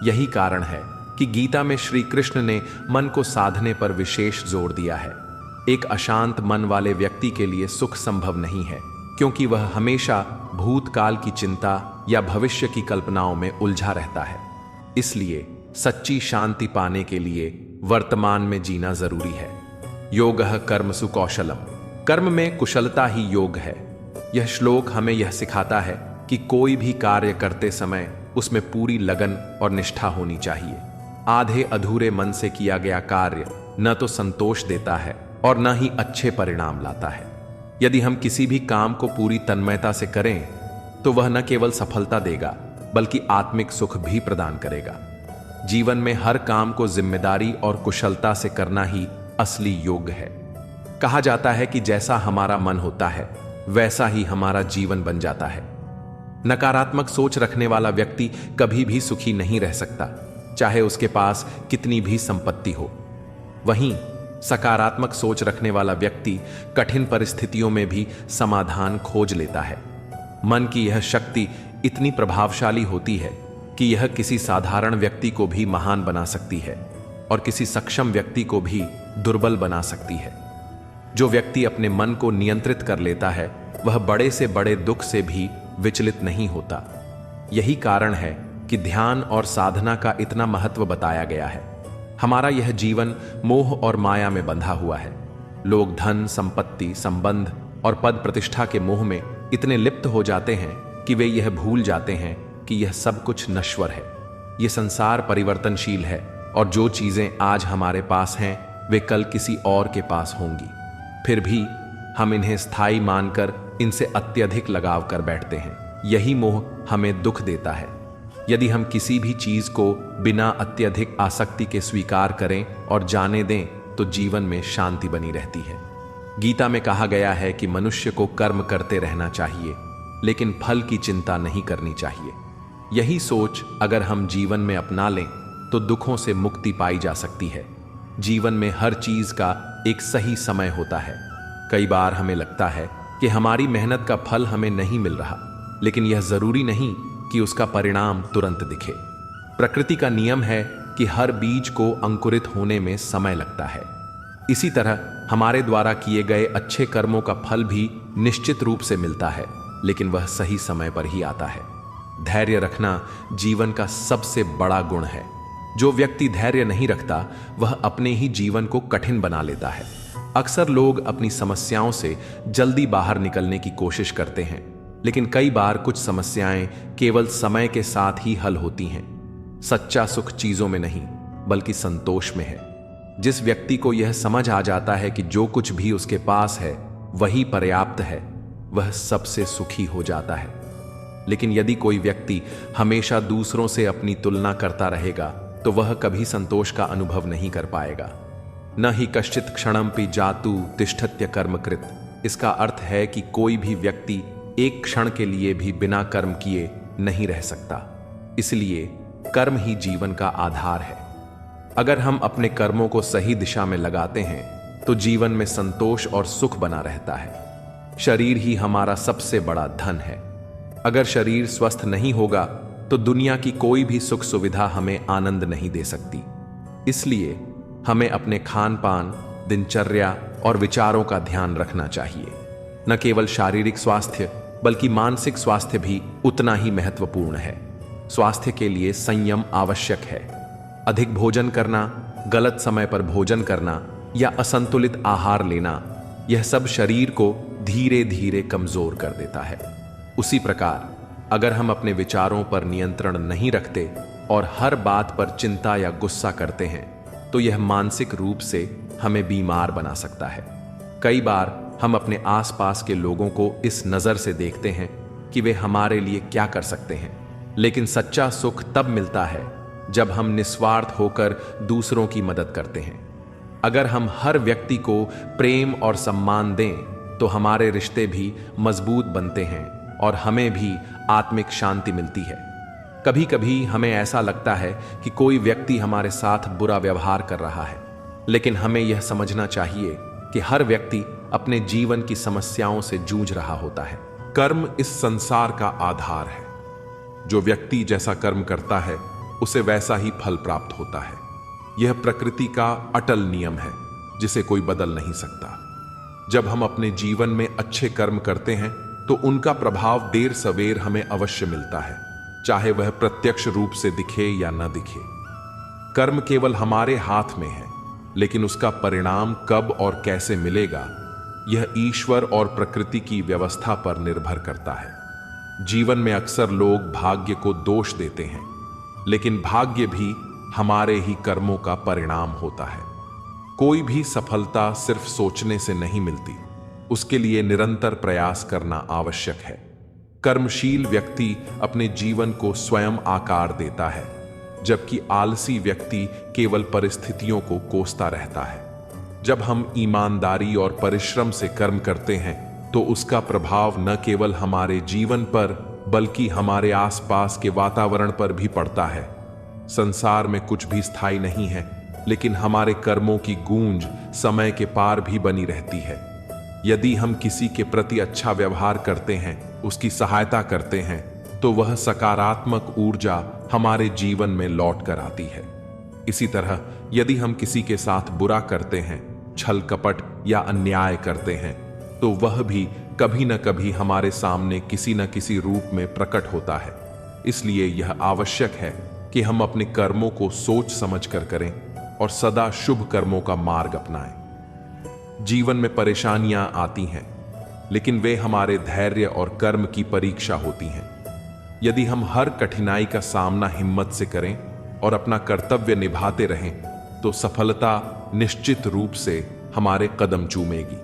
यही कारण है कि गीता में श्री कृष्ण ने मन को साधने पर विशेष जोर दिया है। एक अशांत मन वाले व्यक्ति के लिए सुख संभव नहीं है, क्योंकि वह हमेशा भूतकाल की चिंता या भविष्य की कल्पनाओं में उलझा रहता है। इसलिए सच्ची शांति पाने के लिए वर्तमान में जीना जरूरी है। योगः कर्मसु कौशलम। कर्म में कुशलता ही योग है। यह श्लोक हमें यह सिखाता है कि कोई भी कार्य करते समय उसमें पूरी लगन और निष्ठा होनी चाहिए। आधे अधूरे मन से किया गया कार्य न तो संतोष देता है और न ही अच्छे परिणाम लाता है। यदि हम किसी भी काम को पूरी तन्मयता से करें तो वह न केवल सफलता देगा बल्कि आत्मिक सुख भी प्रदान करेगा। जीवन में हर काम को जिम्मेदारी और कुशलता से करना ही असली योग है। कहा जाता है कि जैसा हमारा मन होता है वैसा ही हमारा जीवन बन जाता है। नकारात्मक सोच रखने वाला व्यक्ति कभी भी सुखी नहीं रह सकता, चाहे उसके पास कितनी भी संपत्ति हो। वहीं सकारात्मक सोच रखने वाला व्यक्ति कठिन परिस्थितियों में भी समाधान खोज लेता है। मन की यह शक्ति इतनी प्रभावशाली होती है कि यह किसी साधारण व्यक्ति को भी महान बना सकती है और किसी सक्षम व्यक्ति को भी दुर्बल बना सकती है। जो व्यक्ति अपने मन को नियंत्रित कर लेता है वह बड़े से बड़े दुख से भी विचलित नहीं होता। यही कारण है कि ध्यान और साधना का इतना महत्व बताया गया है। हमारा यह जीवन मोह और माया में बंधा हुआ है। लोग धन, संपत्ति, संबंध और पद प्रतिष्ठा के मोह में इतने लिप्त हो जाते हैं कि वे यह भूल जाते हैं कि यह सब कुछ नश्वर है। यह संसार परिवर्तनशील है और जो चीजें आज हमारे पास हैं वे कल किसी और के पास होंगी। फिर भी हम इन्हें स्थायी मानकर इनसे अत्यधिक लगाव कर बैठते हैं। यही मोह हमें दुख देता है। यदि हम किसी भी चीज को बिना अत्यधिक आसक्ति के स्वीकार करें और जाने दें तो जीवन में शांति बनी रहती है। गीता में कहा गया है कि मनुष्य को कर्म करते रहना चाहिए, लेकिन फल की चिंता नहीं करनी चाहिए। यही सोच अगर हम जीवन में अपना लें तो दुखों से मुक्ति पाई जा सकती है। जीवन में हर चीज का एक सही समय होता है। कई बार हमें लगता है कि हमारी मेहनत का फल हमें नहीं मिल रहा, लेकिन यह जरूरी नहीं कि उसका परिणाम तुरंत दिखे। प्रकृति का नियम है कि हर बीज को अंकुरित होने में समय लगता है। इसी तरह हमारे द्वारा किए गए अच्छे कर्मों का फल भी निश्चित रूप से मिलता है, लेकिन वह सही समय पर ही आता है। धैर्य रखना जीवन का सबसे बड़ा गुण है। जो व्यक्ति धैर्य नहीं रखता वह अपने ही जीवन को कठिन बना लेता है। अक्सर लोग अपनी समस्याओं से जल्दी बाहर निकलने की कोशिश करते हैं, लेकिन कई बार कुछ समस्याएं केवल समय के साथ ही हल होती हैं। सच्चा सुख चीजों में नहीं बल्कि संतोष में है। जिस व्यक्ति को यह समझ आ जाता है कि जो कुछ भी उसके पास है वही पर्याप्त है, वह सबसे सुखी हो जाता है। लेकिन यदि कोई व्यक्ति हमेशा दूसरों से अपनी तुलना करता रहेगा तो वह कभी संतोष का अनुभव नहीं कर पाएगा। न ही कश्चित क्षणमपि जातु तिष्ठत्य कर्मकृत। इसका अर्थ है कि कोई भी व्यक्ति एक क्षण के लिए भी बिना कर्म किए नहीं रह सकता। इसलिए कर्म ही जीवन का आधार है। अगर हम अपने कर्मों को सही दिशा में लगाते हैं तो जीवन में संतोष और सुख बना रहता है। शरीर ही हमारा सबसे बड़ा धन है। अगर शरीर स्वस्थ नहीं होगा तो दुनिया की कोई भी सुख सुविधा हमें आनंद नहीं दे सकती। इसलिए हमें अपने खान पान, दिनचर्या और विचारों का ध्यान रखना चाहिए। न केवल शारीरिक स्वास्थ्य बल्कि मानसिक स्वास्थ्य भी उतना ही महत्वपूर्ण है। स्वास्थ्य के लिए संयम आवश्यक है। अधिक भोजन करना, गलत समय पर भोजन करना या असंतुलित आहार लेना, यह सब शरीर को धीरे धीरे कमजोर कर देता है। उसी प्रकार अगर हम अपने विचारों पर नियंत्रण नहीं रखते और हर बात पर चिंता या गुस्सा करते हैं तो यह मानसिक रूप से हमें बीमार बना सकता है। कई बार हम अपने आसपास के लोगों को इस नज़र से देखते हैं कि वे हमारे लिए क्या कर सकते हैं, लेकिन सच्चा सुख तब मिलता है जब हम निस्वार्थ होकर दूसरों की मदद करते हैं। अगर हम हर व्यक्ति को प्रेम और सम्मान दें तो हमारे रिश्ते भी मजबूत बनते हैं और हमें भी आत्मिक शांति मिलती है। कभी कभी हमें ऐसा लगता है कि कोई व्यक्ति हमारे साथ बुरा व्यवहार कर रहा है, लेकिन हमें यह समझना चाहिए कि हर व्यक्ति अपने जीवन की समस्याओं से जूझ रहा होता है। कर्म इस संसार का आधार है। जो व्यक्ति जैसा कर्म करता है उसे वैसा ही फल प्राप्त होता है। यह प्रकृति का अटल नियम है जिसे कोई बदल नहीं सकता। जब हम अपने जीवन में अच्छे कर्म करते हैं तो उनका प्रभाव देर सवेर हमें अवश्य मिलता है, चाहे वह प्रत्यक्ष रूप से दिखे या न दिखे। कर्म केवल हमारे हाथ में है, लेकिन उसका परिणाम कब और कैसे मिलेगा यह ईश्वर और प्रकृति की व्यवस्था पर निर्भर करता है। जीवन में अक्सर लोग भाग्य को दोष देते हैं, लेकिन भाग्य भी हमारे ही कर्मों का परिणाम होता है। कोई भी सफलता सिर्फ सोचने से नहीं मिलती, उसके लिए निरंतर प्रयास करना आवश्यक है। कर्मशील व्यक्ति अपने जीवन को स्वयं आकार देता है, जबकि आलसी व्यक्ति केवल परिस्थितियों को कोसता रहता है। जब हम ईमानदारी और परिश्रम से कर्म करते हैं तो उसका प्रभाव न केवल हमारे जीवन पर बल्कि हमारे आसपास के वातावरण पर भी पड़ता है। संसार में कुछ भी स्थायी नहीं है, लेकिन हमारे कर्मों की गूंज समय के पार भी बनी रहती है। यदि हम किसी के प्रति अच्छा व्यवहार करते हैं, उसकी सहायता करते हैं, तो वह सकारात्मक ऊर्जा हमारे जीवन में लौट कर आती है। इसी तरह यदि हम किसी के साथ बुरा करते हैं, छल कपट या अन्याय करते हैं, तो वह भी कभी न कभी हमारे सामने किसी न किसी रूप में प्रकट होता है। इसलिए यह आवश्यक है कि हम अपने कर्मों को सोच समझ कर करें और सदा शुभ कर्मों का मार्ग अपनाएं। जीवन में परेशानियां आती हैं, लेकिन वे हमारे धैर्य और कर्म की परीक्षा होती हैं। यदि हम हर कठिनाई का सामना हिम्मत से करें और अपना कर्तव्य निभाते रहें, तो सफलता निश्चित रूप से हमारे कदम चूमेगी।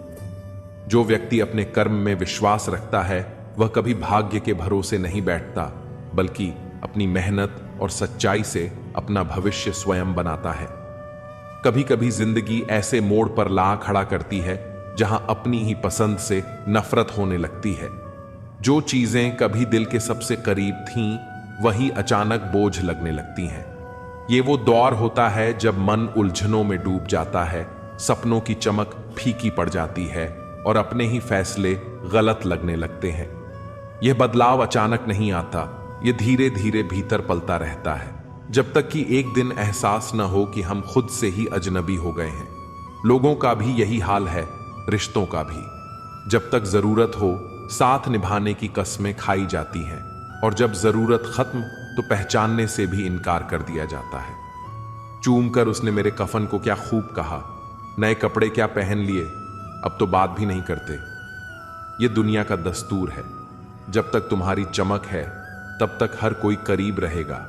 जो व्यक्ति अपने कर्म में विश्वास रखता है, वह कभी भाग्य के भरोसे नहीं बैठता, बल्कि अपनी मेहनत और सच्चाई से अपना भविष्य स्वयं बनाता है। कभी कभी जिंदगी ऐसे मोड़ पर ला खड़ा करती है जहां अपनी ही पसंद से नफरत होने लगती है। जो चीजें कभी दिल के सबसे करीब थीं, वही अचानक बोझ लगने लगती हैं। ये वो दौर होता है जब मन उलझनों में डूब जाता है, सपनों की चमक फीकी पड़ जाती है और अपने ही फैसले गलत लगने लगते हैं। यह बदलाव अचानक नहीं आता, यह धीरे धीरे भीतर पलता रहता है, जब तक कि एक दिन एहसास न हो कि हम खुद से ही अजनबी हो गए हैं। लोगों का भी यही हाल है, रिश्तों का भी। जब तक जरूरत हो, साथ निभाने की कस्में खाई जाती हैं, और जब जरूरत खत्म तो पहचानने से भी इनकार कर दिया जाता है। चूम कर उसने मेरे कफन को क्या खूब कहा, नए कपड़े क्या पहन लिए, अब तो बात भी नहीं करते। ये दुनिया का दस्तूर है। जब तक तुम्हारी चमक है, तब तक हर कोई करीब रहेगा,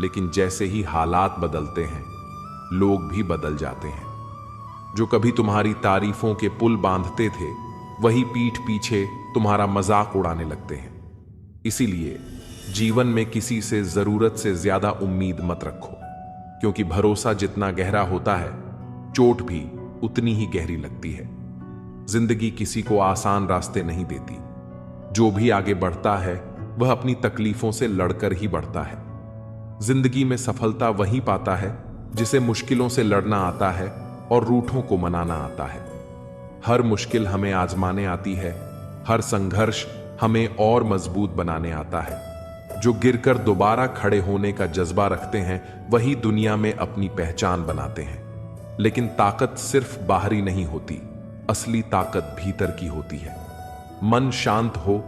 लेकिन जैसे ही हालात बदलते हैं, लोग भी बदल जाते हैं। जो कभी तुम्हारी तारीफों के पुल बांधते थे, वही पीठ पीछे तुम्हारा मजाक उड़ाने लगते हैं। इसीलिए जीवन में किसी से जरूरत से ज्यादा उम्मीद मत रखो, क्योंकि भरोसा जितना गहरा होता है, चोट भी उतनी ही गहरी लगती है। जिंदगी किसी को आसान रास्ते नहीं देती। जो भी आगे बढ़ता है, वह अपनी तकलीफों से लड़कर ही बढ़ता है। जिंदगी में सफलता वही पाता है जिसे मुश्किलों से लड़ना आता है और रूठों को मनाना आता है। हर मुश्किल हमें आजमाने आती है, हर संघर्ष हमें और मजबूत बनाने आता है। जो गिरकर दोबारा खड़े होने का जज्बा रखते हैं, वही दुनिया में अपनी पहचान बनाते हैं। लेकिन ताकत सिर्फ बाहरी नहीं होती, असली ताकत भीतर की होती है। मन शांत हो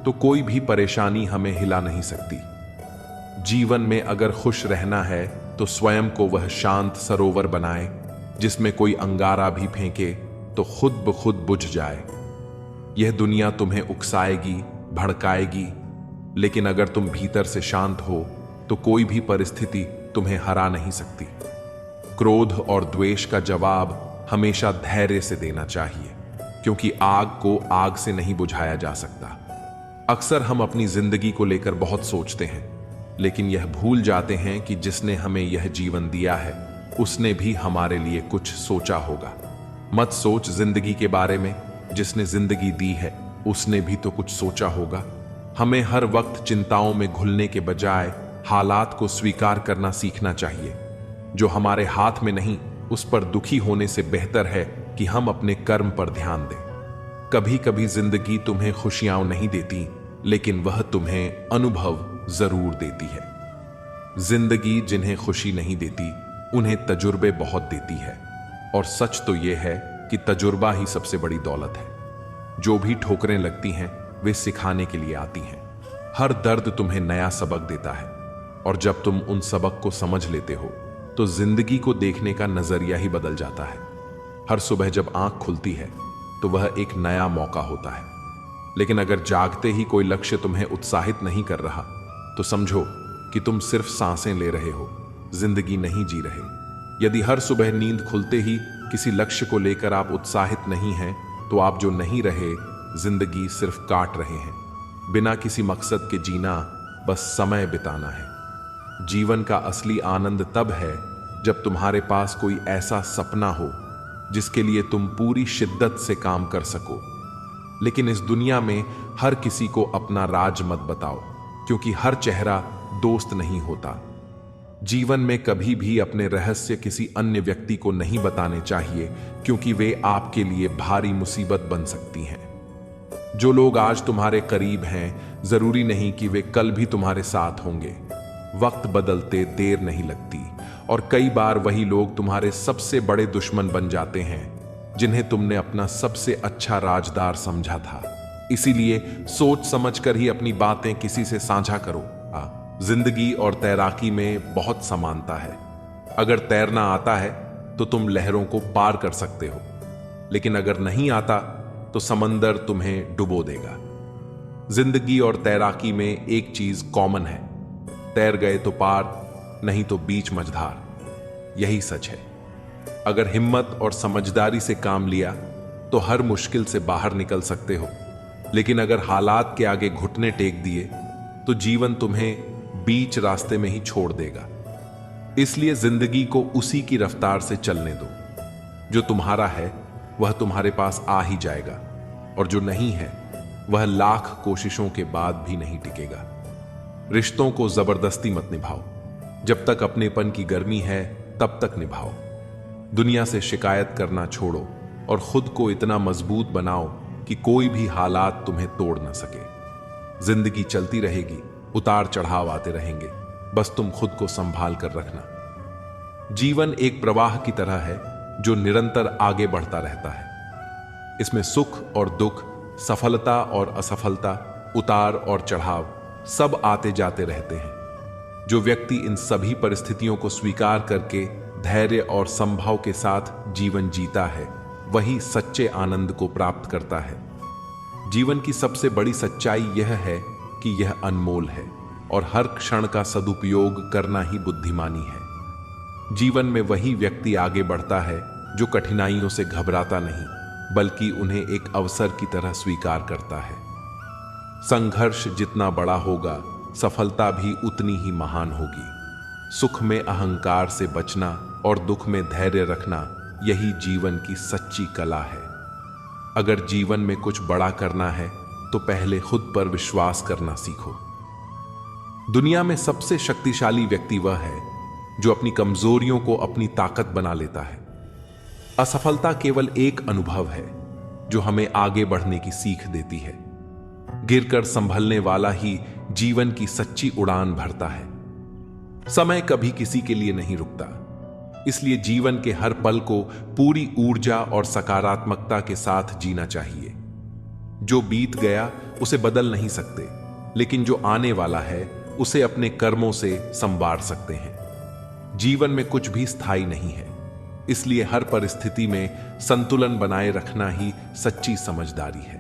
तो कोई भी परेशानी हमें हिला नहीं सकती। जीवन में अगर खुश रहना है तो स्वयं को वह शांत सरोवर बनाए, जिसमें कोई अंगारा भी फेंके तो खुद ब खुद बुझ जाए। यह दुनिया तुम्हें उकसाएगी, भड़काएगी, लेकिन अगर तुम भीतर से शांत हो तो कोई भी परिस्थिति तुम्हें हरा नहीं सकती। क्रोध और द्वेष का जवाब हमेशा धैर्य से देना चाहिए, क्योंकि आग को आग से नहीं बुझाया जा सकता। अक्सर हम अपनी जिंदगी को लेकर बहुत सोचते हैं, लेकिन यह भूल जाते हैं कि जिसने हमें यह जीवन दिया है, उसने भी हमारे लिए कुछ सोचा होगा। मत सोच जिंदगी के बारे में, जिसने जिंदगी दी है उसने भी तो कुछ सोचा होगा। हमें हर वक्त चिंताओं में घुलने के बजाय हालात को स्वीकार करना सीखना चाहिए। जो हमारे हाथ में नहीं, उस पर दुखी होने से बेहतर है कि हम अपने कर्म पर ध्यान दें। कभी कभी जिंदगी तुम्हें खुशियां नहीं देती, लेकिन वह तुम्हें अनुभव जरूर देती है। जिंदगी जिन्हें खुशी नहीं देती, उन्हें तजुर्बे बहुत देती है, और सच तो यह है कि तजुर्बा ही सबसे बड़ी दौलत है। जो भी ठोकरें लगती हैं, वे सिखाने के लिए आती हैं। हर दर्द तुम्हें नया सबक देता है, और जब तुम उन सबक को समझ लेते हो तो जिंदगी को देखने का नजरिया ही बदल जाता है। हर सुबह जब आंख खुलती है तो वह एक नया मौका होता है, लेकिन अगर जागते ही कोई लक्ष्य तुम्हें उत्साहित नहीं कर रहा, तो समझो कि तुम सिर्फ सांसें ले रहे हो, जिंदगी नहीं जी रहे। यदि हर सुबह नींद खुलते ही किसी लक्ष्य को लेकर आप उत्साहित नहीं हैं, तो आप जो नहीं रहे, जिंदगी सिर्फ काट रहे हैं। बिना किसी मकसद के जीना बस समय बिताना है। जीवन का असली आनंद तब है जब तुम्हारे पास कोई ऐसा सपना हो जिसके लिए तुम पूरी शिद्दत से काम कर सको। लेकिन इस दुनिया में हर किसी को अपना राज मत बताओ, क्योंकि हर चेहरा दोस्त नहीं होता। जीवन में कभी भी अपने रहस्य किसी अन्य व्यक्ति को नहीं बताने चाहिए, क्योंकि वे आपके लिए भारी मुसीबत बन सकती हैं। जो लोग आज तुम्हारे करीब हैं, जरूरी नहीं कि वे कल भी तुम्हारे साथ होंगे। वक्त बदलते देर नहीं लगती, और कई बार वही लोग तुम्हारे सबसे बड़े दुश्मन बन जाते हैं जिन्हें तुमने अपना सबसे अच्छा राजदार समझा था। इसीलिए सोच समझकर ही अपनी बातें किसी से साझा करो। जिंदगी और तैराकी में बहुत समानता है। अगर तैरना आता है तो तुम लहरों को पार कर सकते हो, लेकिन अगर नहीं आता तो समंदर तुम्हें डुबो देगा। जिंदगी और तैराकी में एक चीज कॉमन है, तैर गए तो पार, नहीं तो बीच मझधार। यही सच है। अगर हिम्मत और समझदारी से काम लिया तो हर मुश्किल से बाहर निकल सकते हो, लेकिन अगर हालात के आगे घुटने टेक दिए तो जीवन तुम्हें बीच रास्ते में ही छोड़ देगा। इसलिए जिंदगी को उसी की रफ्तार से चलने दो। जो तुम्हारा है वह तुम्हारे पास आ ही जाएगा, और जो नहीं है वह लाख कोशिशों के बाद भी नहीं टिकेगा। रिश्तों को जबरदस्ती मत निभाओ, जब तक अपनेपन की गर्मी है तब तक निभाओ। दुनिया से शिकायत करना छोड़ो और खुद को इतना मजबूत बनाओ कि कोई भी हालात तुम्हें तोड़ न सके। जिंदगी चलती रहेगी, उतार चढ़ाव आते रहेंगे, बस तुम खुद को संभाल कर रखना। जीवन एक प्रवाह की तरह है जो निरंतर आगे बढ़ता रहता है। इसमें सुख और दुख, सफलता और असफलता, उतार और चढ़ाव सब आते जाते रहते हैं। जो व्यक्ति इन सभी परिस्थितियों को स्वीकार करके धैर्य और संभव के साथ जीवन जीता है, वही सच्चे आनंद को प्राप्त करता है। जीवन की सबसे बड़ी सच्चाई यह है कि यह अनमोल है और हर क्षण का सदुपयोग करना ही बुद्धिमानी है। जीवन में वही व्यक्ति आगे बढ़ता है जो कठिनाइयों से घबराता नहीं, बल्कि उन्हें एक अवसर की तरह स्वीकार करता है। संघर्ष जितना बड़ा होगा, सफलता भी उतनी ही महान होगी। सुख में अहंकार से बचना और दुख में धैर्य रखना, यही जीवन की सच्ची कला है। अगर जीवन में कुछ बड़ा करना है तो पहले खुद पर विश्वास करना सीखो। दुनिया में सबसे शक्तिशाली व्यक्ति वह है जो अपनी कमजोरियों को अपनी ताकत बना लेता है। असफलता केवल एक अनुभव है जो हमें आगे बढ़ने की सीख देती है। गिरकर संभलने वाला ही जीवन की सच्ची उड़ान भरता है। समय कभी किसी के लिए नहीं रुकता, इसलिए जीवन के हर पल को पूरी ऊर्जा और सकारात्मकता के साथ जीना चाहिए। जो बीत गया उसे बदल नहीं सकते, लेकिन जो आने वाला है उसे अपने कर्मों से संवार सकते हैं। जीवन में कुछ भी स्थायी नहीं है, इसलिए हर परिस्थिति में संतुलन बनाए रखना ही सच्ची समझदारी है।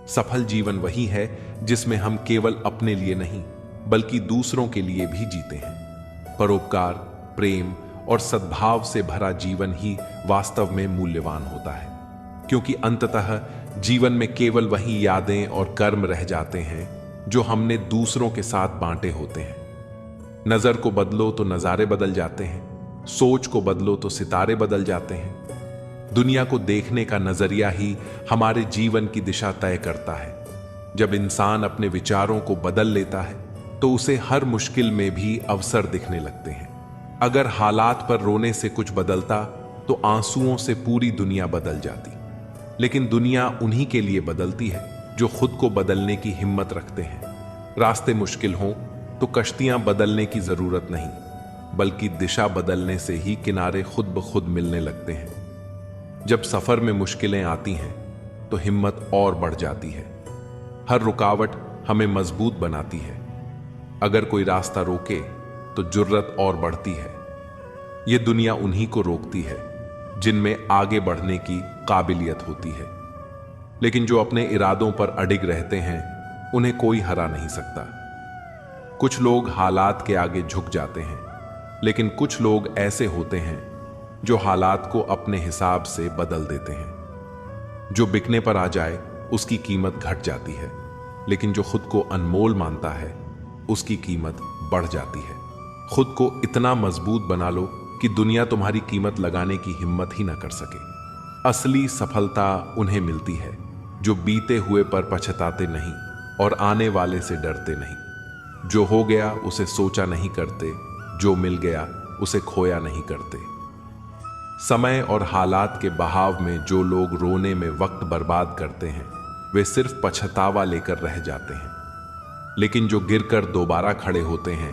सफल जीवन वही है जिसमें हम केवल अपने लिए नहीं बल्कि दूसरों के लिए भी जीते हैं। परोपकार, प्रेम और सद्भाव से भरा जीवन ही वास्तव में मूल्यवान होता है, क्योंकि अंततः जीवन में केवल वही यादें और कर्म रह जाते हैं जो हमने दूसरों के साथ बांटे होते हैं। नजर को बदलो तो नजारे बदल जाते हैं, सोच को बदलो तो सितारे बदल जाते हैं। दुनिया को देखने का नजरिया ही हमारे जीवन की दिशा तय करता है। जब इंसान अपने विचारों को बदल लेता है तो उसे हर मुश्किल में भी अवसर दिखने लगते हैं। अगर हालात पर रोने से कुछ बदलता तो आंसुओं से पूरी दुनिया बदल जाती, लेकिन दुनिया उन्हीं के लिए बदलती है जो खुद को बदलने की हिम्मत रखते हैं। रास्ते मुश्किल हों तो कश्तियां बदलने की जरूरत नहीं, बल्कि दिशा बदलने से ही किनारे खुद ब खुद मिलने लगते हैं। जब सफर में मुश्किलें आती हैं तो हिम्मत और बढ़ जाती है। हर रुकावट हमें मजबूत बनाती है। अगर कोई रास्ता रोके तो जुर्रत और बढ़ती है। यह दुनिया उन्हीं को रोकती है जिनमें आगे बढ़ने की काबिलियत होती है, लेकिन जो अपने इरादों पर अडिग रहते हैं उन्हें कोई हरा नहीं सकता। कुछ लोग हालात के आगे झुक जाते हैं, लेकिन कुछ लोग ऐसे होते हैं जो हालात को अपने हिसाब से बदल देते हैं। जो बिकने पर आ जाए उसकी कीमत घट जाती है, लेकिन जो खुद को अनमोल मानता है उसकी कीमत बढ़ जाती है। खुद को इतना मजबूत बना लो कि दुनिया तुम्हारी कीमत लगाने की हिम्मत ही ना कर सके। असली सफलता उन्हें मिलती है जो बीते हुए पर पछताते नहीं और आने वाले से डरते नहीं। जो हो गया उसे सोचा नहीं करते, जो मिल गया उसे खोया नहीं करते। समय और हालात के बहाव में जो लोग रोने में वक्त बर्बाद करते हैं वे सिर्फ पछतावा लेकर रह जाते हैं, लेकिन जो गिरकर दोबारा खड़े होते हैं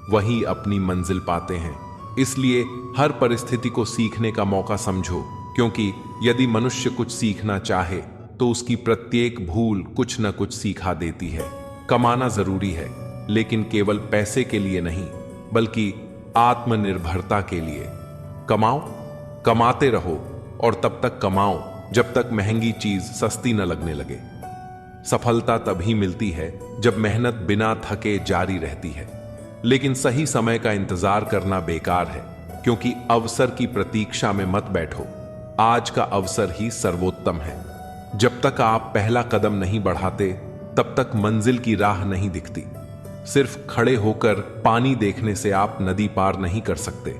वही अपनी मंजिल पाते हैं। इसलिए हर परिस्थिति को सीखने का मौका समझो, क्योंकि यदि मनुष्य कुछ सीखना चाहे तो उसकी प्रत्येक भूल कुछ न कुछ सिखा देती है। कमाना जरूरी है, लेकिन केवल पैसे के लिए नहीं बल्कि आत्मनिर्भरता के लिए। कमाओ कमाते रहो और तब तक कमाओ जब तक महंगी चीज सस्ती न लगने लगे। सफलता तभी मिलती है जब मेहनत बिना थके जारी रहती है, लेकिन सही समय का इंतजार करना बेकार है, क्योंकि अवसर की प्रतीक्षा में मत बैठो। आज का अवसर ही सर्वोत्तम है। जब तक आप पहला कदम नहीं बढ़ाते तब तक मंजिल की राह नहीं दिखती। सिर्फ खड़े होकर पानी देखने से आप नदी पार नहीं कर सकते।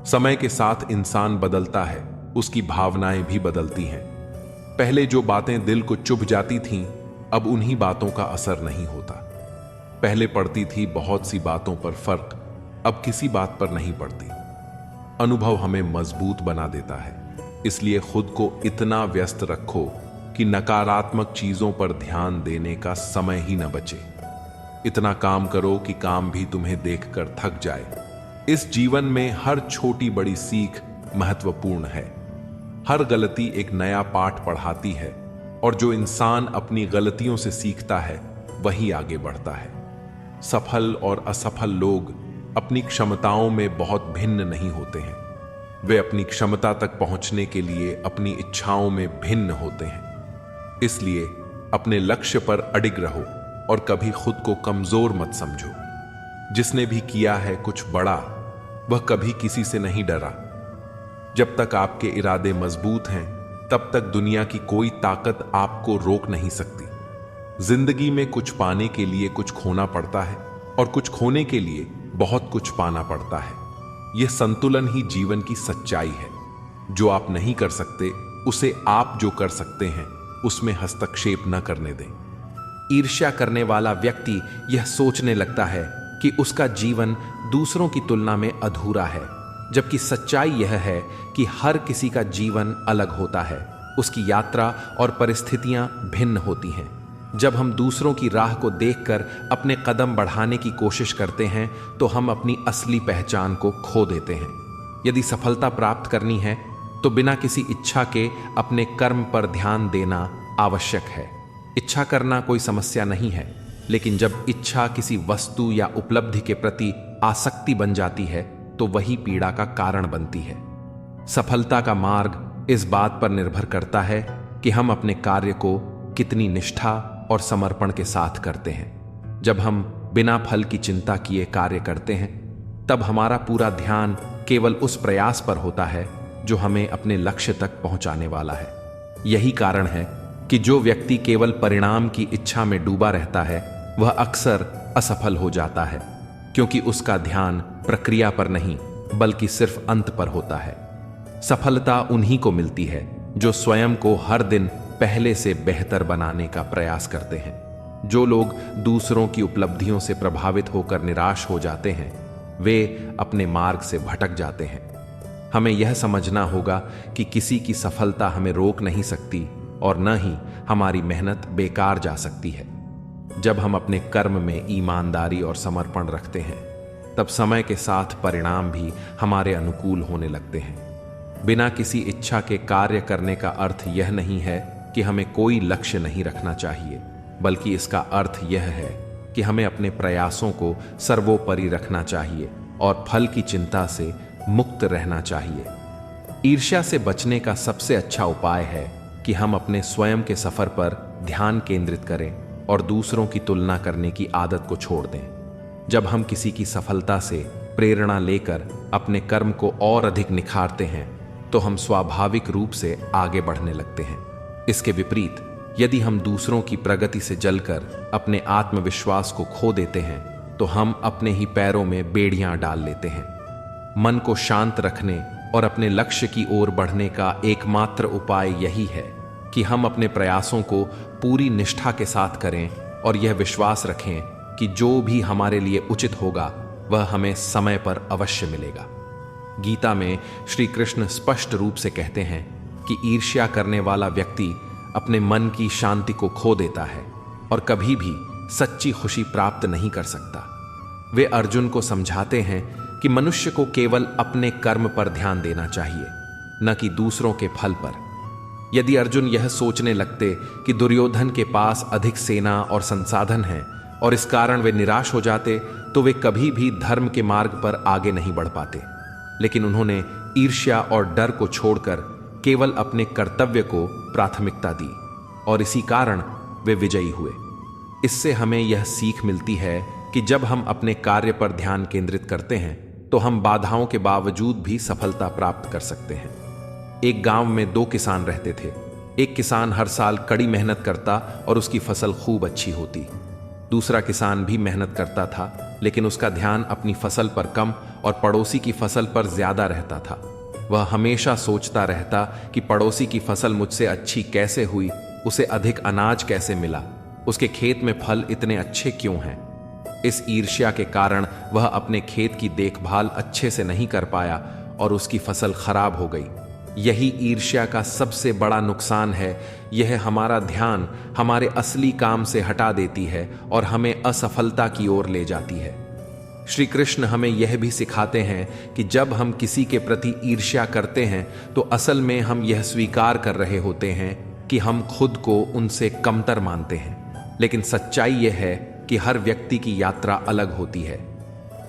समय के साथ इंसान बदलता है, उसकी भावनाएं भी बदलती हैं। पहले जो बातें दिल को चुभ जाती थीं, अब उन्हीं बातों का असर नहीं होता। पहले पड़ती थी बहुत सी बातों पर फर्क, अब किसी बात पर नहीं पड़ती। अनुभव हमें मजबूत बना देता है, इसलिए खुद को इतना व्यस्त रखो कि नकारात्मक चीजों पर ध्यान देने का समय ही न बचे। इतना काम करो कि काम भी तुम्हें देखकर थक जाए। इस जीवन में हर छोटी बड़ी सीख महत्वपूर्ण है। हर गलती एक नया पाठ पढ़ाती है, और जो इंसान अपनी गलतियों से सीखता है वही आगे बढ़ता है। सफल और असफल लोग अपनी क्षमताओं में बहुत भिन्न नहीं होते हैं। वे अपनी क्षमता तक पहुंचने के लिए अपनी इच्छाओं में भिन्न होते हैं। इसलिए अपने लक्ष्य पर अडिग रहो और कभी खुद को कमजोर मत समझो। जिसने भी किया है कुछ बड़ा, वह कभी किसी से नहीं डरा। जब तक आपके इरादे मजबूत हैं, तब तक दुनिया की कोई ताकत आपको रोक नहीं सकती। जिंदगी में कुछ पाने के लिए कुछ खोना पड़ता है, और कुछ खोने के लिए बहुत कुछ पाना पड़ता है। यह संतुलन ही जीवन की सच्चाई है। जो आप नहीं कर सकते, उसे आप जो कर सकते हैं उसमें हस्तक्षेप न करने दें। ईर्ष्या करने वाला व्यक्ति यह सोचने लगता है कि उसका जीवन दूसरों की तुलना में अधूरा है, जबकि सच्चाई यह है कि हर किसी का जीवन अलग होता है। उसकी यात्रा और परिस्थितियां भिन्न होती हैं। जब हम दूसरों की राह को देखकर अपने कदम बढ़ाने की कोशिश करते हैं, तो हम अपनी असली पहचान को खो देते हैं। यदि सफलता प्राप्त करनी है, तो बिना किसी इच्छा के अपने कर्म पर ध्यान देना आवश्यक है। इच्छा करना कोई समस्या नहीं है, लेकिन जब इच्छा किसी वस्तु या उपलब्धि के प्रति आसक्ति बन जाती है, तो वही पीड़ा का कारण बनती है। सफलता का मार्ग इस बात पर निर्भर करता है कि हम अपने कार्य को कितनी निष्ठा और समर्पण के साथ करते हैं। जब हम बिना फल की चिंता किए कार्य करते हैं, तब हमारा पूरा ध्यान केवल उस प्रयास पर होता है जो हमें अपने लक्ष्य तक पहुंचाने वाला है। यही कारण है कि जो व्यक्ति केवल परिणाम की इच्छा में डूबा रहता है, वह अक्सर असफल हो जाता है, क्योंकि उसका ध्यान प्रक्रिया पर नहीं बल्कि सिर्फ अंत पर होता है। सफलता उन्हीं को मिलती है जो स्वयं को हर दिन पहले से बेहतर बनाने का प्रयास करते हैं। जो लोग दूसरों की उपलब्धियों से प्रभावित होकर निराश हो जाते हैं, वे अपने मार्ग से भटक जाते हैं। हमें यह समझना होगा कि किसी की सफलता हमें रोक नहीं सकती, और न ही हमारी मेहनत बेकार जा सकती है। जब हम अपने कर्म में ईमानदारी और समर्पण रखते हैं, तब समय के साथ परिणाम भी हमारे अनुकूल होने लगते हैं। बिना किसी इच्छा के कार्य करने का अर्थ यह नहीं है कि हमें कोई लक्ष्य नहीं रखना चाहिए, बल्कि इसका अर्थ यह है कि हमें अपने प्रयासों को सर्वोपरि रखना चाहिए और फल की चिंता से मुक्त रहना चाहिए। ईर्ष्या से बचने का सबसे अच्छा उपाय है कि हम अपने स्वयं के सफर पर ध्यान केंद्रित करें और दूसरों की तुलना करने की आदत को छोड़ दें। जब हम किसी की सफलता से प्रेरणा लेकर अपने कर्म को और अधिक निखारते हैं, तो हम स्वाभाविक रूप से आगे बढ़ने लगते हैं। इसके विपरीत, यदि हम दूसरों की प्रगति से जलकर अपने आत्मविश्वास को खो देते हैं, तो हम अपने ही पैरों में बेड़ियां डाल लेते हैं। मन को शांत रखने और अपने लक्ष्य की ओर बढ़ने का एकमात्र उपाय यही है कि हम अपने प्रयासों को पूरी निष्ठा के साथ करें और यह विश्वास रखें कि जो भी हमारे लिए उचित होगा, वह हमें समय पर अवश्य मिलेगा। गीता में श्री कृष्ण स्पष्ट रूप से कहते हैं कि ईर्ष्या करने वाला व्यक्ति अपने मन की शांति को खो देता है और कभी भी सच्ची खुशी प्राप्त नहीं कर सकता। वे अर्जुन को समझाते हैं कि मनुष्य को केवल अपने कर्म पर ध्यान देना चाहिए, न कि दूसरों के फल पर। यदि अर्जुन यह सोचने लगते कि दुर्योधन के पास अधिक सेना और संसाधन हैं और इस कारण वे निराश हो जाते, तो वे कभी भी धर्म के मार्ग पर आगे नहीं बढ़ पाते। लेकिन उन्होंने ईर्ष्या और डर को छोड़कर केवल अपने कर्तव्य को प्राथमिकता दी और इसी कारण वे विजयी हुए। इससे हमें यह सीख मिलती है कि जब हम अपने कार्य पर ध्यान केंद्रित करते हैं तो हम बाधाओं के बावजूद भी सफलता प्राप्त कर सकते हैं। एक गांव में 2 किसान रहते थे। एक किसान हर साल कड़ी मेहनत करता और उसकी फसल खूब अच्छी होती। दूसरा किसान भी मेहनत करता था, लेकिन उसका ध्यान अपनी फसल पर कम और पड़ोसी की फसल पर ज्यादा रहता था। वह हमेशा सोचता रहता कि पड़ोसी की फसल मुझसे अच्छी कैसे हुई, उसे अधिक अनाज कैसे मिला, उसके खेत में फल इतने अच्छे क्यों हैं। इस ईर्ष्या के कारण वह अपने खेत की देखभाल अच्छे से नहीं कर पाया और उसकी फसल खराब हो गई। यही ईर्ष्या का सबसे बड़ा नुकसान है। यह हमारा ध्यान हमारे असली काम से हटा देती है और हमें असफलता की ओर ले जाती है। श्री कृष्ण हमें यह भी सिखाते हैं कि जब हम किसी के प्रति ईर्ष्या करते हैं तो असल में हम यह स्वीकार कर रहे होते हैं कि हम खुद को उनसे कमतर मानते हैं। लेकिन सच्चाई यह है कि हर व्यक्ति की यात्रा अलग होती है।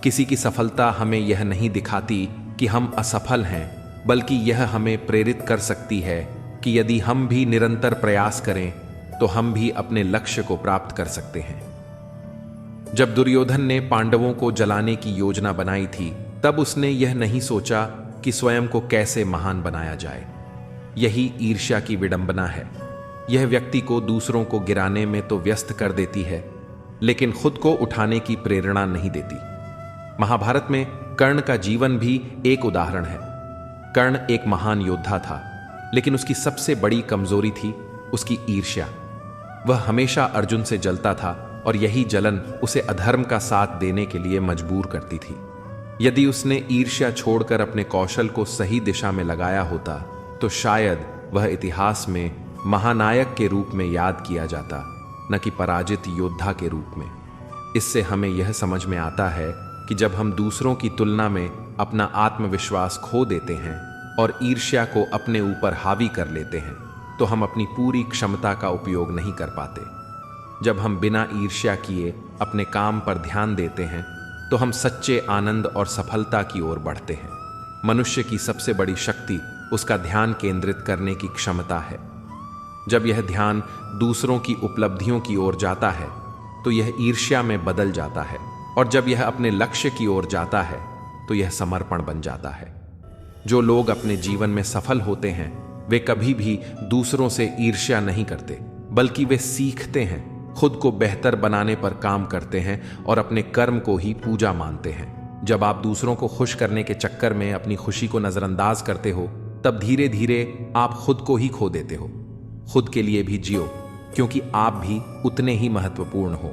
किसी की सफलता हमें यह नहीं दिखाती कि हम असफल हैं, बल्कि यह हमें प्रेरित कर सकती है कि यदि हम भी निरंतर प्रयास करें तो हम भी अपने लक्ष्य को प्राप्त कर सकते हैं। जब दुर्योधन ने पांडवों को जलाने की योजना बनाई थी, तब उसने यह नहीं सोचा कि स्वयं को कैसे महान बनाया जाए। यही ईर्ष्या की विडंबना है। यह व्यक्ति को दूसरों को गिराने में तो व्यस्त कर देती है, लेकिन खुद को उठाने की प्रेरणा नहीं देती। महाभारत में कर्ण का जीवन भी एक उदाहरण है। कर्ण एक महान योद्धा था, लेकिन उसकी सबसे बड़ी कमजोरी थी उसकी ईर्ष्या। वह हमेशा अर्जुन से जलता था और यही जलन उसे अधर्म का साथ देने के लिए मजबूर करती थी। यदि उसने ईर्ष्या छोड़कर अपने कौशल को सही दिशा में लगाया होता तो शायद वह इतिहास में महानायक के रूप में याद किया जाता, न कि पराजित योद्धा के रूप में। इससे हमें यह समझ में आता है कि जब हम दूसरों की तुलना में अपना आत्मविश्वास खो देते हैं और ईर्ष्या को अपने ऊपर हावी कर लेते हैं तो हम अपनी पूरी क्षमता का उपयोग नहीं कर पाते। जब हम बिना ईर्ष्या किए अपने काम पर ध्यान देते हैं तो हम सच्चे आनंद और सफलता की ओर बढ़ते हैं। मनुष्य की सबसे बड़ी शक्ति उसका ध्यान केंद्रित करने की क्षमता है। जब यह ध्यान दूसरों की उपलब्धियों की ओर जाता है तो यह ईर्ष्या में बदल जाता है, और जब यह अपने लक्ष्य की ओर जाता है तो यह समर्पण बन जाता है। जो लोग अपने जीवन में सफल होते हैं वे कभी भी दूसरों से ईर्ष्या नहीं करते, बल्कि वे सीखते हैं, खुद को बेहतर बनाने पर काम करते हैं और अपने कर्म को ही पूजा मानते हैं। जब आप दूसरों को खुश करने के चक्कर में अपनी खुशी को नजरअंदाज करते हो, तब धीरे धीरे आप खुद को ही खो देते हो। खुद के लिए भी जियो, क्योंकि आप भी उतने ही महत्वपूर्ण हो।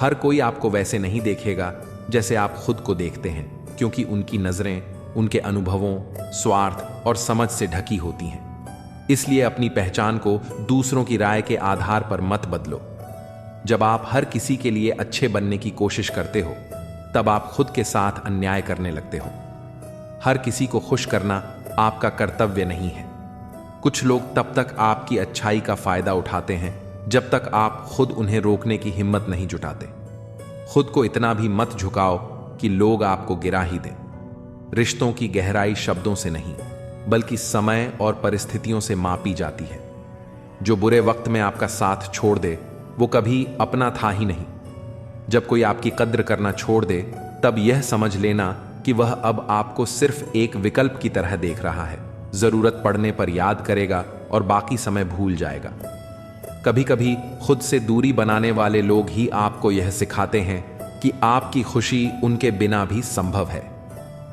हर कोई आपको वैसे नहीं देखेगा जैसे आप खुद को देखते हैं, क्योंकि उनकी नजरें उनके अनुभवों, स्वार्थ और समझ से ढकी होती हैं। इसलिए अपनी पहचान को दूसरों की राय के आधार पर मत बदलो। जब आप हर किसी के लिए अच्छे बनने की कोशिश करते हो, तब आप खुद के साथ अन्याय करने लगते हो। हर किसी को खुश करना आपका कर्तव्य नहीं है। कुछ लोग तब तक आपकी अच्छाई का फायदा उठाते हैं जब तक आप खुद उन्हें रोकने की हिम्मत नहीं जुटाते। खुद को इतना भी मत झुकाओ कि लोग आपको गिरा ही दें। रिश्तों की गहराई शब्दों से नहीं, बल्कि समय और परिस्थितियों से मापी जाती है। जो बुरे वक्त में आपका साथ छोड़ दे वो कभी अपना था ही नहीं। जब कोई आपकी कद्र करना छोड़ दे, तब यह समझ लेना कि वह अब आपको सिर्फ एक विकल्प की तरह देख रहा है। जरूरत पड़ने पर याद करेगा और बाकी समय भूल जाएगा। कभी कभी खुद से दूरी बनाने वाले लोग ही आपको यह सिखाते हैं कि आपकी खुशी उनके बिना भी संभव है।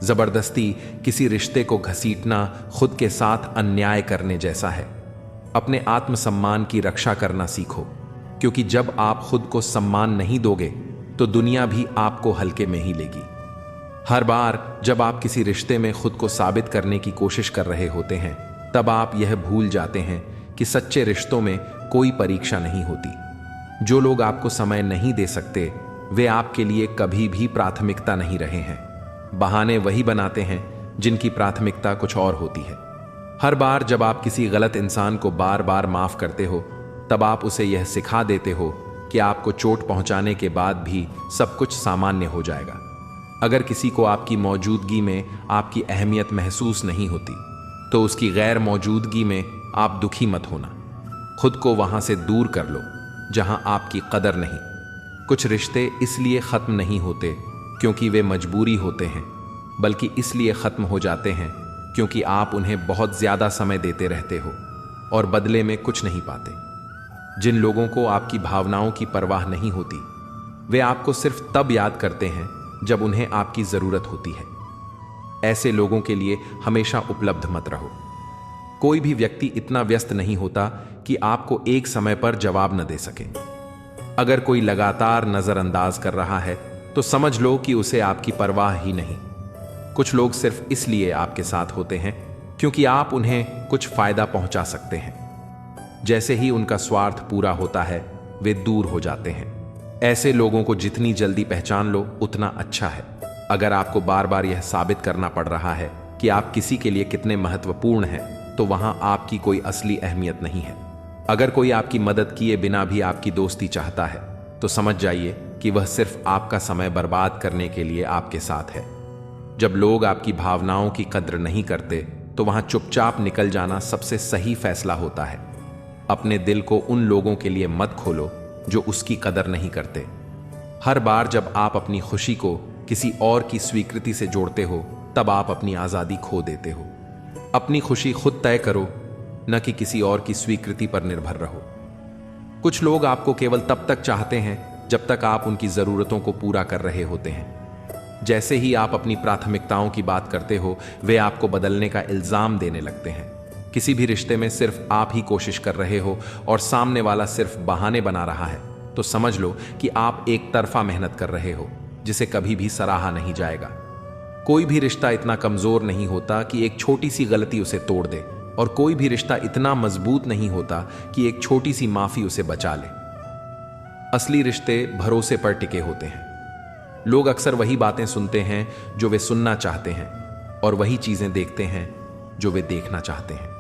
जबरदस्ती किसी रिश्ते को घसीटना खुद के साथ अन्याय करने जैसा है। अपने आत्मसम्मान की रक्षा करना सीखो, क्योंकि जब आप खुद को सम्मान नहीं दोगे तो दुनिया भी आपको हल्के में ही लेगी। हर बार जब आप किसी रिश्ते में खुद को साबित करने की कोशिश कर रहे होते हैं, तब आप यह भूल जाते हैं कि सच्चे रिश्तों में कोई परीक्षा नहीं होती। जो लोग आपको समय नहीं दे सकते वे आपके लिए कभी भी प्राथमिकता नहीं रहे हैं। बहाने वही बनाते हैं जिनकी प्राथमिकता कुछ और होती है। हर बार जब आप किसी गलत इंसान को बार बार माफ करते हो, तब आप उसे यह सिखा देते हो कि आपको चोट पहुंचाने के बाद भी सब कुछ सामान्य हो जाएगा। अगर किसी को आपकी मौजूदगी में आपकी अहमियत महसूस नहीं होती तो उसकी गैर मौजूदगी में आप दुखी मत होना। खुद को वहां से दूर कर लो जहां आपकी कदर नहीं। कुछ रिश्ते इसलिए ख़त्म नहीं होते क्योंकि वे मजबूरी होते हैं, बल्कि इसलिए ख़त्म हो जाते हैं क्योंकि आप उन्हें बहुत ज़्यादा समय देते रहते हो और बदले में कुछ नहीं पाते। जिन लोगों को आपकी भावनाओं की परवाह नहीं होती वे आपको सिर्फ तब याद करते हैं जब उन्हें आपकी ज़रूरत होती है। ऐसे लोगों के लिए हमेशा उपलब्ध मत रहो। कोई भी व्यक्ति इतना व्यस्त नहीं होता कि आपको एक समय पर जवाब न दे सके। अगर कोई लगातार नज़रअंदाज कर रहा है तो समझ लो कि उसे आपकी परवाह ही नहीं। कुछ लोग सिर्फ इसलिए आपके साथ होते हैं क्योंकि आप उन्हें कुछ फायदा पहुंचा सकते हैं। जैसे ही उनका स्वार्थ पूरा होता है वे दूर हो जाते हैं। ऐसे लोगों को जितनी जल्दी पहचान लो उतना अच्छा है। अगर आपको बार बार यह साबित करना पड़ रहा है कि आप किसी के लिए कितने महत्वपूर्ण हैं तो वहां आपकी कोई असली अहमियत नहीं है। अगर कोई आपकी मदद किए बिना भी आपकी दोस्ती चाहता है तो समझ जाइए कि वह सिर्फ आपका समय बर्बाद करने के लिए आपके साथ है। जब लोग आपकी भावनाओं की कद्र नहीं करते तो वहां चुपचाप निकल जाना सबसे सही फैसला होता है। अपने दिल को उन लोगों के लिए मत खोलो जो उसकी कदर नहीं करते। हर बार जब आप अपनी खुशी को किसी और की स्वीकृति से जोड़ते हो तब आप अपनी आज़ादी खो देते हो। अपनी खुशी खुद तय करो, न कि किसी और की स्वीकृति पर निर्भर रहो। कुछ लोग आपको केवल तब तक चाहते हैं जब तक आप उनकी ज़रूरतों को पूरा कर रहे होते हैं। जैसे ही आप अपनी प्राथमिकताओं की बात करते हो वे आपको बदलने का इल्ज़ाम देने लगते हैं। किसी भी रिश्ते में सिर्फ आप ही कोशिश कर रहे हो और सामने वाला सिर्फ बहाने बना रहा है तो समझ लो कि आप एक तरफा मेहनत कर रहे हो जिसे कभी भी सराहा नहीं जाएगा। कोई भी रिश्ता इतना कमज़ोर नहीं होता कि एक छोटी सी गलती उसे तोड़ दे, और कोई भी रिश्ता इतना मजबूत नहीं होता कि एक छोटी सी माफ़ी उसे बचा ले। असली रिश्ते भरोसे पर टिके होते हैं। लोग अक्सर वही बातें सुनते हैं जो वे सुनना चाहते हैं और वही चीज़ें देखते हैं जो वे देखना चाहते हैं।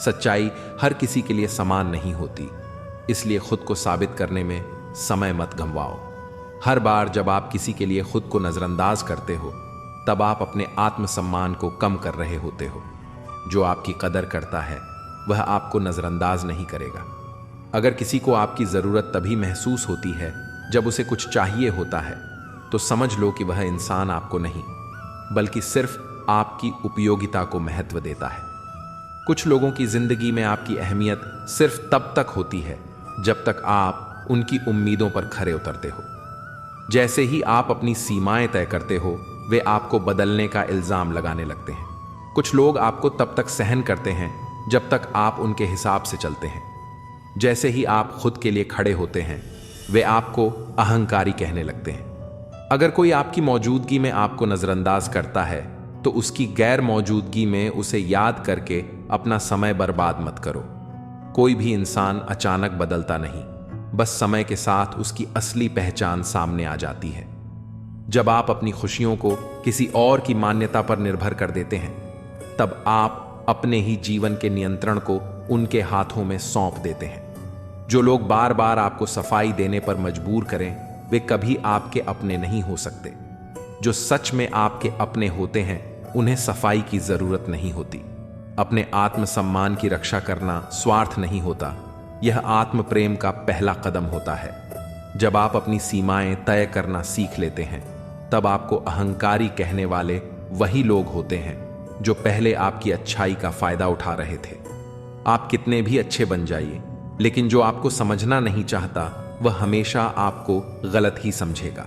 सच्चाई हर किसी के लिए समान नहीं होती, इसलिए खुद को साबित करने में समय मत गंवाओ। हर बार जब आप किसी के लिए खुद को नज़रअंदाज करते हो तब आप अपने आत्मसम्मान को कम कर रहे होते हो। जो आपकी कदर करता है वह आपको नज़रअंदाज नहीं करेगा। अगर किसी को आपकी ज़रूरत तभी महसूस होती है जब उसे कुछ चाहिए होता है तो समझ लो कि वह इंसान आपको नहीं बल्कि सिर्फ आपकी उपयोगिता को महत्व देता है। कुछ लोगों की जिंदगी में आपकी अहमियत सिर्फ तब तक होती है जब तक आप उनकी उम्मीदों पर खरे उतरते हो। जैसे ही आप अपनी सीमाएं तय करते हो वे आपको बदलने का इल्ज़ाम लगाने लगते हैं। कुछ लोग आपको तब तक सहन करते हैं जब तक आप उनके हिसाब से चलते हैं। जैसे ही आप खुद के लिए खड़े होते हैं वे आपको अहंकारी कहने लगते हैं। अगर कोई आपकी मौजूदगी में आपको नज़रअंदाज करता है तो उसकी गैर मौजूदगी में उसे याद करके अपना समय बर्बाद मत करो। कोई भी इंसान अचानक बदलता नहीं, बस समय के साथ उसकी असली पहचान सामने आ जाती है। जब आप अपनी खुशियों को किसी और की मान्यता पर निर्भर कर देते हैं तब आप अपने ही जीवन के नियंत्रण को उनके हाथों में सौंप देते हैं। जो लोग बार बार आपको सफाई देने पर मजबूर करें वे कभी आपके अपने नहीं हो सकते। जो सच में आपके अपने होते हैं उन्हें सफाई की जरूरत नहीं होती। अपने आत्मसम्मान की रक्षा करना स्वार्थ नहीं होता, यह आत्म प्रेम का पहला कदम होता है। जब आप अपनी सीमाएं तय करना सीख लेते हैं तब आपको अहंकारी कहने वाले वही लोग होते हैं जो पहले आपकी अच्छाई का फायदा उठा रहे थे। आप कितने भी अच्छे बन जाइए, लेकिन जो आपको समझना नहीं चाहता वह हमेशा आपको गलत ही समझेगा।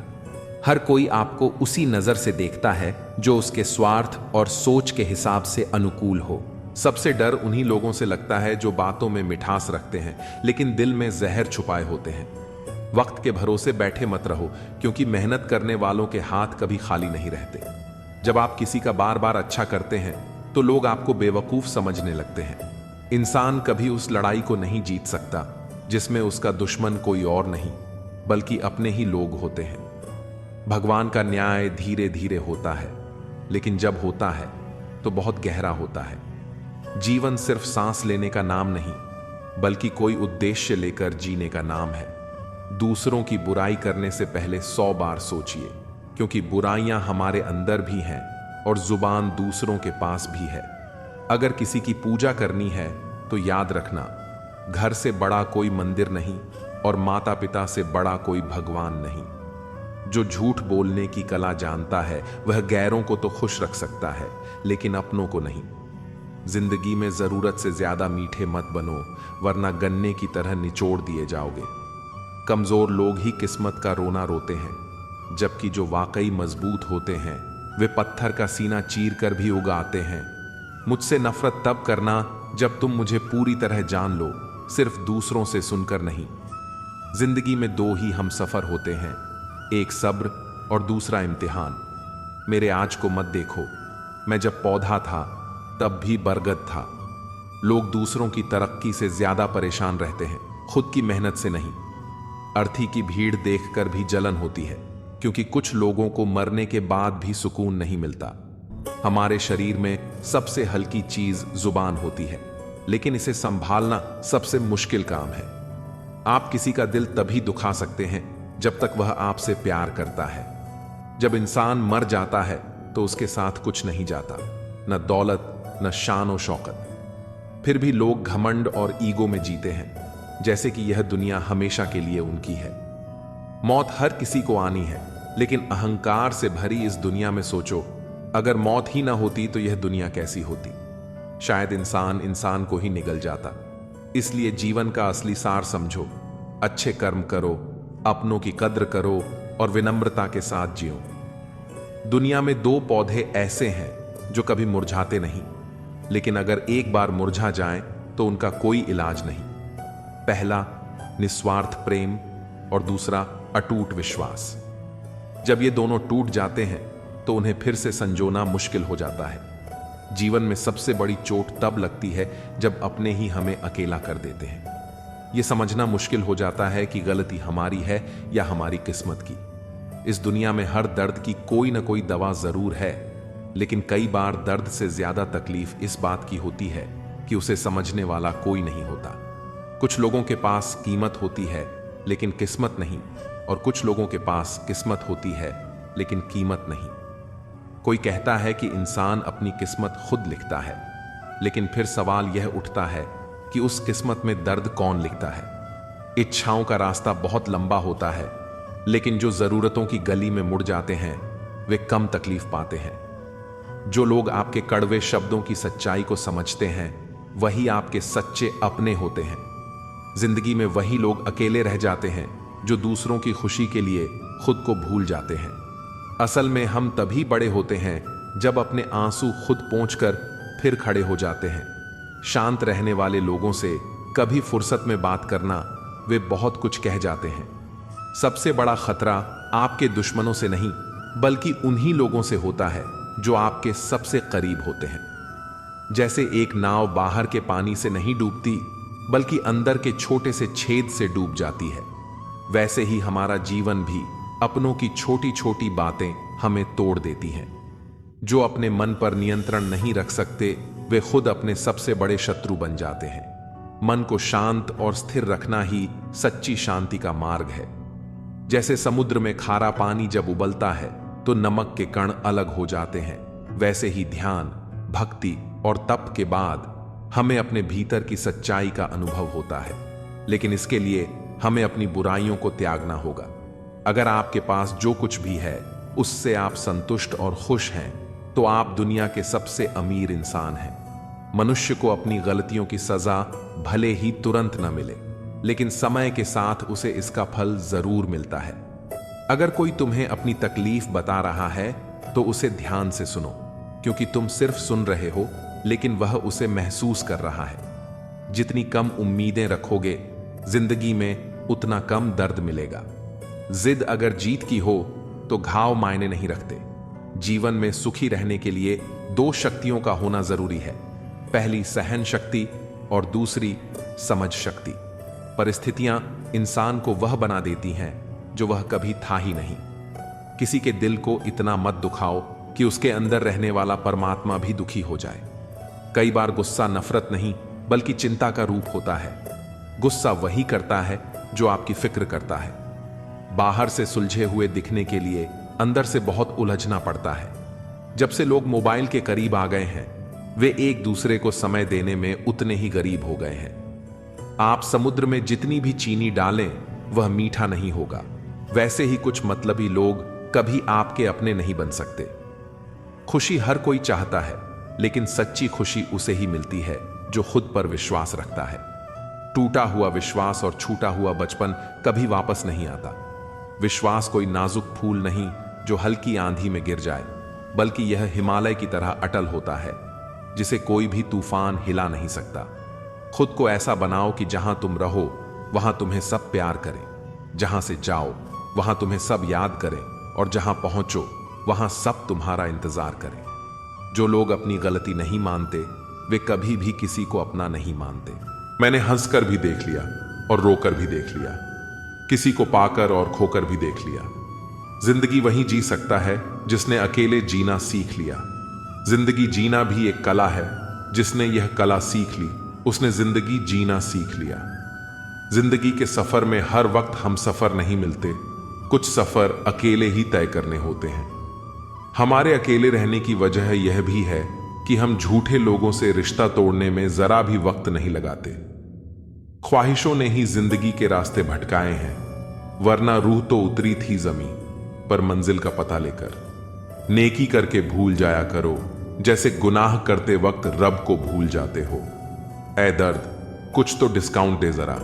हर कोई आपको उसी नजर से देखता है जो उसके स्वार्थ और सोच के हिसाब से अनुकूल हो। सबसे डर उन्हीं लोगों से लगता है जो बातों में मिठास रखते हैं लेकिन दिल में जहर छुपाए होते हैं। वक्त के भरोसे बैठे मत रहो, क्योंकि मेहनत करने वालों के हाथ कभी खाली नहीं रहते। जब आप किसी का बार बार अच्छा करते हैं तो लोग आपको बेवकूफ समझने लगते हैं। इंसान कभी उस लड़ाई को नहीं जीत सकता जिसमें उसका दुश्मन कोई और नहीं बल्कि अपने ही लोग होते हैं। भगवान का न्याय धीरे धीरे होता है, लेकिन जब होता है तो बहुत गहरा होता है। जीवन सिर्फ सांस लेने का नाम नहीं बल्कि कोई उद्देश्य लेकर जीने का नाम है। दूसरों की बुराई करने से पहले 100 बार सोचिए। क्योंकि बुराइयां हमारे अंदर भी हैं और जुबान दूसरों के पास भी है। अगर किसी की पूजा करनी है तो याद रखना, घर से बड़ा कोई मंदिर नहीं और माता पिता से बड़ा कोई भगवान नहीं। जो झूठ बोलने की कला जानता है वह गैरों को तो खुश रख सकता है, लेकिन अपनों को नहीं। जिंदगी में जरूरत से ज्यादा मीठे मत बनो, वरना गन्ने की तरह निचोड़ दिए जाओगे। कमजोर लोग ही किस्मत का रोना रोते हैं, जबकि जो वाकई मजबूत होते हैं वे पत्थर का सीना चीर कर भी उगाते हैं। मुझसे नफरत तब करना जब तुम मुझे पूरी तरह जान लो, सिर्फ दूसरों से सुनकर नहीं। जिंदगी में दो ही हम सफर होते हैं, एक सब्र और दूसरा इम्तिहान। मेरे आज को मत देखो, मैं जब पौधा था तब भी बरगद था। लोग दूसरों की तरक्की से ज्यादा परेशान रहते हैं, खुद की मेहनत से नहीं। अर्थी की भीड़ देखकर भी जलन होती है, क्योंकि कुछ लोगों को मरने के बाद भी सुकून नहीं मिलता। हमारे शरीर में सबसे हल्की चीज जुबान होती है, लेकिन इसे संभालना सबसे मुश्किल काम है। आप किसी का दिल तभी दुखा सकते हैं जब तक वह आपसे प्यार करता है। जब इंसान मर जाता है तो उसके साथ कुछ नहीं जाता, न दौलत न शान और शौकत। फिर भी लोग घमंड और ईगो में जीते हैं, जैसे कि यह दुनिया हमेशा के लिए उनकी है। मौत हर किसी को आनी है, लेकिन अहंकार से भरी इस दुनिया में सोचो, अगर मौत ही ना होती तो यह दुनिया कैसी होती। शायद इंसान इंसान को ही निगल जाता। इसलिए जीवन का असली सार समझो, अच्छे कर्म करो, अपनों की कद्र करो और विनम्रता के साथ जियो। दुनिया में दो पौधे ऐसे हैं जो कभी मुरझाते नहीं, लेकिन अगर एक बार मुरझा जाएं तो उनका कोई इलाज नहीं। पहला निस्वार्थ प्रेम और दूसरा अटूट विश्वास। जब ये दोनों टूट जाते हैं तो उन्हें फिर से संजोना मुश्किल हो जाता है। जीवन में सबसे बड़ी चोट तब लगती है जब अपने ही हमें अकेला कर देते हैं। यह समझना मुश्किल हो जाता है कि गलती हमारी है या हमारी किस्मत की। इस दुनिया में हर दर्द की कोई ना कोई दवा जरूर है, लेकिन कई बार दर्द से ज्यादा तकलीफ इस बात की होती है कि उसे समझने वाला कोई नहीं होता। कुछ लोगों के पास कीमत होती है लेकिन किस्मत नहीं, और कुछ लोगों के पास किस्मत होती है लेकिन कीमत नहीं। कोई कहता है कि इंसान अपनी किस्मत खुद लिखता है, लेकिन फिर सवाल यह उठता है कि उस किस्मत में दर्द कौन लिखता है। इच्छाओं का रास्ता बहुत लंबा होता है, लेकिन जो जरूरतों की गली में मुड़ जाते हैं वे कम तकलीफ पाते हैं। जो लोग आपके कड़वे शब्दों की सच्चाई को समझते हैं वही आपके सच्चे अपने होते हैं। जिंदगी में वही लोग अकेले रह जाते हैं जो दूसरों की खुशी के लिए खुद को भूल जाते हैं। असल में हम तभी बड़े होते हैं जब अपने आंसू खुद पोंछकर फिर खड़े हो जाते हैं। शांत रहने वाले लोगों से कभी फुर्सत में बात करना, वे बहुत कुछ कह जाते हैं। सबसे बड़ा खतरा आपके दुश्मनों से नहीं, बल्कि उन्हीं लोगों से होता है जो आपके सबसे करीब होते हैं। जैसे एक नाव बाहर के पानी से नहीं डूबती, बल्कि अंदर के छोटे से छेद से डूब जाती है, वैसे ही हमारा जीवन भी अपनों की छोटी छोटी बातें हमें तोड़ देती हैं। जो अपने मन पर नियंत्रण नहीं रख सकते वे खुद अपने सबसे बड़े शत्रु बन जाते हैं। मन को शांत और स्थिर रखना ही सच्ची शांति का मार्ग है। जैसे समुद्र में खारा पानी जब उबलता है तो नमक के कण अलग हो जाते हैं, वैसे ही ध्यान, भक्ति और तप के बाद हमें अपने भीतर की सच्चाई का अनुभव होता है। लेकिन इसके लिए हमें अपनी बुराइयों को त्यागना होगा। अगर आपके पास जो कुछ भी है उससे आप संतुष्ट और खुश हैं तो आप दुनिया के सबसे अमीर इंसान हैं। मनुष्य को अपनी गलतियों की सजा भले ही तुरंत न मिले, लेकिन समय के साथ उसे इसका फल जरूर मिलता है। अगर कोई तुम्हें अपनी तकलीफ बता रहा है तो उसे ध्यान से सुनो, क्योंकि तुम सिर्फ सुन रहे हो लेकिन वह उसे महसूस कर रहा है। जितनी कम उम्मीदें रखोगे जिंदगी में उतना कम दर्द मिलेगा। जिद अगर जीत की हो तो घाव मायने नहीं रखते। जीवन में सुखी रहने के लिए दो शक्तियों का होना जरूरी है, पहली सहन शक्ति और दूसरी समझ शक्ति। परिस्थितियां इंसान को वह बना देती हैं जो वह कभी था ही नहीं। किसी के दिल को इतना मत दुखाओ कि उसके अंदर रहने वाला परमात्मा भी दुखी हो जाए। कई बार गुस्सा नफरत नहीं बल्कि चिंता का रूप होता है। गुस्सा वही करता है जो आपकी फिक्र करता है। बाहर से सुलझे हुए दिखने के लिए अंदर से बहुत उलझना पड़ता है। जब से लोग मोबाइल के करीब आ गए हैं, वे एक दूसरे को समय देने में उतने ही गरीब हो गए हैं। आप समुद्र में जितनी भी चीनी डालें, वह मीठा नहीं होगा। वैसे ही कुछ मतलबी लोग कभी आपके अपने नहीं बन सकते। खुशी हर कोई चाहता है, लेकिन सच्ची खुशी उसे ही मिलती है जो खुद पर विश्वास रखता है। टूटा हुआ विश्वास और छूटा हुआ बचपन कभी वापस नहीं आता। विश्वास कोई नाजुक फूल नहीं जो हल्की आंधी में गिर जाए, बल्कि यह हिमालय की तरह अटल होता है, जिसे कोई भी तूफान हिला नहीं सकता। खुद को ऐसा बनाओ कि जहां तुम रहो वहां तुम्हें सब प्यार करें, जहां से जाओ वहां तुम्हें सब याद करें, और जहां पहुंचो वहां सब तुम्हारा इंतजार करें। जो लोग अपनी गलती नहीं मानते, वे कभी भी किसी को अपना नहीं मानते। मैंने हंसकर भी देख लिया और रोकर भी देख लिया, किसी को पाकर और खोकर भी देख लिया। जिंदगी वही जी सकता है जिसने अकेले जीना सीख लिया। जिंदगी जीना भी एक कला है। जिसने यह कला सीख ली, उसने जिंदगी जीना सीख लिया। जिंदगी के सफर में हर वक्त हम सफर नहीं मिलते। कुछ सफर अकेले ही तय करने होते हैं। हमारे अकेले रहने की वजह यह भी है कि हम झूठे लोगों से रिश्ता तोड़ने में जरा भी वक्त नहीं लगाते। ख्वाहिशों ने ही जिंदगी के रास्ते भटकाए हैं, वरना रूह तो उतरी थी जमीन पर मंजिल का पता लेकर। नेकी करके भूल जाया करो, जैसे गुनाह करते वक्त रब को भूल जाते हो। ऐ दर्द, कुछ तो डिस्काउंट दे जरा,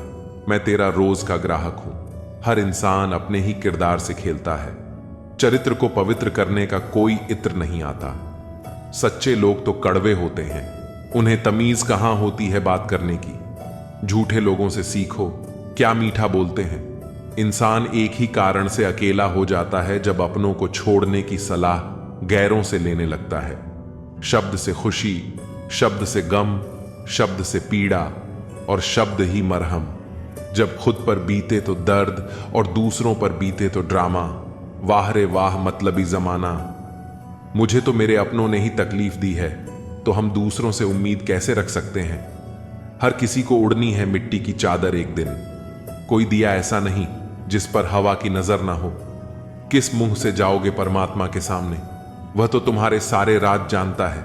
मैं तेरा रोज का ग्राहक हूं। हर इंसान अपने ही किरदार से खेलता है। चरित्र को पवित्र करने का कोई इत्र नहीं आता। सच्चे लोग तो कड़वे होते हैं, उन्हें तमीज कहां होती है बात करने की। झूठे लोगों से सीखो, क्या मीठा बोलते हैं। इंसान एक ही कारण से अकेला हो जाता है, जब अपनों को छोड़ने की सलाह गैरों से लेने लगता है। शब्द से खुशी, शब्द से गम, शब्द से पीड़ा और शब्द ही मरहम। जब खुद पर बीते तो दर्द और दूसरों पर बीते तो ड्रामा। वाह रे वाह मतलबी जमाना। मुझे तो मेरे अपनों ने ही तकलीफ दी है, तो हम दूसरों से उम्मीद कैसे रख सकते हैं। हर किसी को उड़नी है मिट्टी की चादर एक दिन। कोई दिया ऐसा नहीं जिस पर हवा की नजर ना हो। किस मुंह से जाओगे परमात्मा के सामने, वह तो तुम्हारे सारे राज जानता है।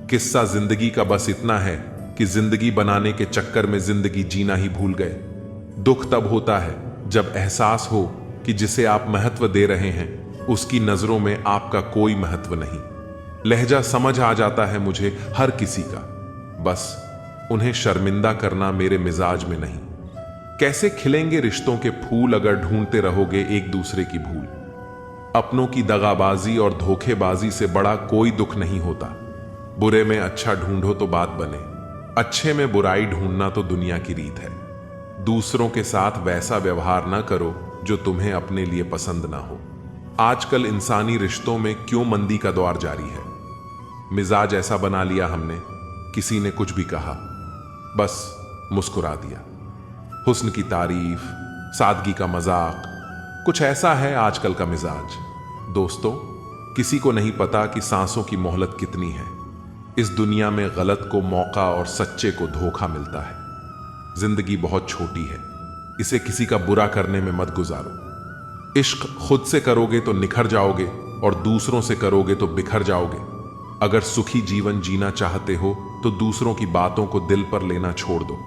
किस्सा जिंदगी का बस इतना है कि जिंदगी बनाने के चक्कर में जिंदगी जीना ही भूल गए। दुख तब होता है जब एहसास हो कि जिसे आप महत्व दे रहे हैं, उसकी नजरों में आपका कोई महत्व नहीं। लहजा समझ आ जाता है मुझे हर किसी का, बस उन्हें शर्मिंदा करना मेरे मिजाज में नहीं। कैसे खिलेंगे रिश्तों के फूल अगर ढूंढते रहोगे एक दूसरे की भूल। अपनों की दगाबाजी और धोखेबाजी से बड़ा कोई दुख नहीं होता। बुरे में अच्छा ढूंढो तो बात बने, अच्छे में बुराई ढूंढना तो दुनिया की रीत है। दूसरों के साथ वैसा व्यवहार ना करो जो तुम्हें अपने लिए पसंद ना हो। आजकल इंसानी रिश्तों में क्यों मंदी का दौर जारी है। मिजाज ऐसा बना लिया हमने, किसी ने कुछ भी कहा बस मुस्कुरा दिया। हुस्न की तारीफ, सादगी का मजाक, कुछ ऐसा है आजकल का मिजाज। दोस्तों, किसी को नहीं पता कि सांसों की मोहलत कितनी है। इस दुनिया में गलत को मौका और सच्चे को धोखा मिलता है। जिंदगी बहुत छोटी है, इसे किसी का बुरा करने में मत गुजारो। इश्क खुद से करोगे तो निखर जाओगे और दूसरों से करोगे तो बिखर जाओगे। अगर सुखी जीवन जीना चाहते हो तो दूसरों की बातों को दिल पर लेना छोड़ दो।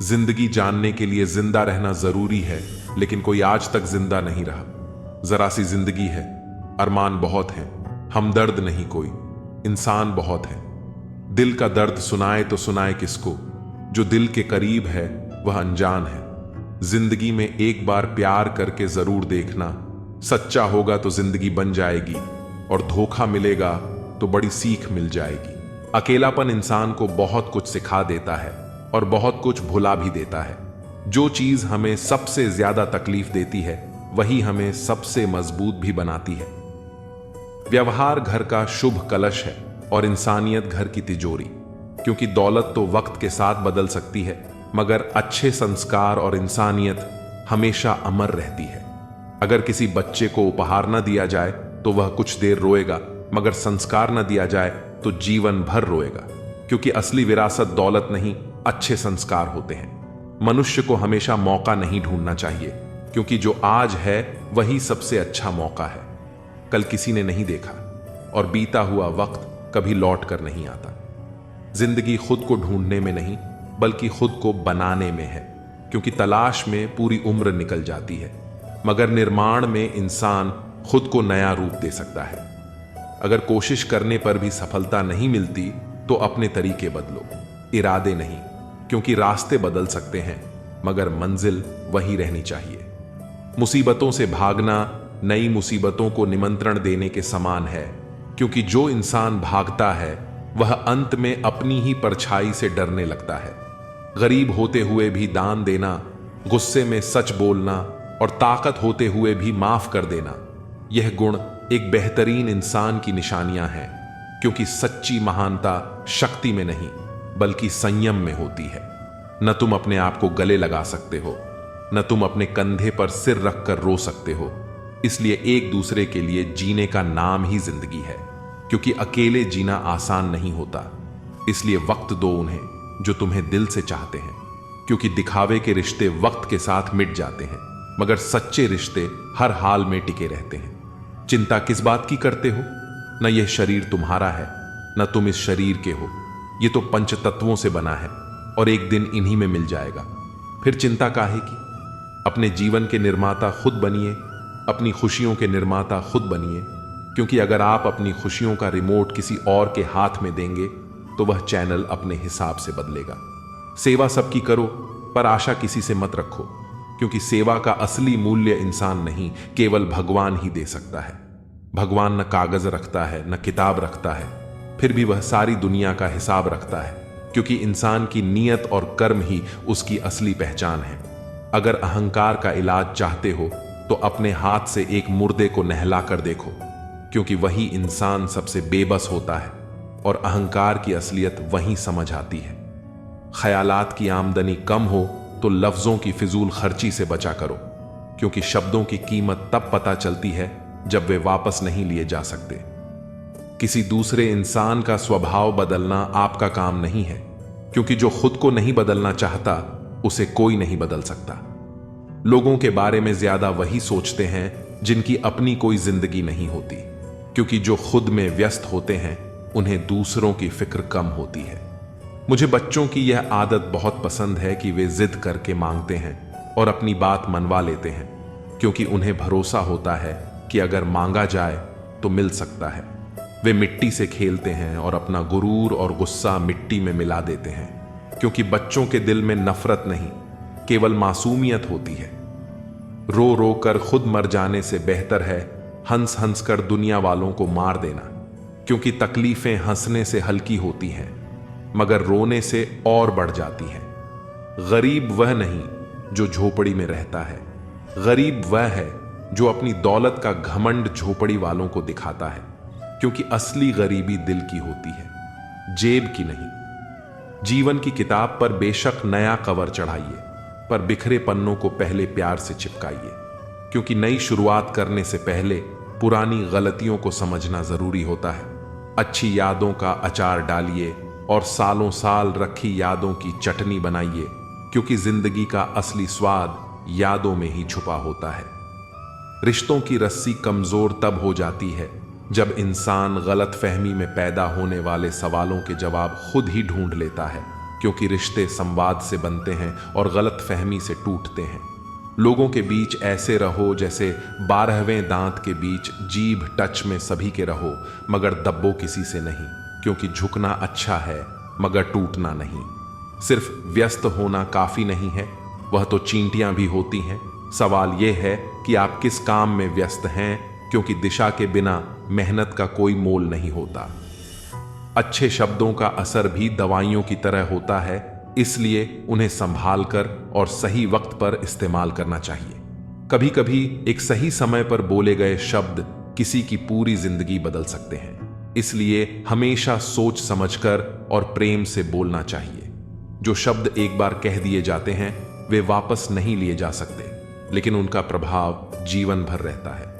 जिंदगी जानने के लिए जिंदा रहना जरूरी है, लेकिन कोई आज तक जिंदा नहीं रहा। जरा सी जिंदगी है, अरमान बहुत हैं, हमदर्द नहीं कोई, इंसान बहुत है। दिल का दर्द सुनाए तो सुनाए किसको, जो दिल के करीब है वह अनजान है। जिंदगी में एक बार प्यार करके जरूर देखना, सच्चा होगा तो जिंदगी बन जाएगी और धोखा मिलेगा तो बड़ी सीख मिल जाएगी। अकेलापन इंसान को बहुत कुछ सिखा देता है और बहुत कुछ भुला भी देता है। जो चीज हमें सबसे ज्यादा तकलीफ देती है, वही हमें सबसे मजबूत भी बनाती है। व्यवहार घर का शुभ कलश है और इंसानियत घर की तिजोरी। क्योंकि दौलत तो वक्त के साथ बदल सकती है, मगर अच्छे संस्कार और इंसानियत हमेशा अमर रहती है। अगर किसी बच्चे को उपहार न दिया जाए तो वह कुछ देर रोएगा, मगर संस्कार न दिया जाए तो जीवन भर रोएगा। क्योंकि असली विरासत दौलत नहीं, अच्छे संस्कार होते हैं। मनुष्य को हमेशा मौका नहीं ढूंढना चाहिए, क्योंकि जो आज है वही सबसे अच्छा मौका है। कल किसी ने नहीं देखा, और बीता हुआ वक्त कभी लौट कर नहीं आता। जिंदगी खुद को ढूंढने में नहीं, बल्कि खुद को बनाने में है, क्योंकि तलाश में पूरी उम्र निकल जाती है, मगर निर्माण में इंसान खुद को नया रूप दे सकता है। अगर कोशिश करने पर भी सफलता नहीं मिलती तो अपने तरीके बदलो, इरादे नहीं, क्योंकि रास्ते बदल सकते हैं मगर मंजिल वही रहनी चाहिए। मुसीबतों से भागना नई मुसीबतों को निमंत्रण देने के समान है, क्योंकि जो इंसान भागता है वह अंत में अपनी ही परछाई से डरने लगता है। गरीब होते हुए भी दान देना, गुस्से में सच बोलना और ताकत होते हुए भी माफ कर देना, यह गुण एक बेहतरीन इंसान की निशानियां हैं, क्योंकि सच्ची महानता शक्ति में नहीं बल्कि संयम में होती है। न तुम अपने आप को गले लगा सकते हो, न तुम अपने कंधे पर सिर रखकर रो सकते हो। इसलिए एक दूसरे के लिए जीने का नाम ही जिंदगी है, क्योंकि अकेले जीना आसान नहीं होता। इसलिए वक्त दो उन्हें जो तुम्हें दिल से चाहते हैं, क्योंकि दिखावे के रिश्ते वक्त के साथ मिट जाते हैं, मगर सच्चे रिश्ते हर हाल में टिके रहते हैं। चिंता किस बात की करते हो? न यह शरीर तुम्हारा है, न तुम इस शरीर के हो। ये तो पंच तत्वों से बना है और एक दिन इन्हीं में मिल जाएगा। फिर चिंता काहे की? अपने जीवन के निर्माता खुद बनिए, अपनी खुशियों के निर्माता खुद बनिए, क्योंकि अगर आप अपनी खुशियों का रिमोट किसी और के हाथ में देंगे तो वह चैनल अपने हिसाब से बदलेगा। सेवा सबकी करो, पर आशा किसी से मत रखो, क्योंकि सेवा का असली मूल्य इंसान नहीं, केवल भगवान ही दे सकता है। भगवान न कागज रखता है, न किताब रखता है, फिर भी वह सारी दुनिया का हिसाब रखता है, क्योंकि इंसान की नीयत और कर्म ही उसकी असली पहचान है। अगर अहंकार का इलाज चाहते हो तो अपने हाथ से एक मुर्दे को नहला कर देखो, क्योंकि वही इंसान सबसे बेबस होता है और अहंकार की असलियत वहीं समझ आती है। ख्यालात की आमदनी कम हो तो लफ्जों की फिजूल खर्ची से बचा करो, क्योंकि शब्दों की कीमत तब पता चलती है जब वे वापस नहीं लिए जा सकते। किसी दूसरे इंसान का स्वभाव बदलना आपका काम नहीं है, क्योंकि जो खुद को नहीं बदलना चाहता उसे कोई नहीं बदल सकता। लोगों के बारे में ज्यादा वही सोचते हैं जिनकी अपनी कोई जिंदगी नहीं होती, क्योंकि जो खुद में व्यस्त होते हैं उन्हें दूसरों की फिक्र कम होती है। मुझे बच्चों की यह आदत बहुत पसंद है कि वे जिद करके मांगते हैं और अपनी बात मनवा लेते हैं, क्योंकि उन्हें भरोसा होता है कि अगर मांगा जाए तो मिल सकता है। वे मिट्टी से खेलते हैं और अपना गुरूर और गुस्सा मिट्टी में मिला देते हैं, क्योंकि बच्चों के दिल में नफरत नहीं, केवल मासूमियत होती है। रो रो कर खुद मर जाने से बेहतर है हंस हंस कर दुनिया वालों को मार देना, क्योंकि तकलीफें हंसने से हल्की होती हैं मगर रोने से और बढ़ जाती हैं। गरीब वह नहीं जो झोपड़ी में रहता है, गरीब वह है जो अपनी दौलत का घमंड झोपड़ी वालों को दिखाता है, क्योंकि असली गरीबी दिल की होती है, जेब की नहीं। जीवन की किताब पर बेशक नया कवर चढ़ाइए, पर बिखरे पन्नों को पहले प्यार से चिपकाइए, क्योंकि नई शुरुआत करने से पहले पुरानी गलतियों को समझना जरूरी होता है। अच्छी यादों का अचार डालिए और सालों साल रखी यादों की चटनी बनाइए, क्योंकि जिंदगी का असली स्वाद यादों में ही छुपा होता है। रिश्तों की रस्सी कमजोर तब हो जाती है जब इंसान गलतफहमी में पैदा होने वाले सवालों के जवाब खुद ही ढूंढ लेता है, क्योंकि रिश्ते संवाद से बनते हैं और गलतफहमी से टूटते हैं। लोगों के बीच ऐसे रहो जैसे 12वें दांत के बीच जीभ टच में सभी के रहो, मगर दब्बो किसी से नहीं, क्योंकि झुकना अच्छा है मगर टूटना नहीं। सिर्फ व्यस्त होना काफी नहीं है, वह तो चींटियां भी होती हैं। सवाल यह है कि आप किस काम में व्यस्त हैं, क्योंकि दिशा के बिना मेहनत का कोई मोल नहीं होता। अच्छे शब्दों का असर भी दवाइयों की तरह होता है, इसलिए उन्हें संभाल कर और सही वक्त पर इस्तेमाल करना चाहिए। कभी कभी एक सही समय पर बोले गए शब्द किसी की पूरी जिंदगी बदल सकते हैं, इसलिए हमेशा सोच समझकर और प्रेम से बोलना चाहिए। जो शब्द एक बार कह दिए जाते हैं वे वापस नहीं लिए जा सकते, लेकिन उनका प्रभाव जीवन भर रहता है।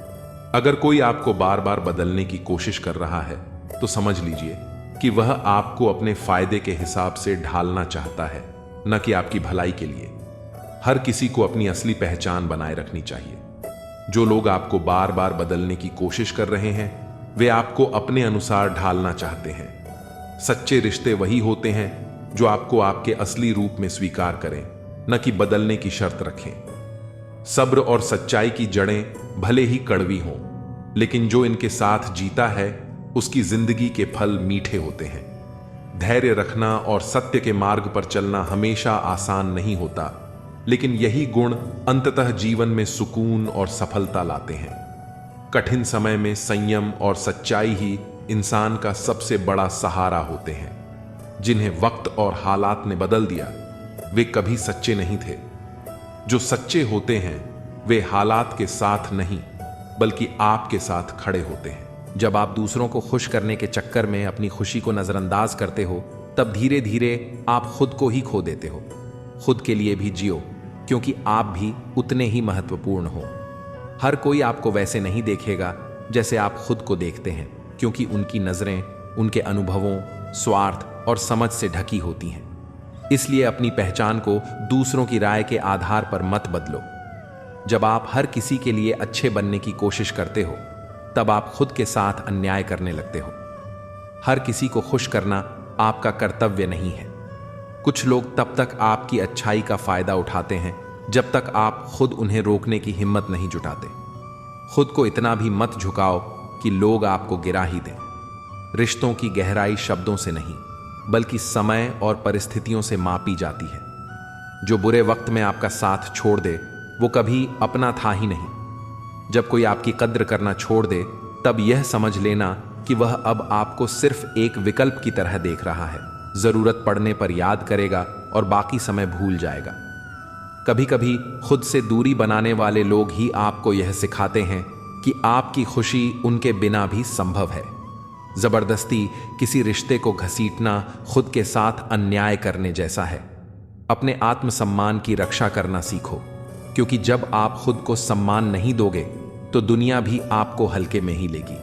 अगर कोई आपको बार बार बदलने की कोशिश कर रहा है तो समझ लीजिए कि वह आपको अपने फायदे के हिसाब से ढालना चाहता है, न कि आपकी भलाई के लिए। हर किसी को अपनी असली पहचान बनाए रखनी चाहिए। जो लोग आपको बार बार बदलने की कोशिश कर रहे हैं वे आपको अपने अनुसार ढालना चाहते हैं। सच्चे रिश्ते वही होते हैं जो आपको आपके असली रूप में स्वीकार करें, न कि बदलने की शर्त रखें। सब्र और सच्चाई की जड़ें भले ही कड़वी हों, लेकिन जो इनके साथ जीता है उसकी जिंदगी के फल मीठे होते हैं। धैर्य रखना और सत्य के मार्ग पर चलना हमेशा आसान नहीं होता, लेकिन यही गुण अंततः जीवन में सुकून और सफलता लाते हैं। कठिन समय में संयम और सच्चाई ही इंसान का सबसे बड़ा सहारा होते हैं। जिन्हें वक्त और हालात ने बदल दिया वे कभी सच्चे नहीं थे। जो सच्चे होते हैं वे हालात के साथ नहीं बल्कि आपके साथ खड़े होते हैं। जब आप दूसरों को खुश करने के चक्कर में अपनी खुशी को नजरअंदाज करते हो, तब धीरे धीरे आप खुद को ही खो देते हो। खुद के लिए भी जियो, क्योंकि आप भी उतने ही महत्वपूर्ण हो। हर कोई आपको वैसे नहीं देखेगा जैसे आप खुद को देखते हैं, क्योंकि उनकी नजरें उनके अनुभवों, स्वार्थ और समझ से ढकी होती हैं। इसलिए अपनी पहचान को दूसरों की राय के आधार पर मत बदलो। जब आप हर किसी के लिए अच्छे बनने की कोशिश करते हो, तब आप खुद के साथ अन्याय करने लगते हो। हर किसी को खुश करना आपका कर्तव्य नहीं है। कुछ लोग तब तक आपकी अच्छाई का फायदा उठाते हैं जब तक आप खुद उन्हें रोकने की हिम्मत नहीं जुटाते। खुद को इतना भी मत झुकाओ कि लोग आपको गिरा ही दें। रिश्तों की गहराई शब्दों से नहीं बल्कि समय और परिस्थितियों से मापी जाती है। जो बुरे वक्त में आपका साथ छोड़ दे वो कभी अपना था ही नहीं। जब कोई आपकी कद्र करना छोड़ दे, तब यह समझ लेना कि वह अब आपको सिर्फ एक विकल्प की तरह देख रहा है। जरूरत पड़ने पर याद करेगा और बाकी समय भूल जाएगा। कभी कभी खुद से दूरी बनाने वाले लोग ही आपको यह सिखाते हैं कि आपकी खुशी उनके बिना भी संभव है। जबरदस्ती किसी रिश्ते को घसीटना खुद के साथ अन्याय करने जैसा है। अपने आत्मसम्मान की रक्षा करना सीखो, क्योंकि जब आप खुद को सम्मान नहीं दोगे तो दुनिया भी आपको हल्के में ही लेगी।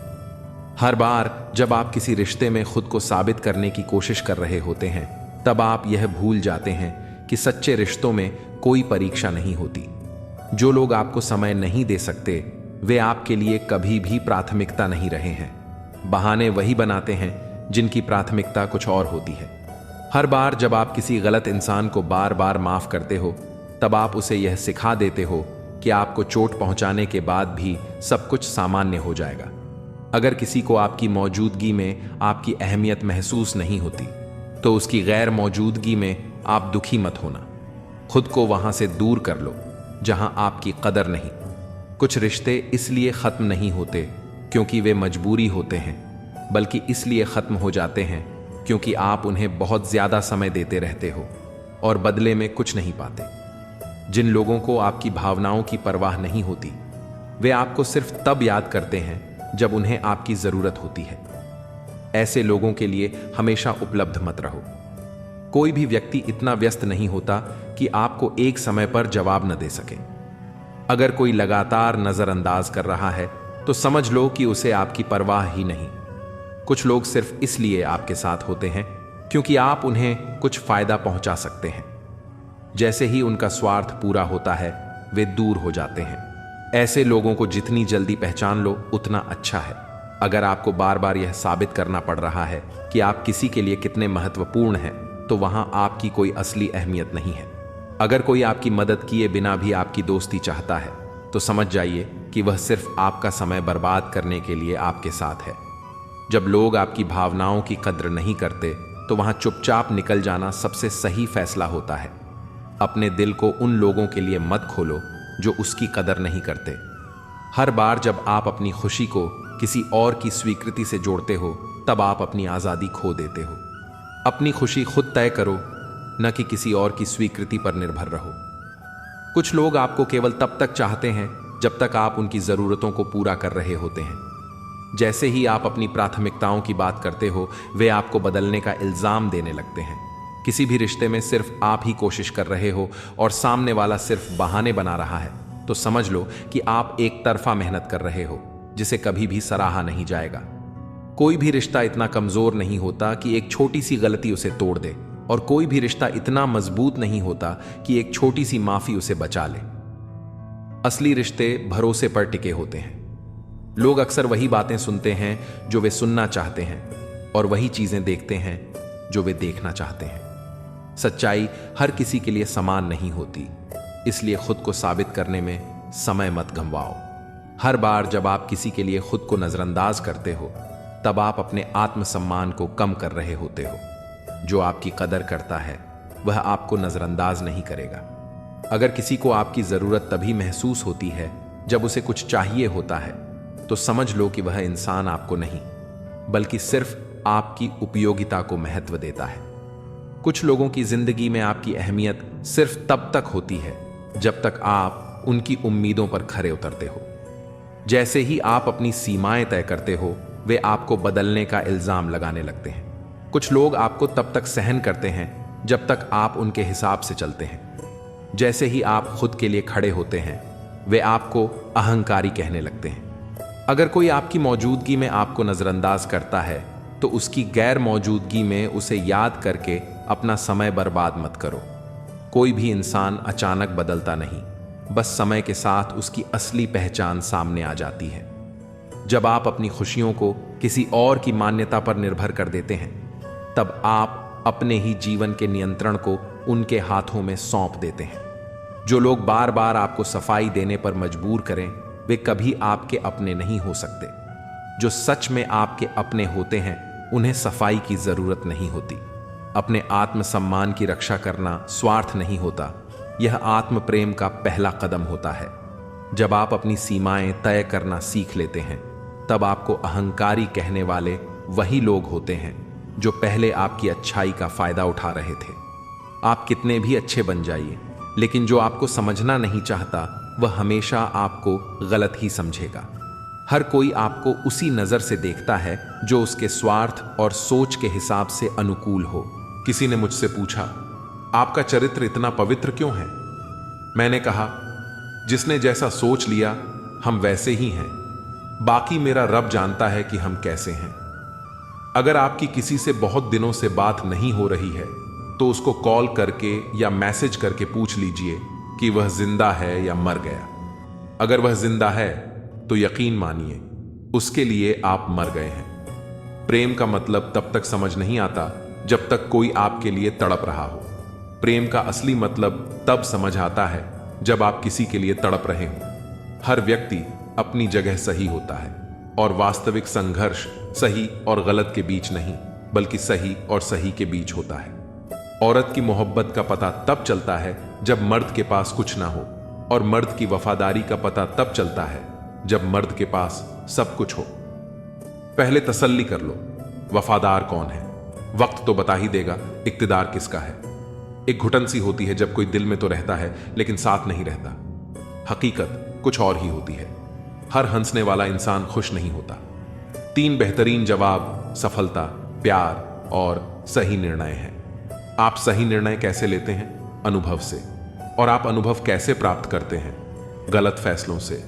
हर बार जब आप किसी रिश्ते में खुद को साबित करने की कोशिश कर रहे होते हैं, तब आप यह भूल जाते हैं कि सच्चे रिश्तों में कोई परीक्षा नहीं होती। जो लोग आपको समय नहीं दे सकते वे आपके लिए कभी भी प्राथमिकता नहीं रहे हैं। बहाने वही बनाते हैं जिनकी प्राथमिकता कुछ और होती है। हर बार जब आप किसी गलत इंसान को बार बार माफ करते हो, तब आप उसे यह सिखा देते हो कि आपको चोट पहुंचाने के बाद भी सब कुछ सामान्य हो जाएगा। अगर किसी को आपकी मौजूदगी में आपकी अहमियत महसूस नहीं होती, तो उसकी गैर मौजूदगी में आप दुखी मत होना। खुद को वहां से दूर कर लो जहां आपकी कदर नहीं। कुछ रिश्ते इसलिए खत्म नहीं होते क्योंकि वे मजबूरी होते हैं, बल्कि इसलिए खत्म हो जाते हैं क्योंकि आप उन्हें बहुत ज्यादा समय देते रहते हो और बदले में कुछ नहीं पाते। जिन लोगों को आपकी भावनाओं की परवाह नहीं होती, वे आपको सिर्फ तब याद करते हैं जब उन्हें आपकी जरूरत होती है। ऐसे लोगों के लिए हमेशा उपलब्ध मत रहो। कोई भी व्यक्ति इतना व्यस्त नहीं होता कि आपको एक समय पर जवाब न दे सके। अगर कोई लगातार नजरअंदाज कर रहा है तो समझ लो कि उसे आपकी परवाह ही नहीं। कुछ लोग सिर्फ इसलिए आपके साथ होते हैं क्योंकि आप उन्हें कुछ फायदा पहुंचा सकते हैं। जैसे ही उनका स्वार्थ पूरा होता है वे दूर हो जाते हैं। ऐसे लोगों को जितनी जल्दी पहचान लो उतना अच्छा है। अगर आपको बार बार यह साबित करना पड़ रहा है कि आप किसी के लिए कितने महत्वपूर्ण हैं, तो वहां आपकी कोई असली अहमियत नहीं है। अगर कोई आपकी मदद किए बिना भी आपकी दोस्ती चाहता है, तो समझ जाइए कि वह सिर्फ आपका समय बर्बाद करने के लिए आपके साथ है। जब लोग आपकी भावनाओं की कद्र नहीं करते, तो वहां चुपचाप निकल जाना सबसे सही फैसला होता है। अपने दिल को उन लोगों के लिए मत खोलो जो उसकी कदर नहीं करते। हर बार जब आप अपनी खुशी को किसी और की स्वीकृति से जोड़ते हो, तब आप अपनी आज़ादी खो देते हो। अपनी खुशी खुद तय करो, न कि किसी और की स्वीकृति पर निर्भर रहो। कुछ लोग आपको केवल तब तक चाहते हैं जब तक आप उनकी ज़रूरतों को पूरा कर रहे होते हैं। जैसे ही आप अपनी प्राथमिकताओं की बात करते हो, वे आपको बदलने का इल्ज़ाम देने लगते हैं। किसी भी रिश्ते में सिर्फ आप ही कोशिश कर रहे हो और सामने वाला सिर्फ बहाने बना रहा है, तो समझ लो कि आप एक तरफा मेहनत कर रहे हो जिसे कभी भी सराहा नहीं जाएगा। कोई भी रिश्ता इतना कमजोर नहीं होता कि एक छोटी सी गलती उसे तोड़ दे, और कोई भी रिश्ता इतना मजबूत नहीं होता कि एक छोटी सी माफी उसे बचा ले। असली रिश्ते भरोसे पर टिके होते हैं। लोग अक्सर वही बातें सुनते हैं जो वे सुनना चाहते हैं और वही चीजें देखते हैं जो वे देखना चाहते हैं। सच्चाई हर किसी के लिए समान नहीं होती, इसलिए खुद को साबित करने में समय मत गंवाओ। हर बार जब आप किसी के लिए खुद को नजरअंदाज करते हो, तब आप अपने आत्मसम्मान को कम कर रहे होते हो। जो आपकी कदर करता है वह आपको नजरअंदाज नहीं करेगा। अगर किसी को आपकी जरूरत तभी महसूस होती है जब उसे कुछ चाहिए होता है, तो समझ लो कि वह इंसान आपको नहीं, बल्कि सिर्फ आपकी उपयोगिता को महत्व देता है। कुछ लोगों की जिंदगी में आपकी अहमियत सिर्फ तब तक होती है जब तक आप उनकी उम्मीदों पर खरे उतरते हो। जैसे ही आप अपनी सीमाएं तय करते हो, वे आपको बदलने का इल्जाम लगाने लगते हैं। कुछ लोग आपको तब तक सहन करते हैं जब तक आप उनके हिसाब से चलते हैं। जैसे ही आप खुद के लिए खड़े होते हैं, वे आपको अहंकारी कहने लगते हैं। अगर कोई आपकी मौजूदगी में आपको नजरअंदाज करता है, तो उसकी गैर मौजूदगी में उसे याद करके अपना समय बर्बाद मत करो। कोई भी इंसान अचानक बदलता नहीं, बस समय के साथ उसकी असली पहचान सामने आ जाती है। जब आप अपनी खुशियों को किसी और की मान्यता पर निर्भर कर देते हैं, तब आप अपने ही जीवन के नियंत्रण को उनके हाथों में सौंप देते हैं। जो लोग बार बार आपको सफाई देने पर मजबूर करें, वे कभी आपके अपने नहीं हो सकते। जो सच में आपके अपने होते हैं, उन्हें सफाई की जरूरत नहीं होती। अपने आत्मसम्मान की रक्षा करना स्वार्थ नहीं होता, यह आत्म प्रेम का पहला कदम होता है। जब आप अपनी सीमाएं तय करना सीख लेते हैं, तब आपको अहंकारी कहने वाले वही लोग होते हैं जो पहले आपकी अच्छाई का फायदा उठा रहे थे। आप कितने भी अच्छे बन जाइए, लेकिन जो आपको समझना नहीं चाहता, वह हमेशा आपको गलत ही समझेगा। हर कोई आपको उसी नजर से देखता है जो उसके स्वार्थ और सोच के हिसाब से अनुकूल हो। किसी ने मुझसे पूछा, आपका चरित्र इतना पवित्र क्यों है? मैंने कहा, जिसने जैसा सोच लिया हम वैसे ही हैं। बाकी मेरा रब जानता है कि हम कैसे हैं। अगर आपकी किसी से बहुत दिनों से बात नहीं हो रही है, तो उसको कॉल करके या मैसेज करके पूछ लीजिए कि वह जिंदा है या मर गया। अगर वह जिंदा है तो यकीन मानिए उसके लिए आप मर गए हैं। प्रेम का मतलब तब तक समझ नहीं आता जब तक कोई आपके लिए तड़प रहा हो। प्रेम का असली मतलब तब समझ आता है जब आप किसी के लिए तड़प रहे हो। हर व्यक्ति अपनी जगह सही होता है, और वास्तविक संघर्ष सही और गलत के बीच नहीं, बल्कि सही और सही के बीच होता है। औरत की मोहब्बत का पता तब चलता है जब मर्द के पास कुछ ना हो, और मर्द की वफादारी का पता तब चलता है जब मर्द के पास सब कुछ हो। पहले तसल्ली कर लो, वफादार कौन है? वक्त तो बता ही देगा इक्तिदार किसका है। एक घुटन सी होती है जब कोई दिल में तो रहता है लेकिन साथ नहीं रहता। हकीकत कुछ और ही होती है। हर हंसने वाला इंसान खुश नहीं होता। 3 बेहतरीन जवाब सफलता, प्यार और सही निर्णय हैं। आप सही निर्णय कैसे लेते हैं? अनुभव से। और आप अनुभव कैसे प्राप्त करते हैं? गलत फैसलों से।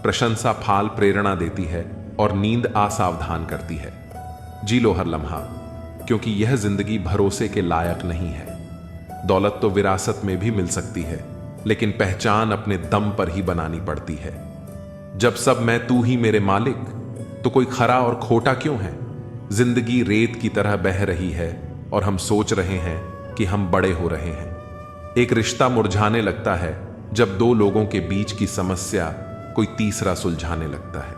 प्रशंसा फाल प्रेरणा देती है और नींद असावधान करती है। जी लो हर लम्हा, क्योंकि यह जिंदगी भरोसे के लायक नहीं है। दौलत तो विरासत में भी मिल सकती है, लेकिन पहचान अपने दम पर ही बनानी पड़ती है। जब सब मैं तू ही मेरे मालिक, तो कोई खरा और खोटा क्यों है? जिंदगी रेत की तरह बह रही है और हम सोच रहे हैं कि हम बड़े हो रहे हैं। एक रिश्ता मुरझाने लगता है जब 2 लोगों के बीच की समस्या कोई तीसरा सुलझाने लगता है।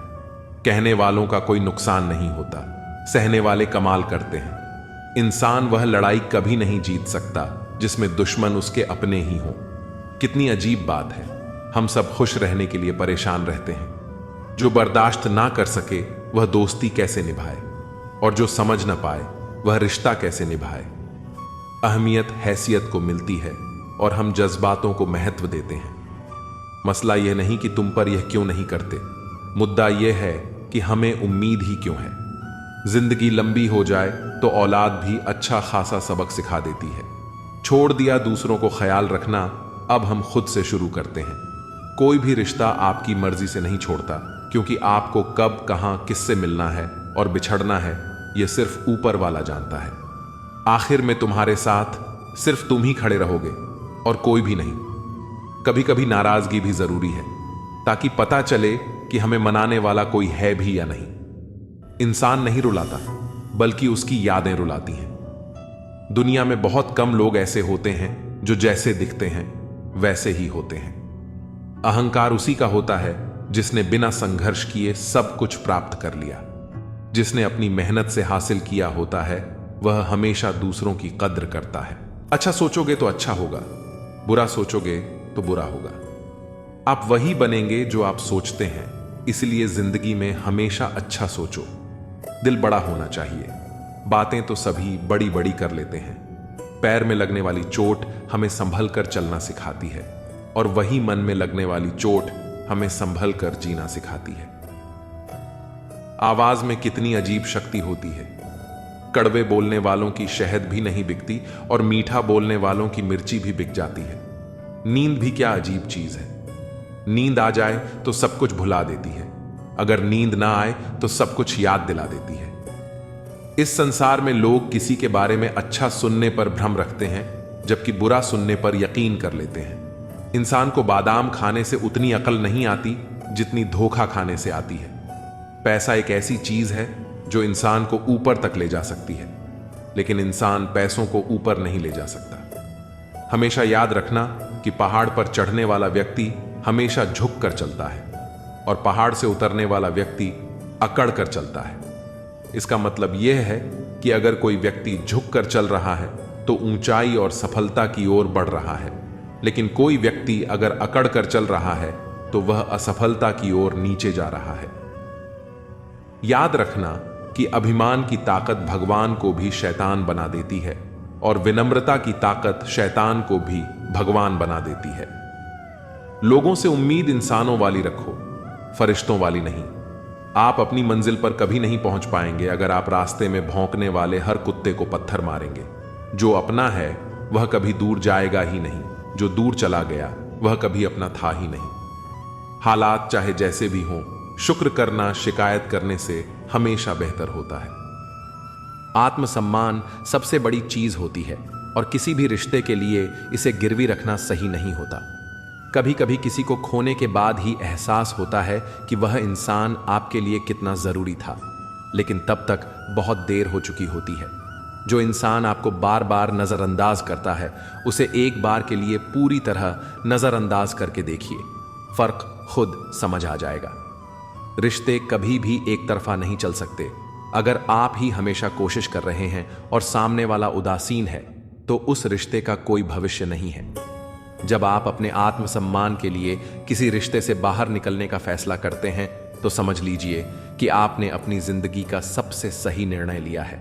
कहने वालों का कोई नुकसान नहीं होता, सहने वाले कमाल करते हैं। इंसान वह लड़ाई कभी नहीं जीत सकता जिसमें दुश्मन उसके अपने ही हों। कितनी अजीब बात है, हम सब खुश रहने के लिए परेशान रहते हैं। जो बर्दाश्त ना कर सके वह दोस्ती कैसे निभाए, और जो समझ ना पाए वह रिश्ता कैसे निभाए। अहमियत हैसियत को मिलती है और हम जज्बातों को महत्व देते हैं। मसला यह नहीं कि तुम पर यह क्यों नहीं करते, मुद्दा यह है कि हमें उम्मीद ही क्यों है। जिंदगी लंबी हो जाए तो औलाद भी अच्छा खासा सबक सिखा देती है। छोड़ दिया दूसरों को ख्याल रखना, अब हम खुद से शुरू करते हैं। कोई भी रिश्ता आपकी मर्जी से नहीं छोड़ता, क्योंकि आपको कब कहां किससे मिलना है और बिछड़ना है यह सिर्फ ऊपर वाला जानता है। आखिर में तुम्हारे साथ सिर्फ तुम ही खड़े रहोगे और कोई भी नहीं। कभी कभी नाराजगी भी जरूरी है, ताकि पता चले कि हमें मनाने वाला कोई है भी या नहीं। इंसान नहीं रुलाता, बल्कि उसकी यादें रुलाती हैं। दुनिया में बहुत कम लोग ऐसे होते हैं जो जैसे दिखते हैं वैसे ही होते हैं। अहंकार उसी का होता है जिसने बिना संघर्ष किए सब कुछ प्राप्त कर लिया। जिसने अपनी मेहनत से हासिल किया होता है वह हमेशा दूसरों की कद्र करता है। अच्छा सोचोगे तो अच्छा होगा, बुरा सोचोगे तो बुरा होगा। आप वही बनेंगे जो आप सोचते हैं, इसलिए जिंदगी में हमेशा अच्छा सोचो। दिल बड़ा होना चाहिए। बातें तो सभी बड़ी बड़ी कर लेते हैं। पैर में लगने वाली चोट हमें संभल कर चलना सिखाती है, और वही मन में लगने वाली चोट हमें संभल कर जीना सिखाती है। आवाज में कितनी अजीब शक्ति होती है। कड़वे बोलने वालों की शहद भी नहीं बिकती, और मीठा बोलने वालों की मिर्ची भी बिक जाती है। नींद भी क्या अजीब चीज है। नींद आ जाए तो सब कुछ भुला देती है, अगर नींद ना आए तो सब कुछ याद दिला देती है। इस संसार में लोग किसी के बारे में अच्छा सुनने पर भ्रम रखते हैं, जबकि बुरा सुनने पर यकीन कर लेते हैं। इंसान को बादाम खाने से उतनी अकल नहीं आती जितनी धोखा खाने से आती है। पैसा एक ऐसी चीज है जो इंसान को ऊपर तक ले जा सकती है, लेकिन इंसान पैसों को ऊपर नहीं ले जा सकता। हमेशा याद रखना कि पहाड़ पर चढ़ने वाला व्यक्ति हमेशा झुक कर चलता है, और पहाड़ से उतरने वाला व्यक्ति अकड़ कर चलता है। इसका मतलब यह है कि अगर कोई व्यक्ति झुक कर चल रहा है तो ऊंचाई और सफलता की ओर बढ़ रहा है, लेकिन कोई व्यक्ति अगर अकड़ कर चल रहा है तो वह असफलता की ओर नीचे जा रहा है। याद रखना कि अभिमान की ताकत भगवान को भी शैतान बना देती है, और विनम्रता की ताकत शैतान को भी भगवान बना देती है। लोगों से उम्मीद इंसानों वाली रखो, फरिश्तों वाली नहीं। आप अपनी मंजिल पर कभी नहीं पहुंच पाएंगे अगर आप रास्ते में भौंकने वाले हर कुत्ते को पत्थर मारेंगे। जो अपना है वह कभी दूर जाएगा ही नहीं, जो दूर चला गया वह कभी अपना था ही नहीं। हालात चाहे जैसे भी हों, शुक्र करना शिकायत करने से हमेशा बेहतर होता है। आत्मसम्मान सबसे बड़ी चीज होती है, और किसी भी रिश्ते के लिए इसे गिरवी रखना सही नहीं होता। कभी कभी किसी को खोने के बाद ही एहसास होता है कि वह इंसान आपके लिए कितना जरूरी था, लेकिन तब तक बहुत देर हो चुकी होती है। जो इंसान आपको बार बार नजरअंदाज करता है, उसे एक बार के लिए पूरी तरह नजरअंदाज करके देखिए, फर्क खुद समझ आ जाएगा। रिश्ते कभी भी एक तरफा नहीं चल सकते। अगर आप ही हमेशा कोशिश कर रहे हैं और सामने वाला उदासीन है, तो उस रिश्ते का कोई भविष्य नहीं है। जब आप अपने आत्मसम्मान के लिए किसी रिश्ते से बाहर निकलने का फैसला करते हैं, तो समझ लीजिए कि आपने अपनी जिंदगी का सबसे सही निर्णय लिया है।